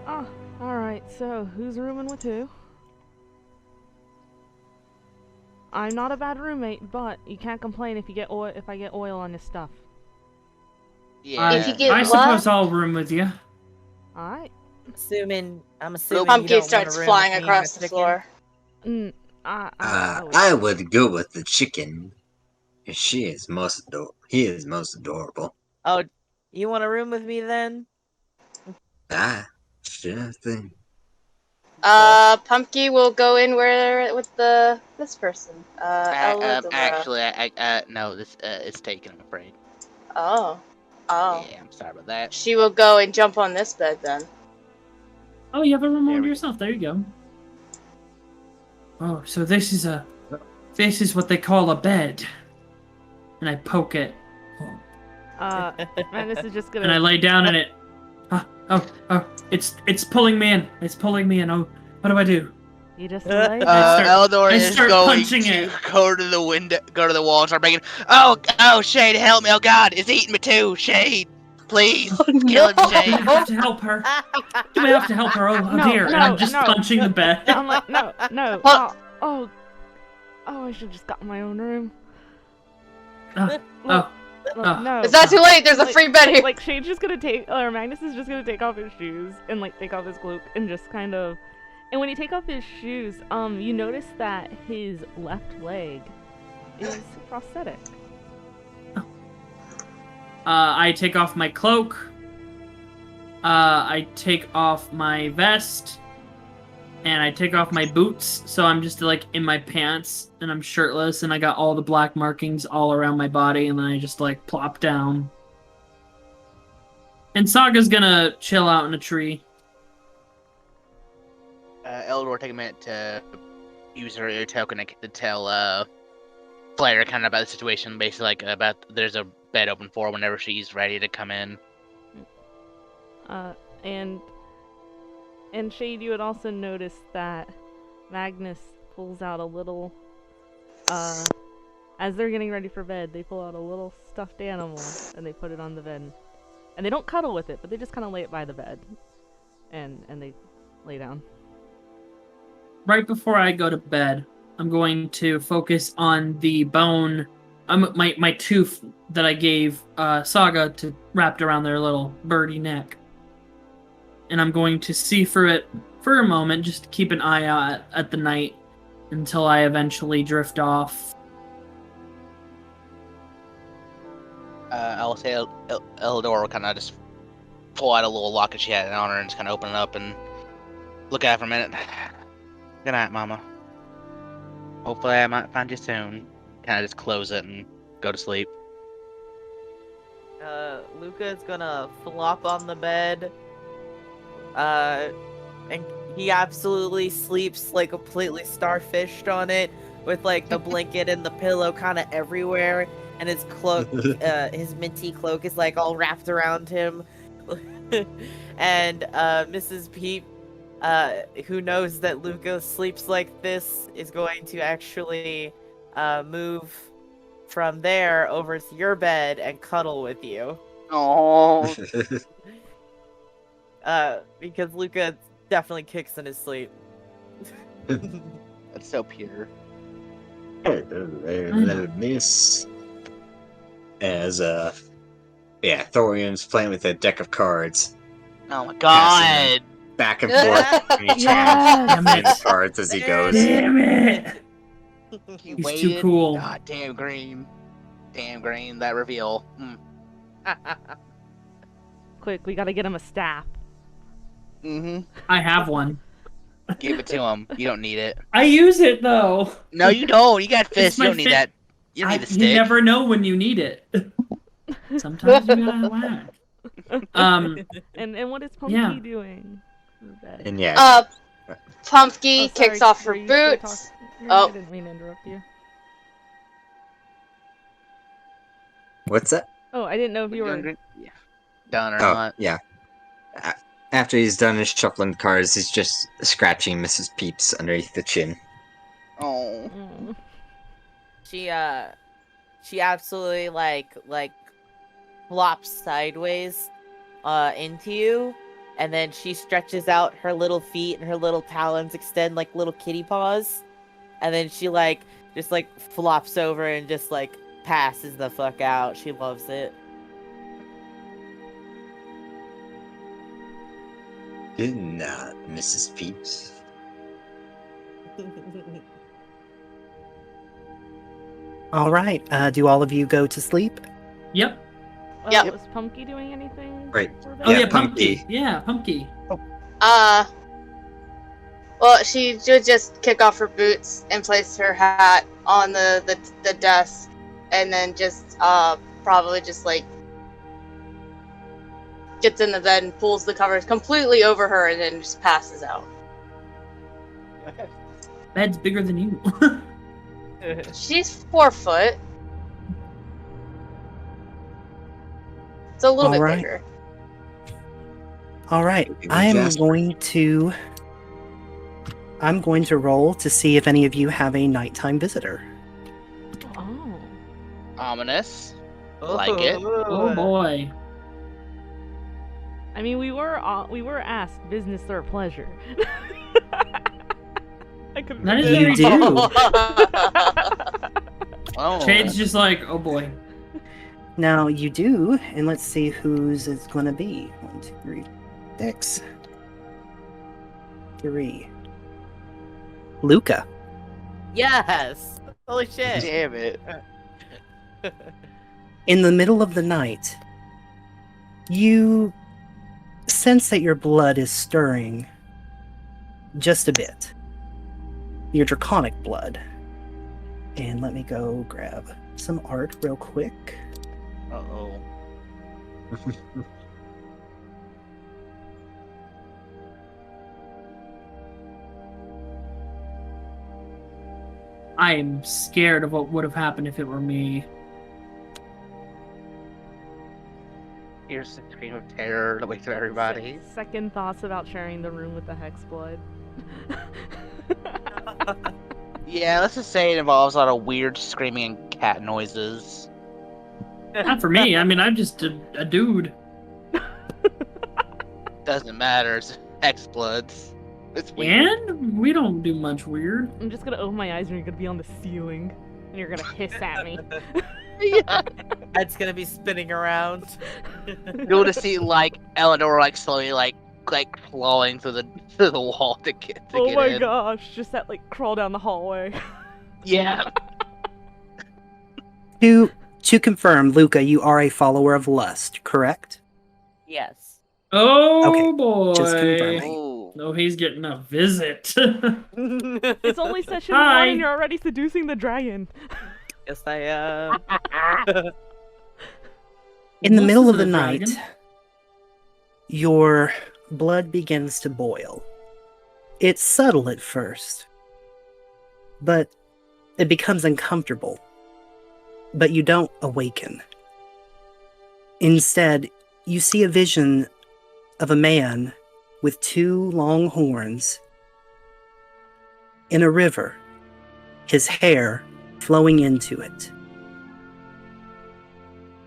Oh, all right. So who's rooming with who? I'm not a bad roommate, but you can't complain if you get oil. If I get oil on your stuff. Yeah. If you get I what? suppose I'll room with you. All right. I'm assuming you Pumpkin don't starts wanna room flying with me and across my the chicken? floor. I would go with the chicken. He is most adorable. Oh, you want to room with me then? Sure thing. Pumpkin will go in with this person. Elidora. Actually, no, this is taken. I'm afraid. Oh. Yeah, I'm sorry about that. She will go and jump on this bed then. Oh, you have a room all There to we- yourself. There you go. Oh, so this is what they call a bed. And I poke it. Man, this is just gonna. And I lay down in it. It's pulling me in. It's pulling me in. Oh, what do I do? You just lay. Eldor I is start going punching to it. go to the window, go to the wall, and start banging. Oh, Shade, help me! Oh God, it's eating me too, Shade. Please, it's killing me, Do I Shade. have to help her? Do I have to help her? Oh, No, dear. And no, I'm just no. punching the bed. I'm like, no. What? Oh, I should just got my own room. Oh, Look, oh. no. It's not too late. There's a Like- free bed here. Like Shade's just gonna or Magnus is just gonna take off his shoes and like take off his cloak and just kind of. And when you take off his shoes, you notice that his left leg is prosthetic. I take off my cloak. I take off my vest. And I take off my boots, so I'm just like in my pants and I'm shirtless and I got all the black markings all around my body and then I just like plop down. And Saga's gonna chill out in a tree. Eldor, take a minute to use her ear token to tell Flair kind of about the situation, basically like about there's a bed open for her whenever she's ready to come in. And Shade, you would also notice that Magnus pulls out a little, as they're getting ready for bed, they pull out a little stuffed animal and they put it on the bed. And they don't cuddle with it, but they just kind of lay it by the bed. And they lay down. Right before I go to bed, I'm going to focus on the bone, my tooth that I gave Saga to wrapped around their little birdie neck. And I'm going to see through it for a moment, just to keep an eye out at the night until I eventually drift off. I'll say Eldor will kind of just pull out a little locket she had on her and just kind of open it up and look at it for a minute. Good night, Mama. Hopefully I might find you soon. Kind of just close it and go to sleep. Luca's gonna flop on the bed. And he absolutely sleeps like completely starfished on it, with like the blanket and the pillow kind of everywhere, and his cloak, his minty cloak is like all wrapped around him. And Mrs. Peep, who knows that Luca sleeps like this, is going to actually move from there over to your bed and cuddle with you. Oh, Because Luca definitely kicks in his sleep. that's so pure. Little miss. As Thorium's playing with a deck of cards, Oh my Passing god! back and forth in each hand, playing the cards as he goes. Damn it! He He's waited. too cool. God damn Green. Damn Green, that reveal. Quick, we gotta get him a staff. Mm-hmm. I have one. Give it to him. You don't need it. I use it though. No, you don't. You got fists. You my don't need fist. that. You don't need the You stick. never know when you need it. Sometimes you gotta whack. And what is Punky Yeah. doing? for bed? And yeah, Pumpkin Oh, sorry, kicks off her were you still boots. talking? Oh. I didn't mean to interrupt you. what's that? Oh, I didn't know if you were. Yeah. Done or Oh, not. yeah. After he's done his shuffling cards, he's just scratching Mrs. Peeps underneath the chin. Oh. Mm. She absolutely like flops sideways into you, and then she stretches out her little feet and her little talons extend like little kitty paws, and then she just flops over and just passes the fuck out. She loves it. Good night, Mrs. Peeps. All right. Do all of you go to sleep? Yep. Yep. Was Pumpkin doing anything? Right. before bed? Oh yeah, Yeah, Pumpkin. Pumpkin. Yeah, Pumpkin. Well, she would just kick off her boots and place her hat on the desk, and then just probably just gets in the bed and pulls the covers completely over her, and then just passes out. Bed's bigger than you. She's 4 foot. It's a little All bit right. bigger. All right. Good I am Jasper. going to roll to see if any of you have a nighttime visitor. Oh. Ominous. Like it. Oh boy. I mean, we were asked business or pleasure. I couldn't. That is You very do. Oh. Shade's just like, oh boy. Now you do, and let's see whose it's going to be. 1, 2, 3, 6, 3. Luca. Yes. Holy shit. Damn it. In the middle of the night, you sense that your blood is stirring just a bit. Your draconic blood. And let me go grab some art real quick. Uh-oh. I am scared of what would have happened if it were me. Here's the scream of terror that wakes up everybody. Second thoughts about sharing the room with the hex blood. Yeah, let's just say it involves a lot of weird screaming and cat noises. Not for me. I mean, I'm just a dude. Doesn't matter. It's X-Bloods. It's weird. And we don't do much weird. I'm just gonna open my eyes and you're gonna be on the ceiling. And you're gonna hiss at me. Yeah. It's gonna be spinning around. You'll just see like Eleanor like slowly like clawing through the wall to get to Oh get my in. gosh, just that like crawl down the hallway. Yeah. To confirm, Luca, you are a follower of lust, correct? Yes. Oh Okay, boy. just confirming. Ooh. No, he's getting a visit. It's only session Hi. 1 and you're already seducing the dragon. Yes, I am. In the Most middle of the the night, dragon. your blood begins to boil. It's subtle at first, but it becomes uncomfortable. But you don't awaken. Instead, you see a vision of a man with 2 long horns in a river, his hair flowing into it.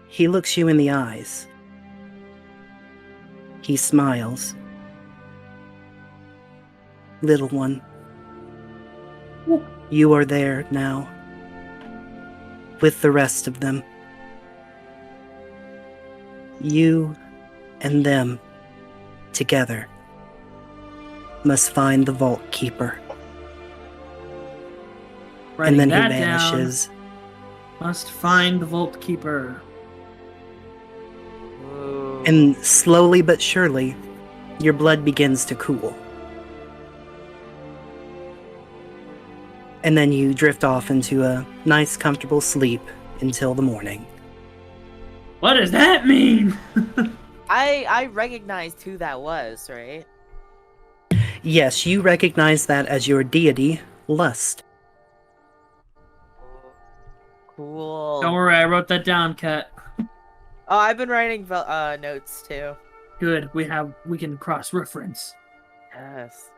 He looks you in the eyes. He smiles. Little one, you are there now, with the rest of them. You and them, together, must find the Vault Keeper. Writing And then he that down. vanishes. Must find the Vault Keeper. Ooh. And slowly but surely, your blood begins to cool. And then you drift off into a nice, comfortable sleep until the morning. What does that mean? I recognized who that was, right? Yes, you recognize that as your deity, Lust. Cool. Don't worry, I wrote that down, Kat. Oh, I've been writing notes too. Good. We can cross-reference. Yes.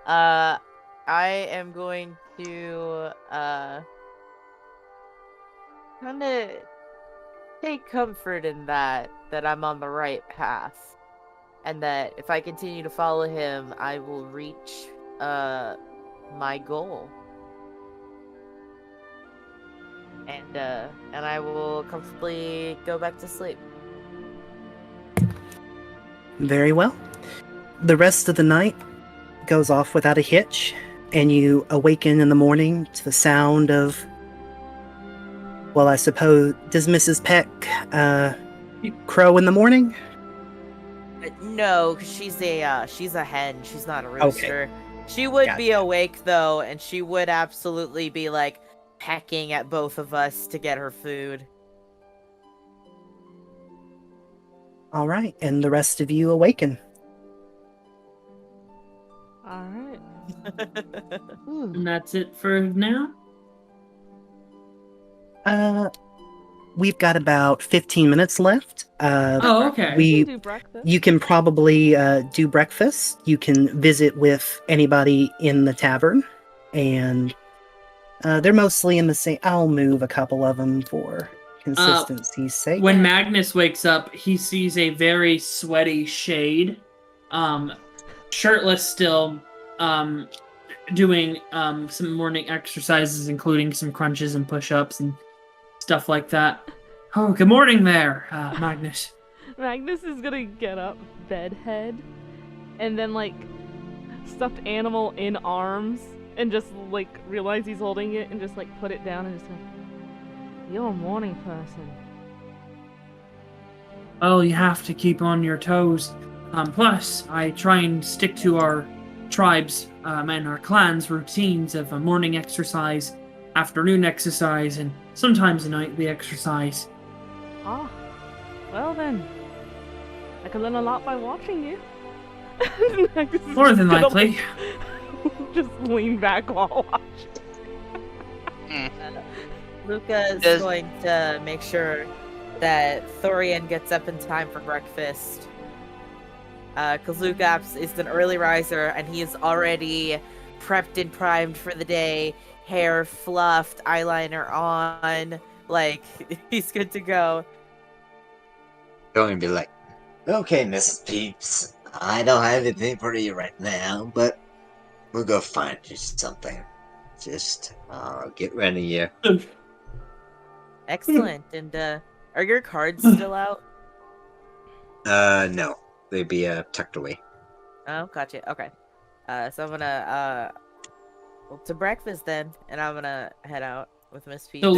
I am going to kind of take comfort in that I'm on the right path, and that if I continue to follow him, I will reach my goal. And I will comfortably go back to sleep. Very well. The rest of the night goes off without a hitch, and you awaken in the morning to the sound of, well, I suppose, does Mrs. Peck crow in the morning? No, 'cause she's a hen. She's not a rooster. She would be awake though, and she would absolutely be like pecking at both of us to get her food. All right, and the rest of you awaken. Alright. And that's it for now? We've got about 15 minutes left. Oh, okay. We We can do breakfast. You can probably do breakfast. You can visit with anybody in the tavern, and they're mostly in the same. I'll move a couple of them for consistency's sake. When Magnus wakes up, he sees a very sweaty Shade, shirtless still, doing some morning exercises, including some crunches and push-ups and stuff like that. Oh, good morning there, Magnus. Magnus is gonna get up, bedhead, and then like stuffed animal in arms, and just like realize he's holding it, and just like put it down, and just like, you're a morning person. Well, you have to keep on your toes. Plus, I try and stick to our tribes and our clans' routines of a morning exercise, afternoon exercise, and sometimes a nightly exercise. Ah, well then, I can learn a lot by watching you. Magnus is More just than gonna, likely. like, just lean back while watching. Luca is Does- going to make sure that Thorian gets up in time for breakfast. Because Luca is an early riser, and he is already prepped and primed for the day. Hair fluffed, eyeliner on. Like, he's good to go. Going to be like, okay, Mrs. Peeps, I don't have anything for you right now, but we'll go find you something. Just get ready here. Excellent. And are your cards still out? No, they'd be tucked away. Oh, gotcha. Okay. So I'm gonna to breakfast then, and I'm gonna head out with Miss Peach. So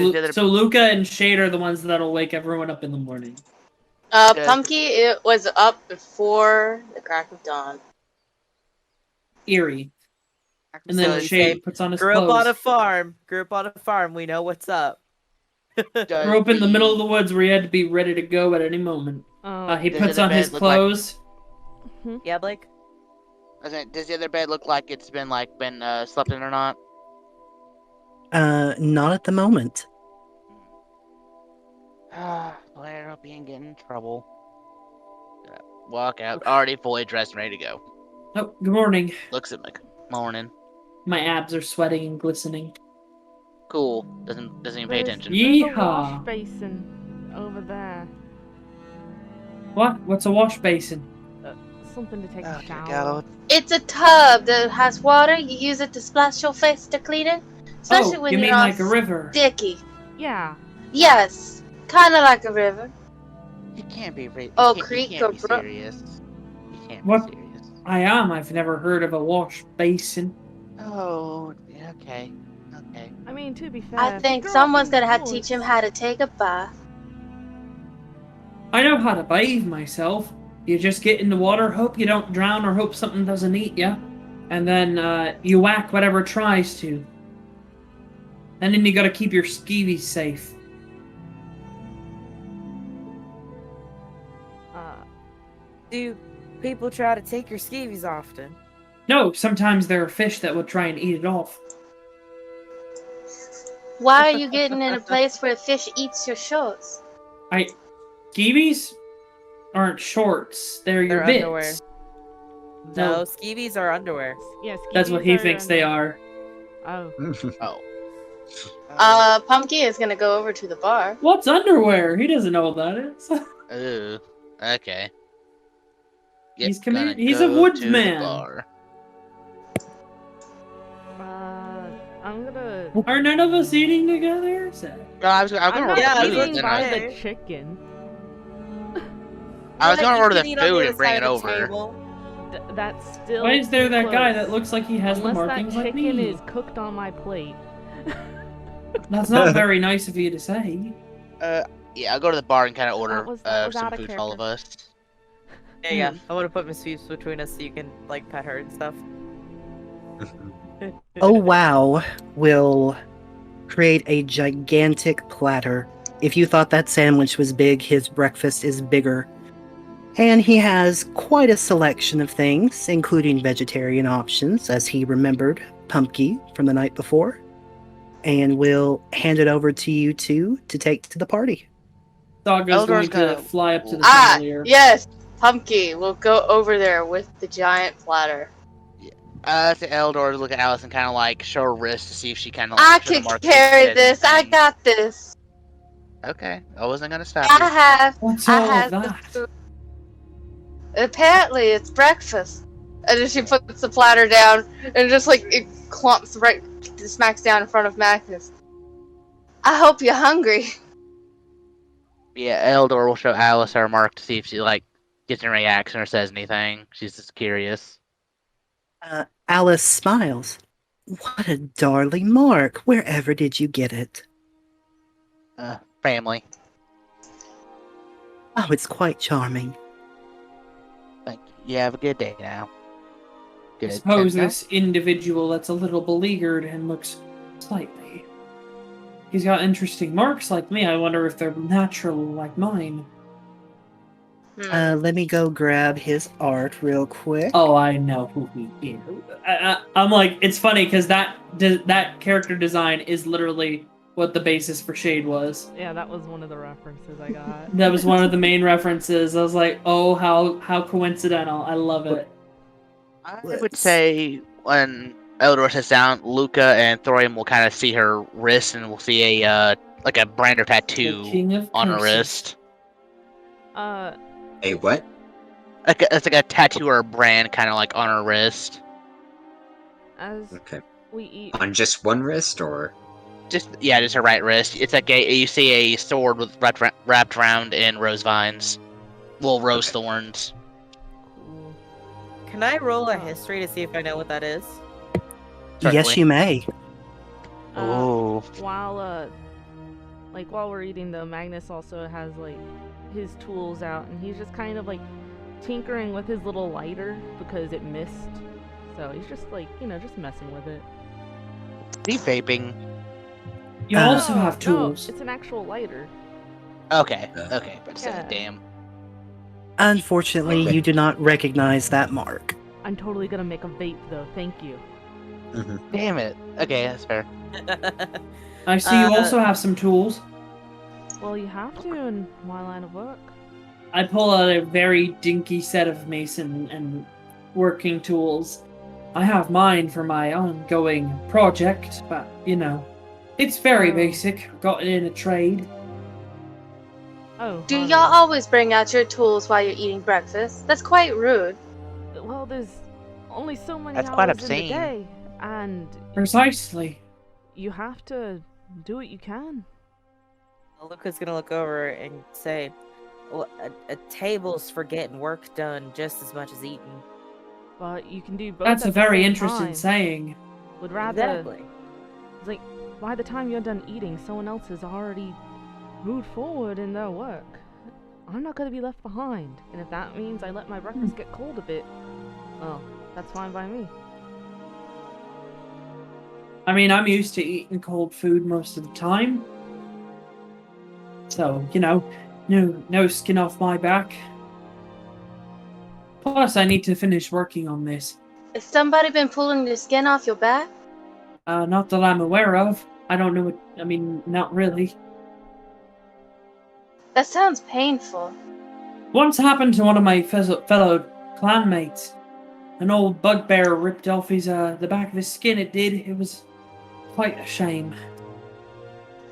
Luca and Shade are the ones that'll wake everyone up in the morning. Pumpkin, it was up before the crack of dawn. Eerie. And So then you Shade say, puts on his Grew up clothes. on a farm. Grew up on a farm. We know what's up. Grew up in the middle of the woods where he had to be ready to go at any moment. He Does puts the on his bed look like- clothes. Yeah, Blake? Does the other bed look like it's been slept in or not? Not at the moment. Blair, hope you ain't getting in trouble. Walk out, already fully dressed and ready to go. Oh, good morning. Looks at me. Morning. My abs are sweating and glistening. Cool. Doesn't even pay attention. There's a Yeehaw. wash basin over there. What? What's a wash basin? Something to take a Okay, shower. Gallo. It's a tub that has water. You use it to splash your face to clean it. Especially when you you're mean all like a river? sticky. Yeah. Yes, kind of like a river. You can't be Creek you or can't be brook. serious. You can't What? be serious. I am. I've never heard of a wash basin. Oh, yeah, okay. Okay. I mean, to be fair, I we think grew up someone's in gonna have to woods. teach him how to take a bath. I know how to bathe myself. You just get in the water, hope you don't drown or hope something doesn't eat you. And then you whack whatever tries to. And then you gotta keep your skeevies safe. Do people try to take your skeevies often? No, sometimes there are fish that will try and eat it off. Why are you getting in a place where a fish eats your shorts? Skeevies aren't shorts. They're your They're bits. underwear. No. No, skeevies are underwear. Yeah, That's what he skeevies thinks they under- are. Oh. Oh. Pumpkin is gonna go over to the bar. What's underwear? He doesn't know what that is. Ooh. Okay. Yep, He's gonna he's go a to the woodsman. bar. I'm gonna. Are none of us eating together? No, I was I'm gonna not order Yeah, the you food. eating Then by I, the chicken. I was gonna You order can the eat on food other and bring side it of the over. table. That's still. Why is there that guy close. that looks like he has Unless the that markings like chicken me? is cooked on my plate. That's not very nice of you to say. Yeah, I'll go to the bar and kind of order that was some out of food for all of character. us. Yeah. I want to put Miss Peeps between us so you can like pet her and stuff. Oh wow, will create a gigantic platter. If you thought that sandwich was big, his breakfast is bigger. And he has quite a selection of things, including vegetarian options, as he remembered Pumpkin from the night before. And will hand it over to you two to take to the party. Saga's Eldor's going to gonna- fly up to the Ah, chandelier. yes, Pumpkin will go over there with the giant platter. To Eldor, look at Alice and kind of like show her wrist to see if she kind of. I can carry this. I got this. Okay, I wasn't gonna stop I you. have. What's I all of have the that? food. Apparently, it's breakfast. And then she puts the platter down, and just like it clumps right, smacks down in front of Magnus. I hope you're hungry. Yeah, Eldor will show Alice her mark to see if she like gets any reaction or says anything. She's just curious. Alice smiles. What a darling mark. Wherever did you get it? Family. Oh, it's quite charming. Thank you. You have a good day now. I Good. suppose Now? this individual that's a little beleaguered and looks slightly. He's got interesting marks like me. I wonder if they're natural like mine. Let me go grab his art real quick. Oh, I know who he is. I'm like, it's funny because that character design is literally what the basis for shade was. Yeah, that was one of the references I got. That was one of the main references. I was like, oh, how coincidental. I love it. I would say when Eldor sits down, Luca and Thorium will kind of see her wrist, and we'll see a like a brand or The tattoo king of on her curses. wrist. Hey, what? It's like a tattoo or a brand, kind of like on her wrist. As Okay. we eat, On just one wrist, or? Just her right wrist. It's like you see a sword with wrapped around in rose vines, well, rose thorns. cool. Can I roll a history to see if I know what that is? Yes, Certainly. you may. Oh, While while we're eating though, Magnus also has like his tools out, and he's just kind of like tinkering with his little lighter because it missed. So he's just like, just messing with it. he vaping. You also No, have tools. No, it's an actual lighter. Okay, but Yeah. damn. Unfortunately, Okay. you do not recognize that mark. I'm totally gonna make a vape though. Thank you. Damn it. Okay, that's fair. I see you also have some tools. Well, you have to in my line of work. I pull out a very dinky set of mason and working tools. I have mine for my ongoing project, but it's very Oh. basic. Got it in a trade. Oh. Do honey. y'all always bring out your tools while you're eating breakfast? That's quite rude. Well, there's only so many That's hours quite in the obscene. day, and Precisely. you have to do what you can. Luca's gonna look over and say, well, a table's for getting work done just as much as eating. But you can do both. That's at a the very same interesting time. saying. Would rather. Exactly. It's like by the time you're done eating, someone else has already moved forward in their work. I'm not gonna be left behind, and if that means I let my breakfast get cold a bit, well, that's fine by me. I mean, I'm used to eating cold food most of the time. So, no skin off my back. Plus, I need to finish working on this. Has somebody been pulling the skin off your back? Not that I'm aware of. I don't know not really. That sounds painful. Once happened to one of my fellow clanmates. An old bugbear ripped off the back of his skin. It did. It was quite a shame.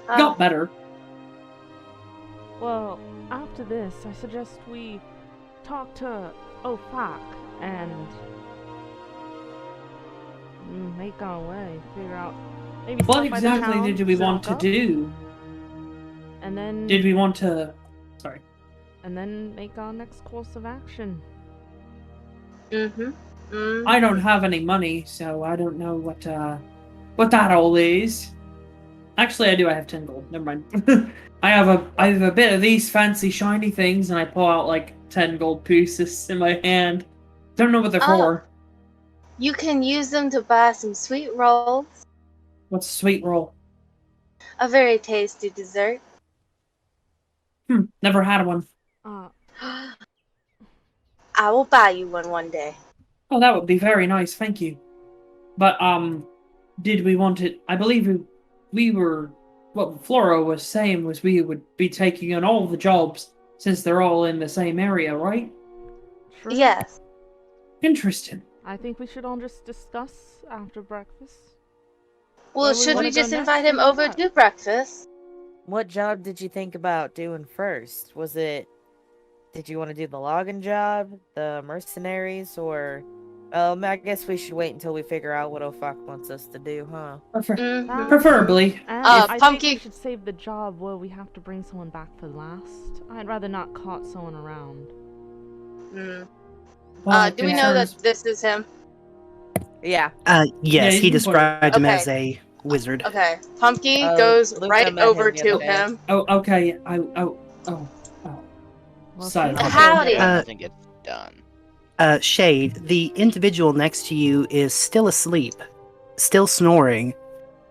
Got better. Well, after this, I suggest we talk to Ofak and make our way. Figure out maybe What stop by the exactly town, did we want to stock up, do? and then Did we want to... Sorry. and then make our next course of action. I don't have any money, so I don't know what that all is. Actually, I do. I have 10 gold. Never mind. I have a bit of these fancy shiny things, and I pull out like 10 gold pieces in my hand. Don't know what they're for. You can use them to buy some sweet rolls. What's a sweet roll? A very tasty dessert. Never had one. I will buy you one day. Oh, that would be very nice. Thank you. But did we want it? I believe we were. What Flora was saying was we would be taking on all the jobs since they're all in the same area, right? Sure. Yes. Interesting. I think we should all just discuss after breakfast. Well, Where we should wanna we go just next invite him and all over that. to breakfast? What job did you think about doing first? Did you want to do the logging job, the mercenaries, or... I guess we should wait until we figure out what Ofak wants us to do, huh? Preferably. And I think Pumpkin- we should save the job where we have to bring someone back for last. I'd rather not caught someone around. Do we know that this is him? Yeah. Yes, he's he important. described him Okay. as a wizard. Okay. Pumpkin Oh, goes Luca right met over him the to other day. him. Oh, okay. Well, Sorry. see, Howdy. Nothing gets done. Shade, the individual next to you is still asleep, still snoring.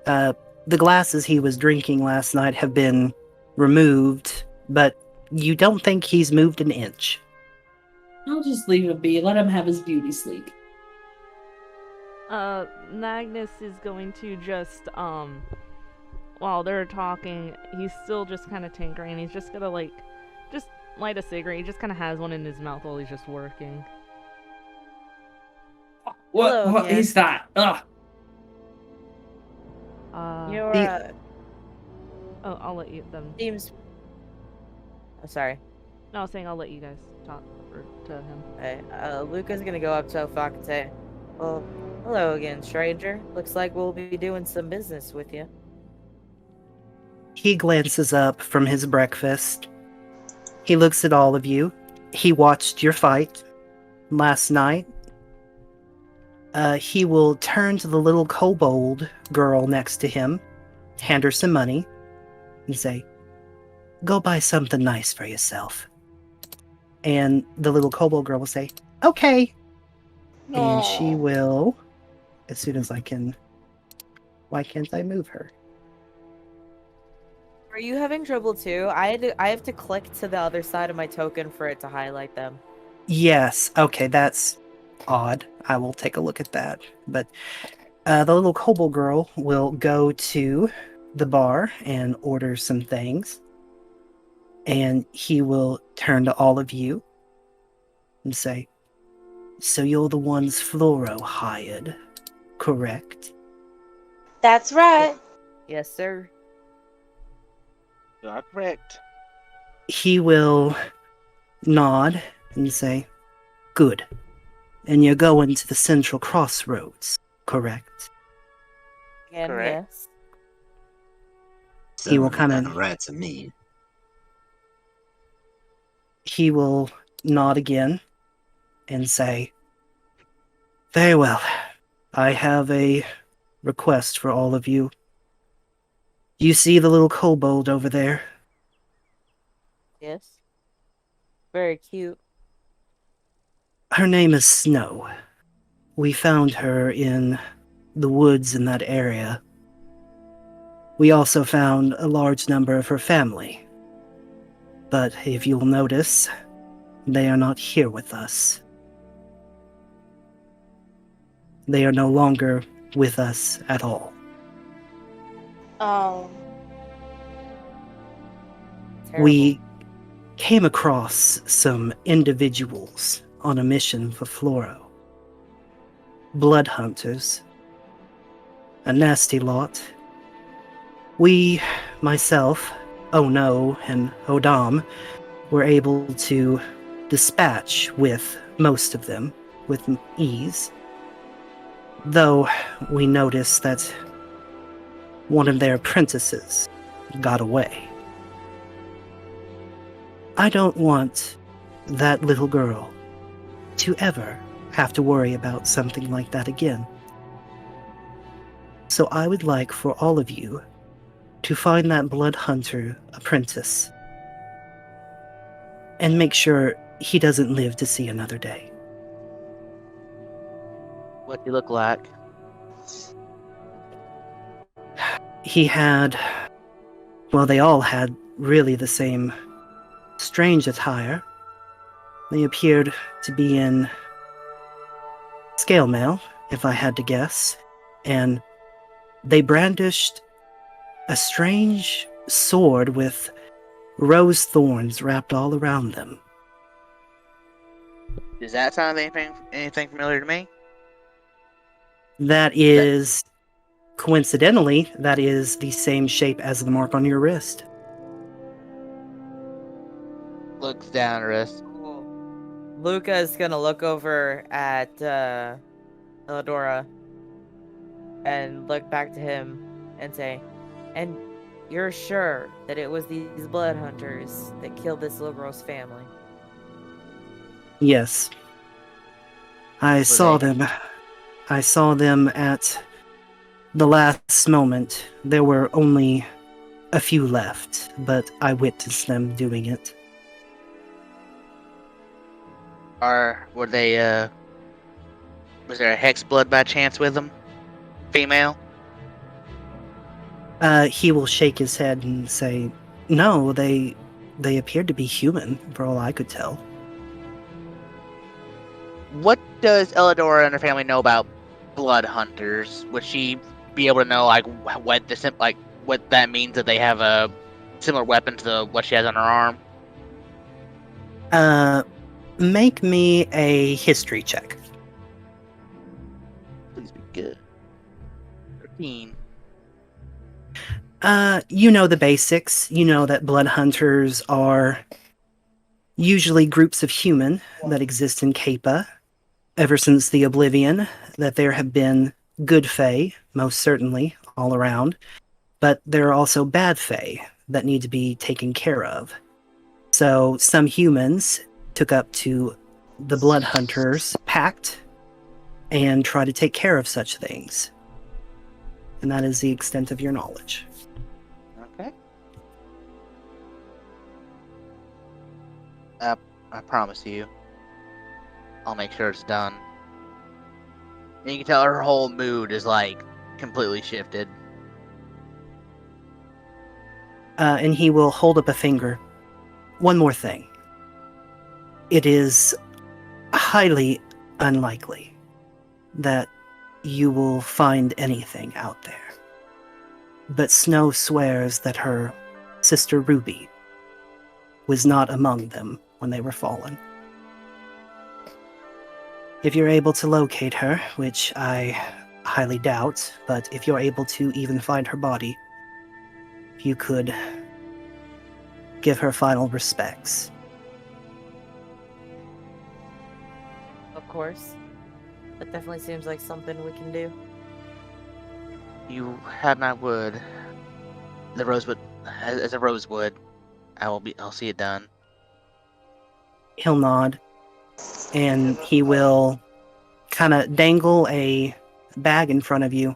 The glasses he was drinking last night have been removed, but you don't think he's moved an inch. I'll just leave him be. Let him have his beauty sleep. Magnus is going to just while they're talking, he's still just kind of tinkering. He's just gonna like, just light a cigarette. He just kind of has one in his mouth while he's just working. Hello What again. is that? Ugh. Your Oh, I'll let you them. seems. I'm sorry. No, I was saying I'll let you guys talk to him. Okay, Luca's gonna go up to O'Fock and say, "Well, hello again, stranger. Looks like we'll be doing some business with you." He glances up from his breakfast. He looks at all of you. He watched your fight last night. He will turn to the little kobold girl next to him, hand her some money, and say, "Go buy something nice for yourself." And the little kobold girl will say, "Okay." And she will, as soon as I can... Why can't I move her? Are you having trouble too? I have to click to the other side of my token for it to highlight them. Yes, okay, that's odd. I will take a look at that. But the little kobold girl will go to the bar and order some things. And he will turn to all of you and say, "So you're the ones Floro hired, correct?" That's right. Yes, sir. You are correct. He will nod and say, "Good. And you're going to the central crossroads, correct?" Again, Correct. yes. He will Sounds kinda- about right to me. He will nod again and say, "Very well. I have a request for all of you. You see the little kobold over there? Yes. Very cute. Her name is Snow. We found her in the woods in that area. We also found a large number of her family. But if you'll notice, they are not here with us. They are no longer with us at all. Oh. Terrible. We came across some individuals on a mission for Floro. Blood hunters. A nasty lot. We, myself, Oh No, and Odam, were able to dispatch with most of them with ease. Though we noticed that one of their apprentices got away. I don't want that little girl to ever have to worry about something like that again. So I would like for all of you to find that blood hunter apprentice and make sure he doesn't live to see another day. What do you look like? He had, well, they all had really the same strange attire. They appeared to be in scale mail, if I had to guess, and they brandished a strange sword with rose thorns wrapped all around them. Does that sound anything familiar to me? That is, coincidentally, that is the same shape as the mark on your wrist. Looks down, wrist. Luca is gonna look over at Elidora and look back to him and say, "And you're sure that it was these blood hunters that killed this little girl's family?" Yes. I saw them at the last moment. There were only a few left, but I witnessed them doing it. Or were they, was there a hex blood by chance with them? Female? He will shake his head and say, "No, they appeared to be human, for all I could tell." What does Elidora and her family know about blood hunters? Would she be able to know, like, what what that means that they have a similar weapon to what she has on her arm? Make me a history check. Please be good. 13. You know the basics. You know that blood hunters are usually groups of human that exist in Caepa. Ever since the oblivion, that there have been good Fey, most certainly, all around, but there are also bad Fey that need to be taken care of. So some humans took up to the blood hunters' pact and try to take care of such things. And that is the extent of your knowledge. Okay. I promise you, I'll make sure it's done. And you can tell her whole mood is like completely shifted. And he will hold up a finger. One more thing. It is highly unlikely that you will find anything out there. But Snow swears that her sister Ruby was not among them when they were fallen. If you're able to locate her, which I highly doubt, but if you're able to even find her body, you could give her final respects. Of course. That definitely seems like something we can do. You have my wood. The rosewood, as a rosewood, I'll see it done. He'll nod, and he will kind of dangle a bag in front of you.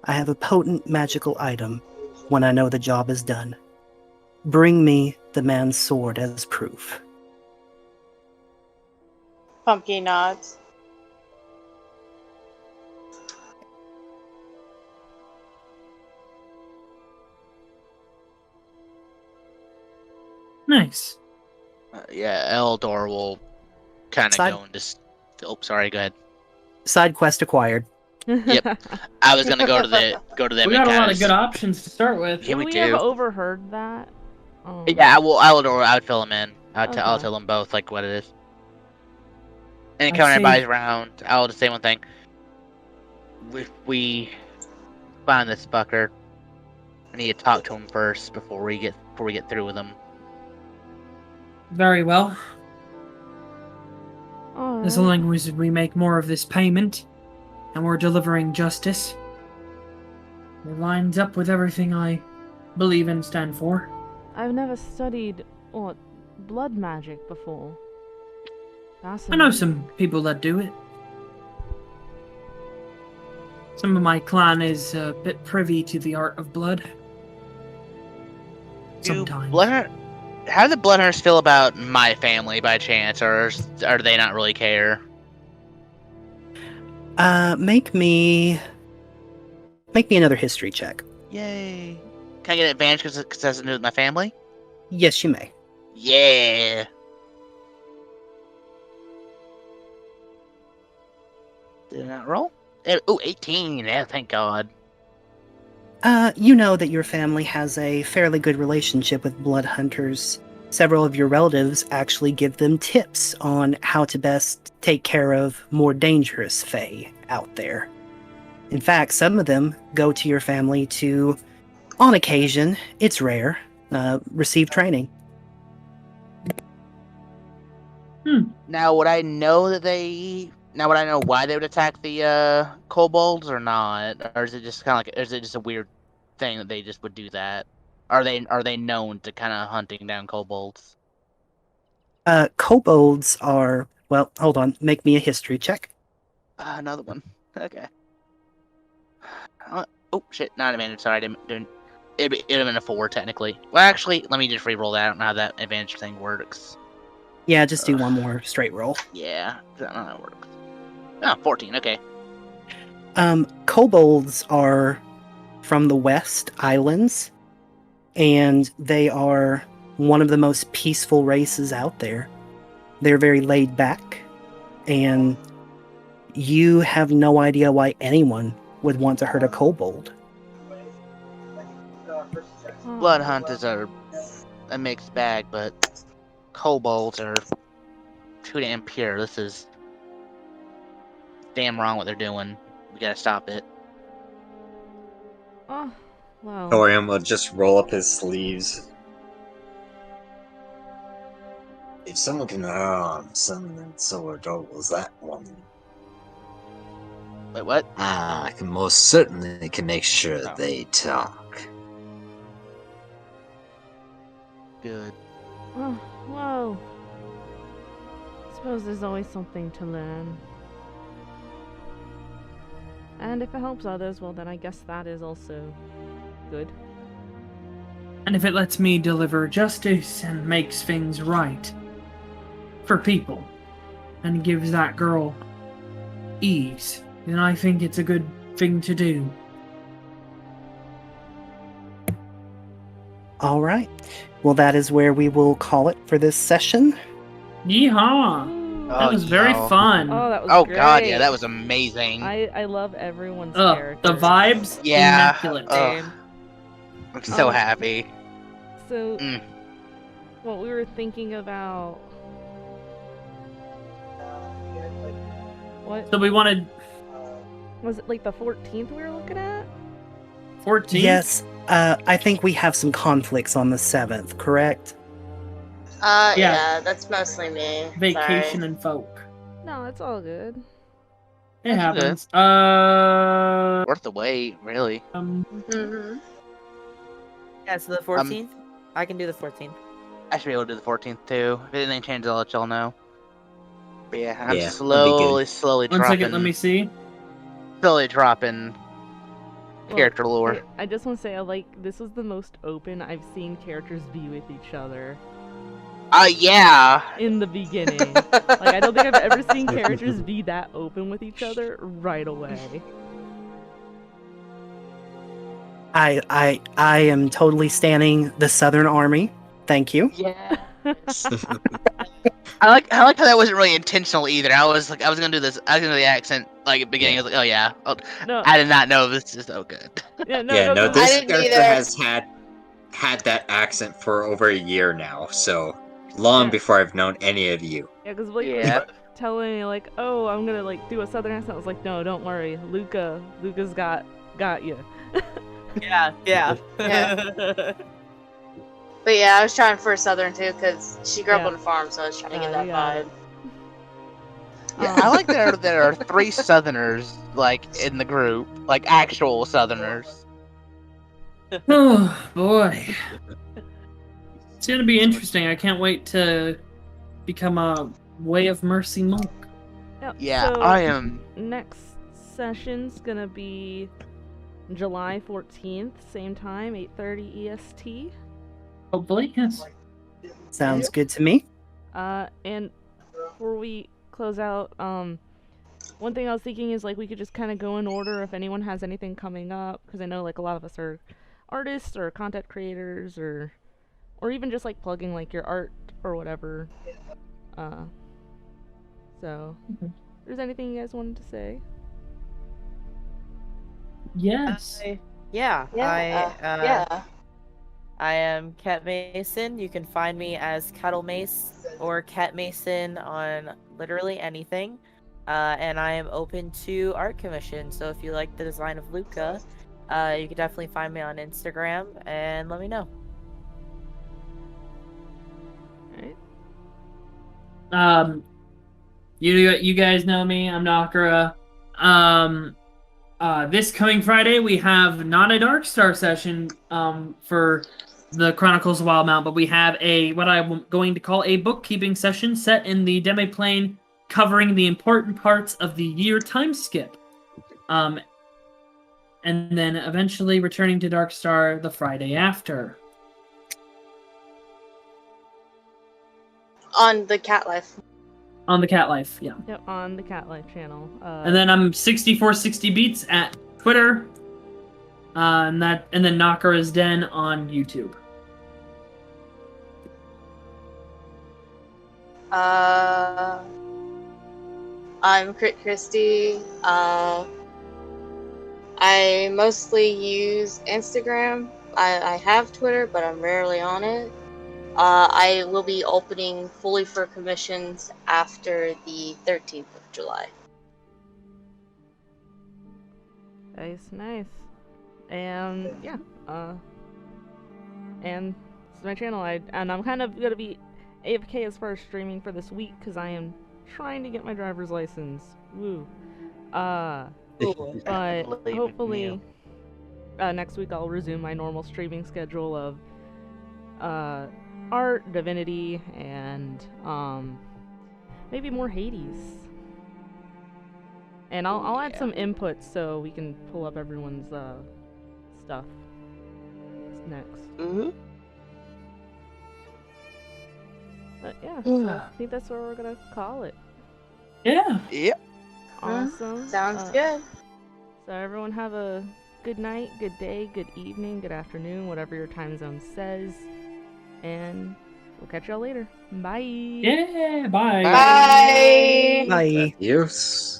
I have a potent magical item when I know the job is done. Bring me the man's sword as proof. Pumpkin nods. Nice. Yeah, Eldor will kind of go into. Oh, sorry. Go ahead. Side quest acquired. Yep. I was gonna go to them. We and got a lot kinda of good options to start with. Yeah, we we do. have overheard that. Yeah, I would fill them in. I'll Okay. tell them both like what it is. And I'd when say- everybody's around, I'll just say one thing. If we find this fucker, I need to talk to him first before we get through with him. Very well. As Alright. long as we make more of this payment, and we're delivering justice, it lines up with everything I believe and stand for. I've never studied blood magic before. I know Fascinating. some people that do it. Some of my clan is a bit privy to the art of blood. Sometimes. How do the Bloodhunters feel about my family by chance, or do they not really care? Make me another history check. Yay! Can I get an advantage because it has to do with my family? Yes, you may. Yeah. Did I not roll? Oh, 18. Yeah, thank God. You know that your family has a fairly good relationship with blood hunters. Several of your relatives actually give them tips on how to best take care of more dangerous Fey out there. In fact, some of them go to your family to, on occasion, it's rare, receive training. Now, would I know why they would attack the kobolds or not? Or is it just kind of like, is it just a weird thing that they just would do that? Are they known to kind of hunting down kobolds? Kobolds are, well, hold on, make me a history check. Another one. Okay. Oh shit! Not advantage. Sorry, I didn't. It'd have been a 4 technically. Well, actually, let me just re-roll that. I don't know how that advantage thing works. Yeah, just do one more straight roll. Yeah, I don't know how it works. Oh, 14. Okay. Kobolds are from the West Islands, and they are one of the most peaceful races out there. They're very laid back, and you have no idea why anyone would want to hurt a kobold. Oh. Blood hunters are a mixed bag, but kobolds are too damn pure. This is damn wrong what they're doing. We gotta stop it. Oh, well. Thorium will just roll up his sleeves. If someone can summon sword, was that one? Wait, what? I can most certainly can make sure Oh. they talk. Good. Oh, well. Suppose there's always something to learn. And if it helps others, well then I guess that is also good. And if it lets me deliver justice and makes things right for people and gives that girl ease, then I think it's a good thing to do. All right. Well, that is where we will call it for this session. Yeehaw! Ooh. That was very yeah. fun. Oh, that was Oh great. god, yeah, that was amazing. I love everyone's Ugh, character. the vibes, Yeah. immaculate. Ugh. I'm so happy. So, Mm. what we were thinking about... What? So we wanted Was it like the 14th we were looking at? 14? Yes, I think we have some conflicts on the 7th, correct? Yeah, that's mostly me. Vacation Sorry. and folk. No, it's all good. It That's happens. Worth the wait, really. Mm-hmm. Yeah, so the 14th? I can do the 14th. I should be able to do the 14th too. If anything changes, I'll let y'all know. But yeah, I'm Yeah, that'd be good. slowly One dropping. second, let me see. Slowly dropping Well, character lore. I just want to say, this was the most open I've seen characters be with each other Yeah. in the beginning. I don't think I've ever seen characters be that open with each other right away. I am totally standing the Southern Army. Thank you. Yeah. I like how that wasn't really intentional either. I was gonna do this. I was gonna do the accent at the beginning. I was like, oh yeah. Oh, No, I did not know this is so good. yeah, No, I this didn't character either. has had that accent for over a year now, so long Yeah. before I've known any of you. Yeah, because Blake Yeah. was telling me oh, I'm gonna do a Southern accent. I was like, no, don't worry, Luca's got you. Yeah. Yeah. But yeah, I was trying for a Southern too, because she grew up Yeah. on a farm, so I was trying to get that you got vibe. it. Yeah, I like that there are 3 Southerners in the group, actual Southerners. Oh, boy. It's gonna be interesting. I can't wait to become a Way of Mercy monk. Yep, Yeah, so I am. next session's gonna be July 14th, same time, 8:30 EST. Hopefully, yes. Sounds good to me. And before we close out, one thing I was thinking is we could just kind of go in order if anyone has anything coming up, because I know a lot of us are artists or content creators or even just plugging your art or whatever. So if there's anything you guys wanted to say? Yes. Yeah. Yeah. I am Cat Mason. You can find me as Cattle Mace or Cat Mason on literally anything. And I am open to art commission. So if you like the design of Luca, you can definitely find me on Instagram and let me know. Alright. You guys know me. I'm Nakara. This coming Friday we have not a Dark Star session for the Chronicles of Wildmount, but we have what I'm going to call a bookkeeping session set in the Demiplane, covering the important parts of the year time skip. And then eventually returning to Dark Star the Friday after. On the Cat Life. On the Cat Life, yeah. Yep, on the Cat Life channel. And then I'm 6460 Beats at Twitter. And then Nakara's Den on YouTube. I'm Crit Christie. I mostly use Instagram, I have Twitter, but I'm rarely on it. I will be opening fully for commissions after the 13th of July. Nice. And yeah, and it's my channel. I'm kind of gonna be AFK as far as streaming for this week because I am trying to get my driver's license. Woo. But Believe in hopefully you. next week I'll resume my normal streaming schedule of art, divinity, and maybe more Hades. And I'll add some inputs so we can pull up everyone's stuff next. Mm-hmm. But yeah, so I think that's where we're gonna call it. Yeah. Yep. Awesome. Sounds good. So everyone have a good night, good day, good evening, good afternoon, whatever your time zone says. And we'll catch y'all later. Bye. Yeah. Bye. Bye. Bye. Adios.